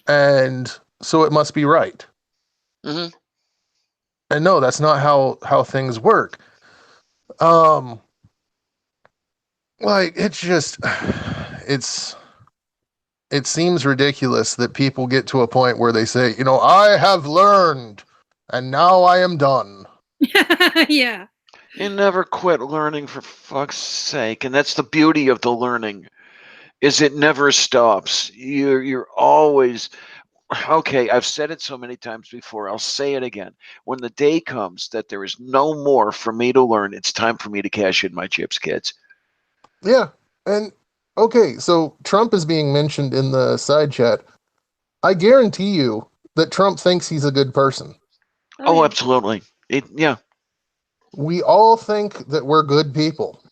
and so it must be right. hmm And no, that's not how things work. Um, like it's just it's it seems ridiculous that people get to a point where they say, I have learned, and now I am done. Yeah. You never quit learning, for fuck's sake, and that's the beauty of the learning. Is it never stops. You're always okay. I've said it so many times before. I'll say it again. When the day comes that there is no more for me to learn, it's time for me to cash in my chips, kids. Yeah, and okay, so Trump is being mentioned in the side chat. I guarantee you that Trump thinks he's a good person. Oh, yeah. absolutely. Yeah. We all think that we're good people.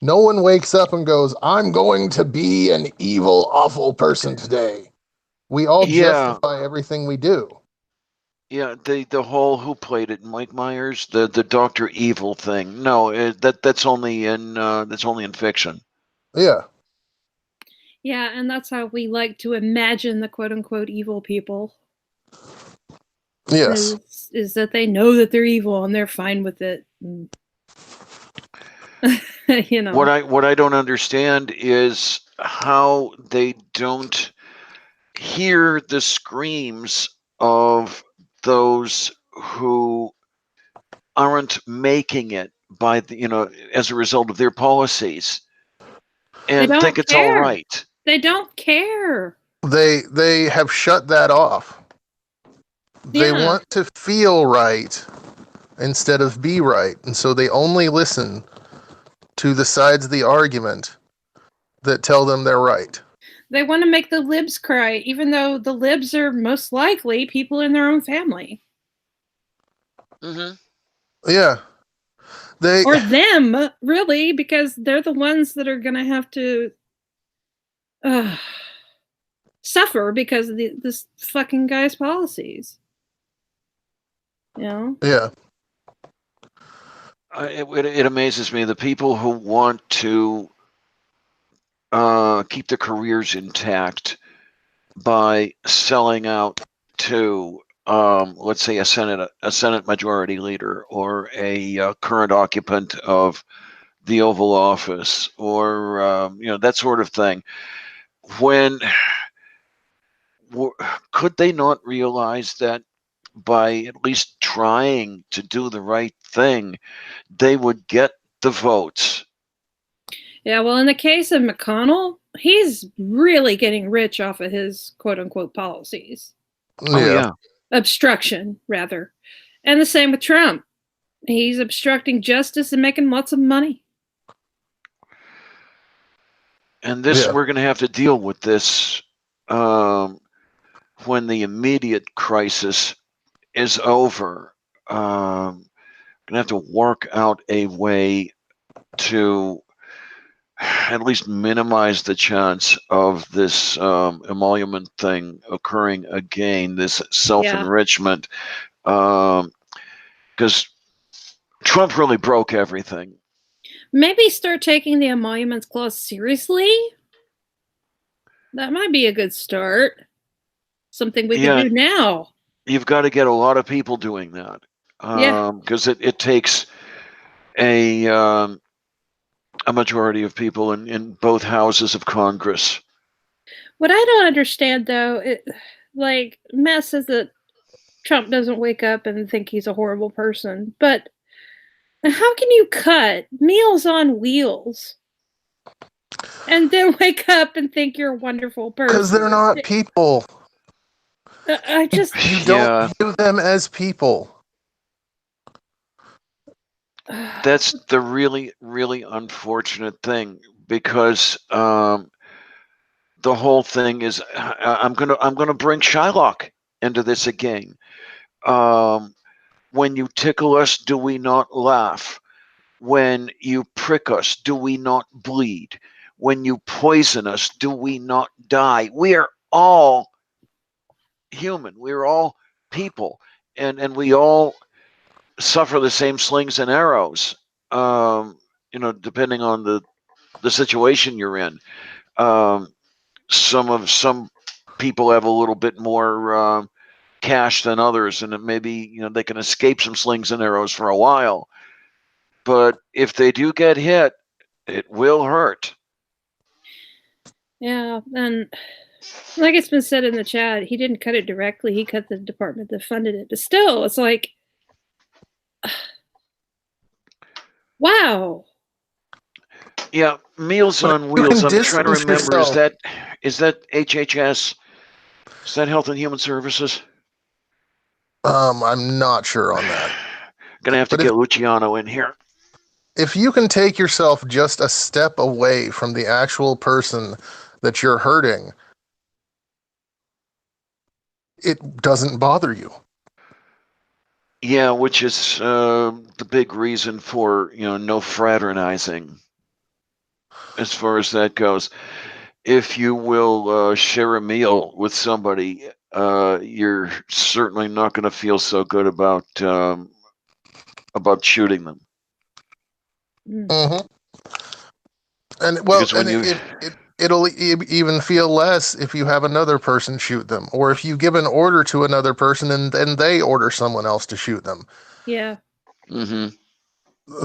No one wakes up and goes, I'm going to be an evil, awful person today. We all Yeah. justify everything we do. Yeah, the whole who played it, Mike Myers, the Doctor Evil thing. No, that's only in fiction. Yeah, Yeah, and that's how we like to imagine the quote unquote evil people. yes. Is that they know that they're evil and they're fine with it. What I don't understand is how they don't hear the screams of those who aren't making it by as a result of their policies They and think don't it's all care. right. They don't care. They have shut that off. They Yeah. want to feel right instead of be right. And so they only listen to the sides of the argument that tell them they're right. They want to make the libs cry, even though the libs are most likely people in their own family. hmm Yeah. Or them, really, because they're the ones that are going to have to suffer because of this fucking guy's policies. Yeah. it amazes me the people who want to keep their careers intact by selling out to let's say a Senate majority leader or a current occupant of the Oval Office or that sort of thing. When could they not realize that by at least trying to do the right thing, they would get the votes? Yeah, well, in the case of McConnell, he's really getting rich off of his quote unquote policies. Oh, yeah. Obstruction, rather. And the same with Trump. He's obstructing justice and making lots of money. And this, Yeah. we're going to have to deal with this when the immediate crisis is over. Going to have to work out a way to at least minimize the chance of this emolument thing occurring again, this self-enrichment, because Trump really broke everything. Maybe start taking the emoluments clause seriously. That might be a good start. Something we can do now. You've got to get a lot of people doing that. Because it takes a majority of people in both houses of Congress. What I don't understand, though, Matt says that Trump doesn't wake up and think he's a horrible person, but how can you cut Meals on Wheels and then wake up and think you're a wonderful person? Because they're not people. I just... You don't view them as people. That's the really, really unfortunate thing, because the whole thing is, I'm gonna bring Shylock into this again. When you tickle us, do we not laugh? When you prick us, do we not bleed? When you poison us, do we not die? We are all human. We're all people, and we all suffer the same slings and arrows. Depending on the situation you're in. Some people have a little bit more cash than others, and maybe they can escape some slings and arrows for a while. But if they do get hit, it will hurt. Yeah, and like it's been said in the chat, he didn't cut it directly. He cut the department that funded it. But still, it's like, wow. Yeah, Meals on Wheels. I'm trying to remember. Yourself. Is that HHS? Is that Health and Human Services? I'm not sure on that. Gonna have to get Luciano in here. If you can take yourself just a step away from the actual person that you're hurting, it doesn't bother you. Yeah, which is the big reason for no fraternizing, as far as that goes. If you will share a meal with somebody, you're certainly not going to feel so good about shooting them. Mm-hmm. And well, it'll even feel less if you have another person shoot them, or if you give an order to another person and then they order someone else to shoot them. Yeah. Mm-hmm.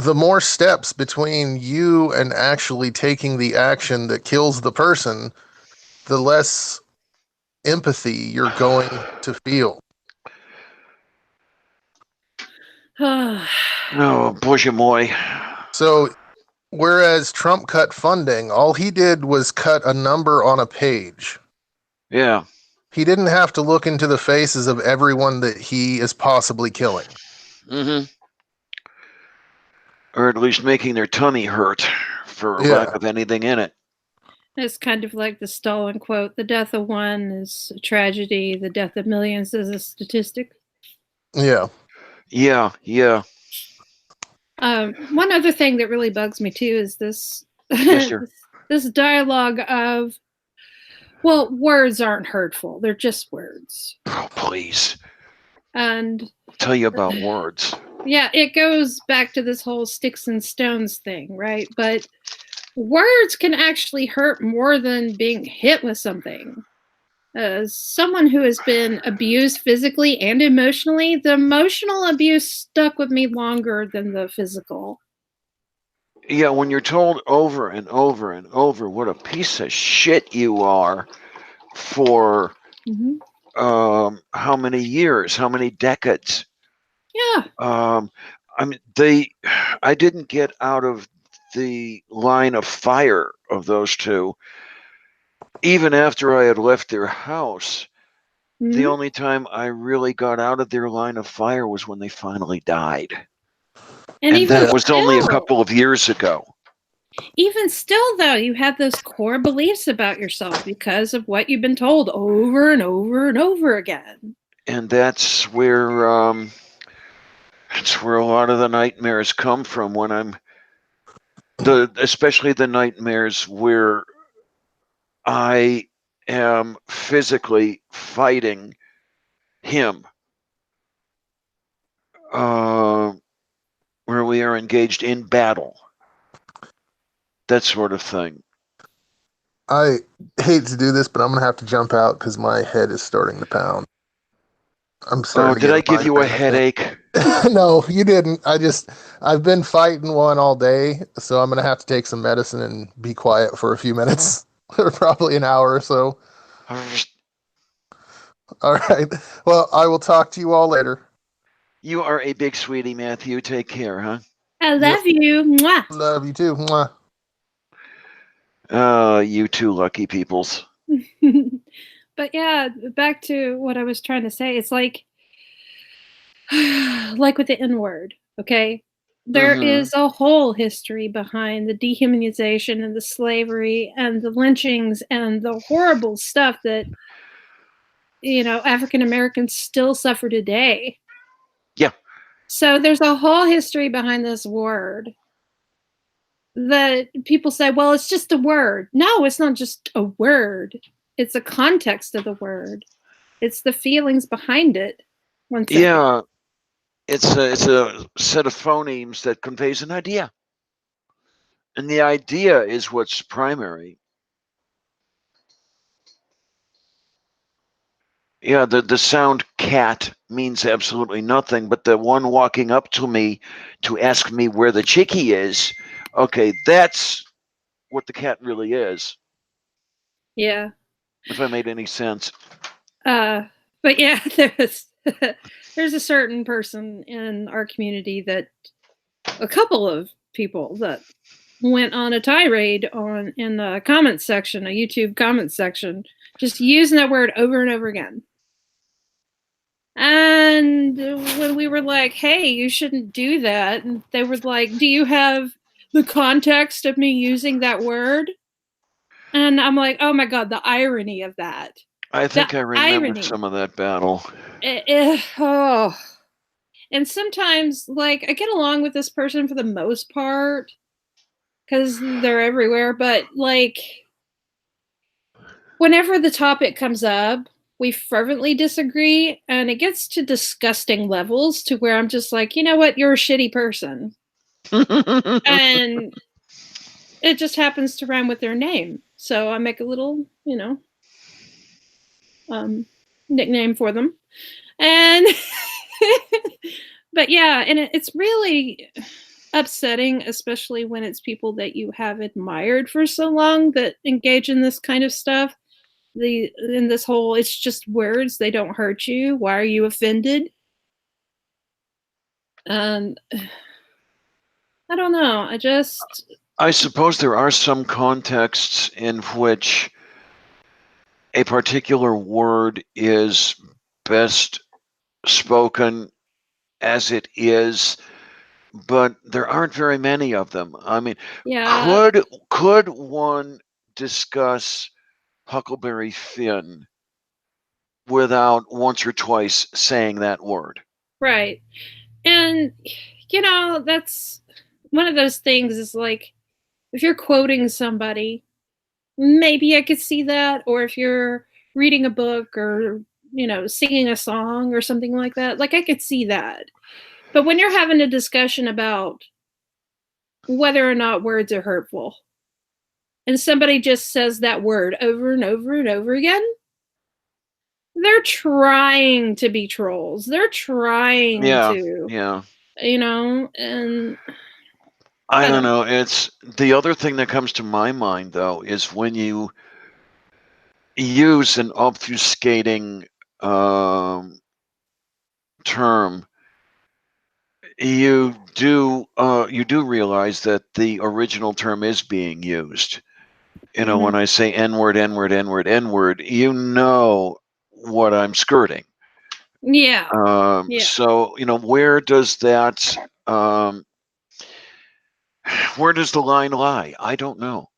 The more steps between you and actually taking the action that kills the person, the less empathy you're going to feel. Oh, boy, moi. So, whereas Trump cut funding, all he did was cut a number on a page. Yeah. He didn't have to look into the faces of everyone that he is possibly killing. Mm-hmm. Or at least making their tummy hurt, for lack of anything in it. It's kind of like the Stalin quote: "The death of one is a tragedy. The death of millions is a statistic." Yeah. Yeah. Yeah. One other thing that really bugs me too is this this dialogue of, well, words aren't hurtful; they're just words. Oh, please. And I'll tell you about words. Yeah, it goes back to this whole sticks and stones thing, right? But words can actually hurt more than being hit with something. As someone who has been abused physically and emotionally, the emotional abuse stuck with me longer than the physical. Yeah, when you're told over and over and over what a piece of shit you are for Mhm. How many years? How many decades? Yeah. I mean, I didn't get out of the line of fire of those two. Even after I had left their house, the Mhm. only time I really got out of their line of fire was when they finally died. And And even that was only a still, couple of years ago. even still, though, you have those core beliefs about yourself because of what you've been told over and over and over again. And that's where a lot of the nightmares come from when especially the nightmares where I am physically fighting him, uh, where we are engaged in battle, that sort of thing. I hate to do this, but I'm gonna have to jump out because my head is starting to pound. I'm starting Oh, to did get I a give you a migraine, I think. headache? No, you didn't. I've been fighting one all day, so I'm gonna have to take some medicine and be quiet for a few minutes, or probably an hour or so. All right. Well, I will talk to you all later. You are a big sweetie, Matthew. Take care, huh? I Yep. love you. Mwah. Love you too. Mwah. You two lucky peoples. But yeah, back to what I was trying to say. It's like with the N word, okay? There Mhm. is a whole history behind the dehumanization and the slavery and the lynchings and the horrible stuff that, African Americans still suffer today. Yeah. So there's a whole history behind this word that people say, well, it's just a word. No, it's not just a word. It's a context of the word. It's the feelings behind it. One second. Yeah. It's a set of phonemes that conveys an idea. And the idea is what's primary. Yeah, the sound cat means absolutely nothing, but the one walking up to me to ask me where the chickie is, okay, that's what the cat really is, Yeah. if I made any sense. But yeah, there's a certain person in our community that a couple of people that went on a tirade in the comment section, a YouTube comment section, just using that word over and over again. And when we were like, hey, you shouldn't do that, and they were like, do you have the context of me using that word? And I'm like, oh my God, the irony of that. I think The I remember irony. some of that battle. Oh. And sometimes, like, I get along with this person for the most part because they're everywhere, but like, whenever the topic comes up, we fervently disagree, and it gets to disgusting levels to where I'm just like, you know what, you're a shitty person. And it just happens to rhyme with their name. So I make a little, nickname for them. And, but yeah, and it's really upsetting, especially when it's people that you have admired for so long that engage in this kind of stuff. In this whole, it's just words, they don't hurt you. Why are you offended? I don't know. I suppose there are some contexts in which a particular word is best spoken as it is, but there aren't very many of them. I mean, yeah, could one discuss Huckleberry Finn without once or twice saying that word? right. And that's one of those things is like, if you're quoting somebody, maybe I could see that, or if you're reading a book or singing a song or something like that, like I could see that. But when you're having a discussion about whether or not words are hurtful and somebody just says that word over and over and over again, they're trying to be trolls. They're trying Yeah, to, yeah. and I don't know. It's the other thing that comes to my mind though is when you use an obfuscating term, you do realize that the original term is being used. When I say N-word, N-word, N-word, N-word, what I'm skirting. Yeah. So, where does that, where does the line lie? I don't know.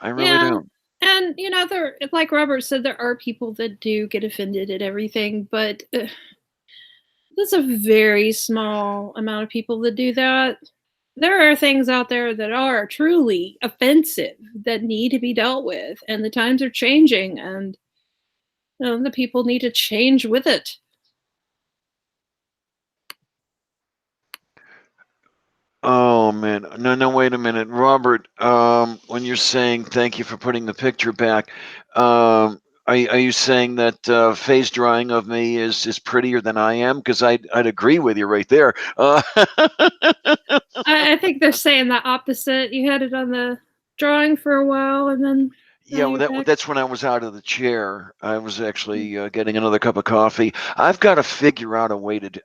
I really don't. And there, like Robert said, there are people that do get offended at everything, but there's a very small amount of people that do that. There are things out there that are truly offensive that need to be dealt with, and the times are changing, and the people need to change with it. Oh man, no, wait a minute, Robert. When you're saying thank you for putting the picture back, are you saying that phase drawing of me is prettier than I am? Because I'd agree with you right there. I think they're saying the opposite. You had it on the drawing for a while, and then Yeah, well, that's when I was out of the chair. I was actually getting another cup of coffee. I've got to figure out a way to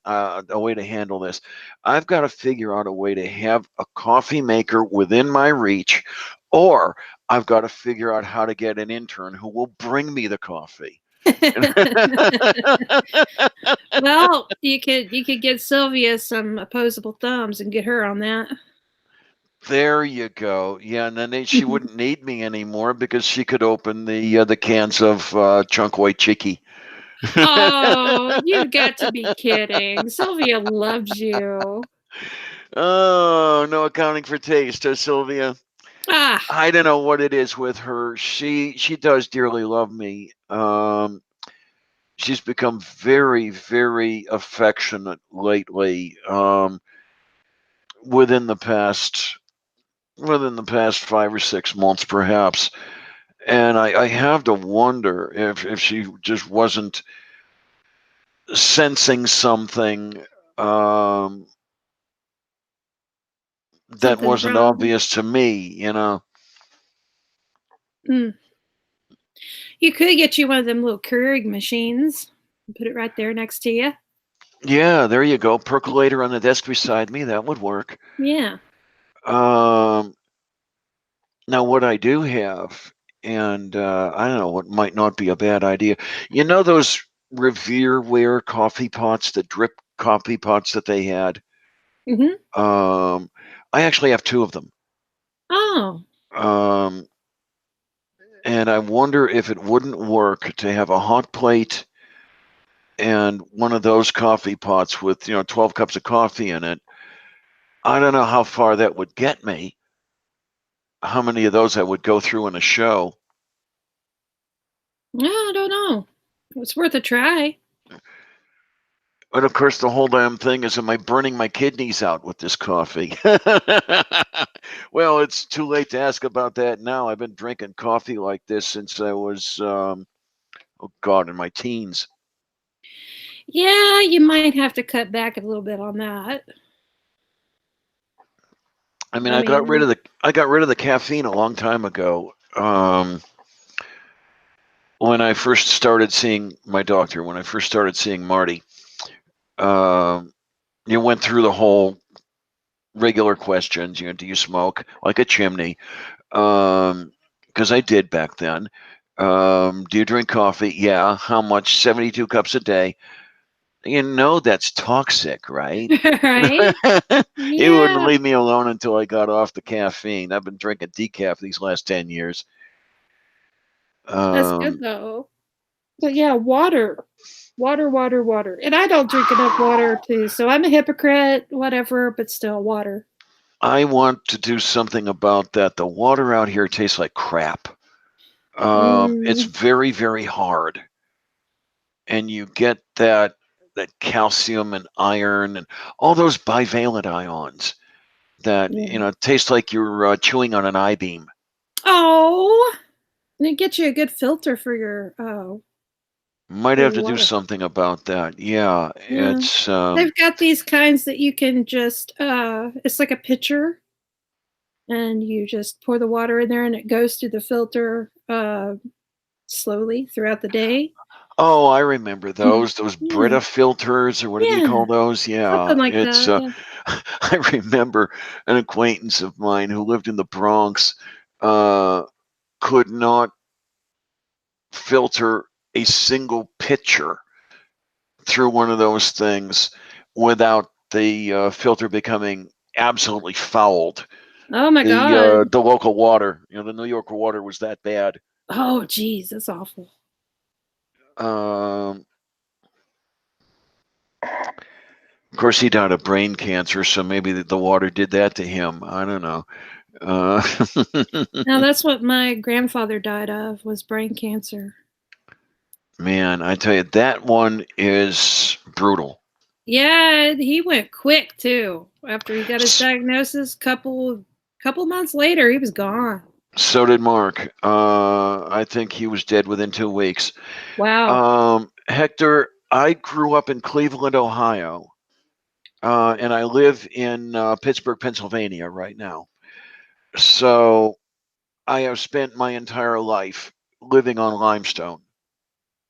handle this. I've got to figure out a way to have a coffee maker within my reach, or I've got to figure out how to get an intern who will bring me the coffee. Well, you could get Sylvia some opposable thumbs and get her on that. There you go. Yeah, and then she wouldn't need me anymore because she could open the cans of chunk white chicky. Oh, you've got to be kidding. Sylvia loves you. Oh, no accounting for taste, Sylvia? Ah. I don't know what it is with her. She does dearly love me. She's become very, very affectionate lately. Within the past 5 or 6 months, perhaps. And I have to wonder if she just wasn't sensing something that Something's wasn't wrong. obvious to me, You could get you one of them little Keurig machines and put it right there next to you. Yeah, there you go. Percolator on the desk beside me. That would work. Yeah. Now, what I do have, and I don't know, what might not be a bad idea. Those Revereware coffee pots, the drip coffee pots that they had? I actually have 2 of them. Oh. And I wonder if it wouldn't work to have a hot plate and one of those coffee pots with 12 cups of coffee in it. I don't know how far that would get me, how many of those I would go through in a show. Yeah, I don't know. It's worth a try. But of course, the whole damn thing is, am I burning my kidneys out with this coffee? Well, it's too late to ask about that now. I've been drinking coffee like this since I was, in my teens. Yeah, you might have to cut back a little bit on that. I mean, I got rid of the caffeine a long time ago. When I first started seeing my doctor, when I first started seeing Marty, you went through the whole regular questions. Do you smoke? Like a chimney? Because I did back then. Do you drink coffee? Yeah. How much? 72 cups a day. That's toxic, right? Right? He wouldn't Yeah. leave me alone until I got off the caffeine. I've been drinking decaf these last 10 years. That's good though. But yeah, water. Water. And I don't drink enough water too, so I'm a hypocrite, whatever, but still water. I want to do something about that. The water out here tastes like crap. It's very, very hard. And you get that calcium and iron and all those bivalent ions that taste like you're chewing on an I-beam. Oh, and it gets you a good filter for your Might have to do something about that. Yeah, it's they've got these kinds that you can just it's like a pitcher, and you just pour the water in there and it goes through the filter slowly throughout the day. Oh, I remember those Yeah. Brita filters, or whatever you Yeah. call those. Yeah, Something like it's. that. Yeah. I remember an acquaintance of mine who lived in the Bronx. Could not filter a single picture through one of those things without the filter becoming absolutely fouled. Oh my God. The local water, the New York water was that bad. Oh, geez, that's awful. Of course, he died of brain cancer, so maybe the water did that to him. I don't know. Now that's what my grandfather died of, was brain cancer. Man, I tell you, that one is brutal. Yeah, he went quick too. After he got his diagnosis, couple months later, he was gone. So did Mark. I think he was dead within 2 weeks. Wow. Hector, I grew up in Cleveland, Ohio, and I live in Pittsburgh, Pennsylvania right now. So I have spent my entire life living on limestone.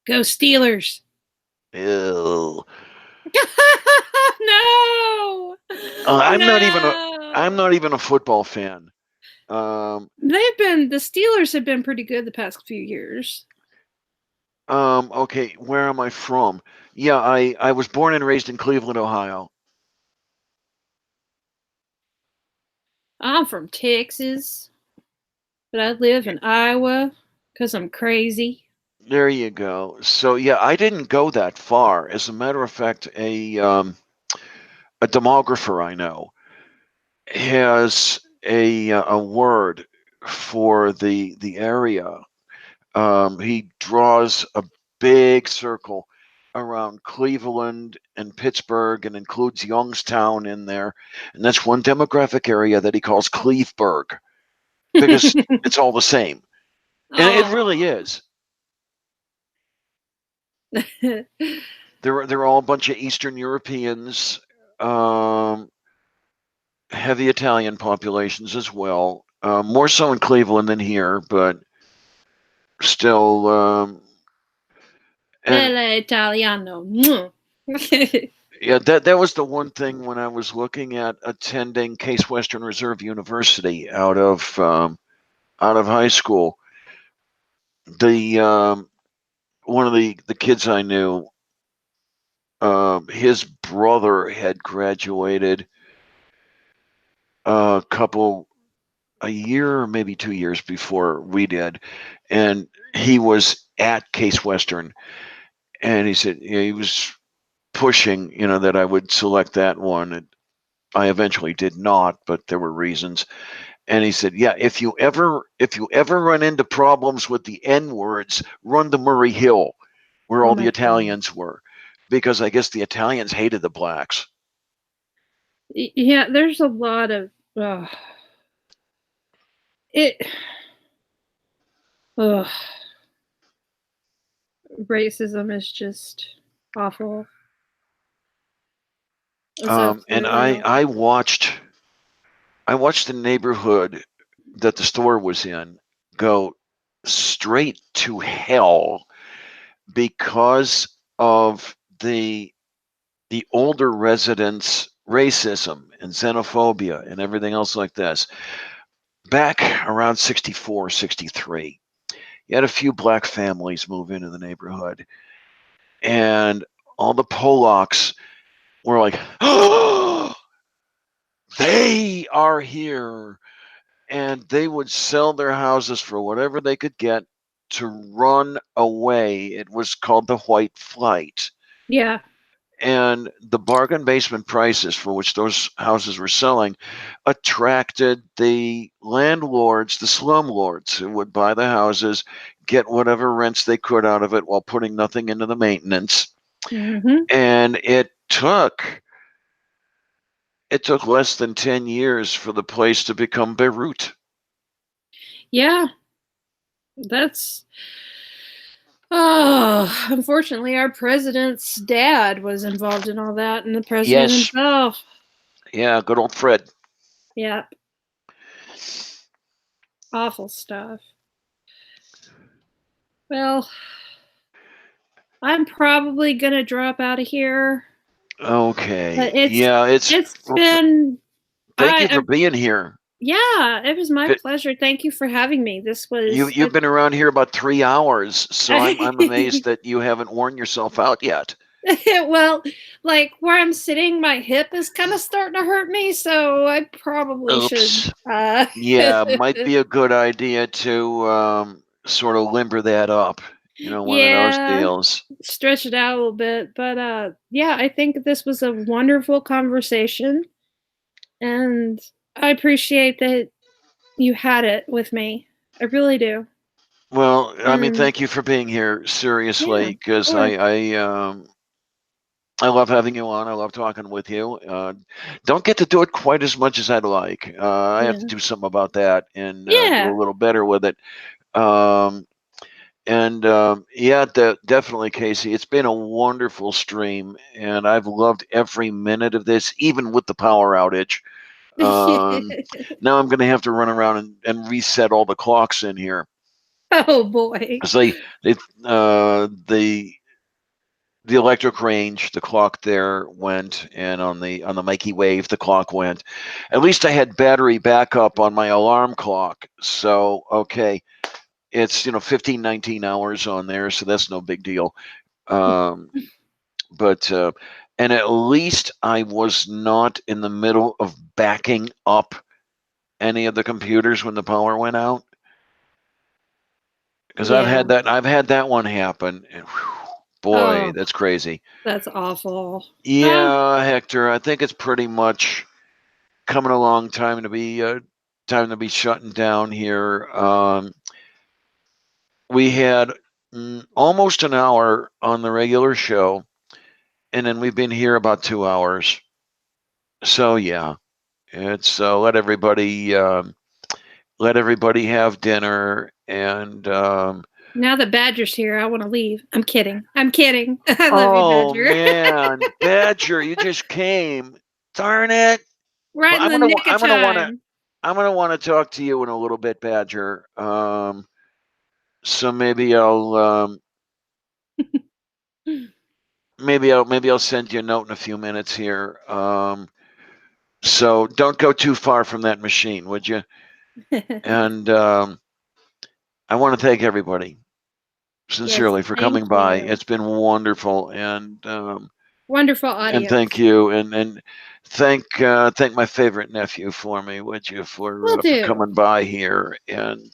Go Steelers. Ew. No. I'm not even a I'm No. not even a football fan. The Steelers have been pretty good the past few years. Okay, where am I from? Yeah, I was born and raised in Cleveland, Ohio. I'm from Texas, but I live in Iowa because I'm crazy. There you go. So yeah, I didn't go that far. As a matter of fact, a demographer I know has a word for the area. He draws a big circle around Cleveland and Pittsburgh and includes Youngstown in there, and that's one demographic area that he calls Cleveburg because it's all the same, and it really is. They're all a bunch of Eastern Europeans, heavy Italian populations as well. More so in Cleveland than here, but still. And Bella Italiano. yeah, that was the one thing when I was looking at attending Case Western Reserve University out of high school. The one of the kids I knew, his brother had graduated a year or maybe 2 years before we did, and he was at Case Western, and he said he was pushing, that I would select that one. And I eventually did not, but there were reasons. And he said, "Yeah, if you ever run into problems with the N words, run to Murray Hill, where Oh all my the God. Italians were, because I guess the Italians hated the blacks." Yeah, there's a lot of it. Ugh. Racism is just awful. It's And absolutely I awful. watched the neighborhood that the store was in go straight to hell because of the older residents' racism and xenophobia and everything else like this. Back around 64, 63, you had a few black families move into the neighborhood, and all the Polacks were like, "Oh, they are here." And they would sell their houses for whatever they could get to run away. It was called the white flight. Yeah. And the bargain basement prices for which those houses were selling attracted the landlords, the slumlords, who would buy the houses, get whatever rents they could out of it while putting nothing into the maintenance. Mm-hmm. And it took less than 10 years for the place to become Beirut. Yeah. That's unfortunately our president's dad was involved in all that, and the president Yes. himself. Yeah, good old Fred. Yep. Awful stuff. Well, I'm probably gonna drop out of here. Okay. But it's Yeah, it's been thank you I for being here. yeah, it was my Th- pleasure. Thank you for having me. This was You've been around here about 3 hours, so I'm amazed that you haven't worn yourself out yet. well, like where I'm sitting, my hip is kind of starting to hurt me, so I probably should Oops. Yeah, might be a good idea to sort of limber that up. One of those yeah, deals. stretch it out a little bit. But yeah, I think this was a wonderful conversation, and I appreciate that you had it with me. I really do. Well, I mean, And thank you for being here, yeah, seriously, of because course. I love having you on. I love talking with you. Don't get to do it quite as much as I'd like. I have to Yeah. do something about that and do Yeah. a little better with it. Um, and yeah, definitely, Casey. It's been a wonderful stream, and I've loved every minute of this, even with the power outage. Now I'm going to have to run around and reset all the clocks in here Oh boy. because the electric range, the clock there went, and on the Mikey Wave, the clock went. At least I had battery backup on my alarm clock, so okay, it's 15, 19 hours on there, so that's no big deal. Um, but and at least I was not in the middle of backing up any of the computers when the power went out, because Yeah. I've had that one happen, and whew, boy, Oh, that's crazy. that's awful. Ah, Yeah, Hector, I think it's pretty much coming along time to be shutting down here. We had almost an hour on the regular show, and then we've been here about 2 hours. So yeah, it's let everybody have dinner, and now that Badger's here, I want to leave. I'm kidding. I'm kidding. I love you, oh Badger. man, Badger, you just came. Darn it. Right Well, in the nick of time. I'm gonna want to talk to you in a little bit, Badger. So maybe I'll send you a note in a few minutes here. So don't go too far from that machine, would you? And I want to thank everybody Yes, sincerely for thank coming by. you. It's been wonderful, Wonderful and audio. thank you, and thank my favorite nephew for me, would you, Will for do. coming by here, and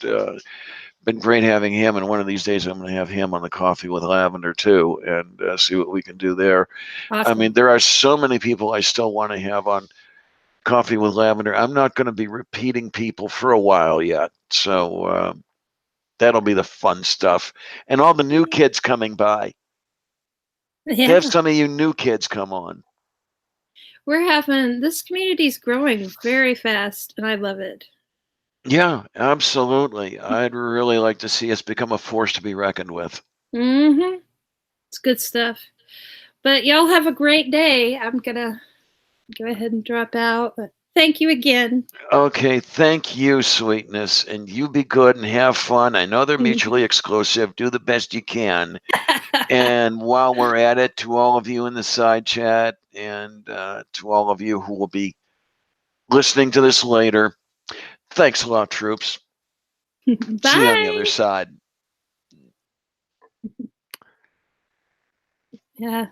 been great having him. And one of these days, I'm going to have him on the Coffee with Lavender too, and see what we can do there. I mean, Awesome. there are so many people I still want to have on Coffee with Lavender. I'm not going to be repeating people for a while yet, so that'll be the fun stuff. And all the new kids coming by. Yeah. Have some of you new kids come on. We're having this community's growing very fast and I love it. Yeah, absolutely. I'd really like to see us become a force to be reckoned with. Mm-hmm. It's good stuff. But y'all have a great day. I'm gonna go ahead and drop out. But thank you again. Okay, thank you, sweetness. And you be good and have fun. I know they're mutually exclusive. Do the best you can. And while we're at it, to all of you in the side chat and to all of you who will be listening to this later, thanks a lot, troops. See you on the other Bye. side. Yeah.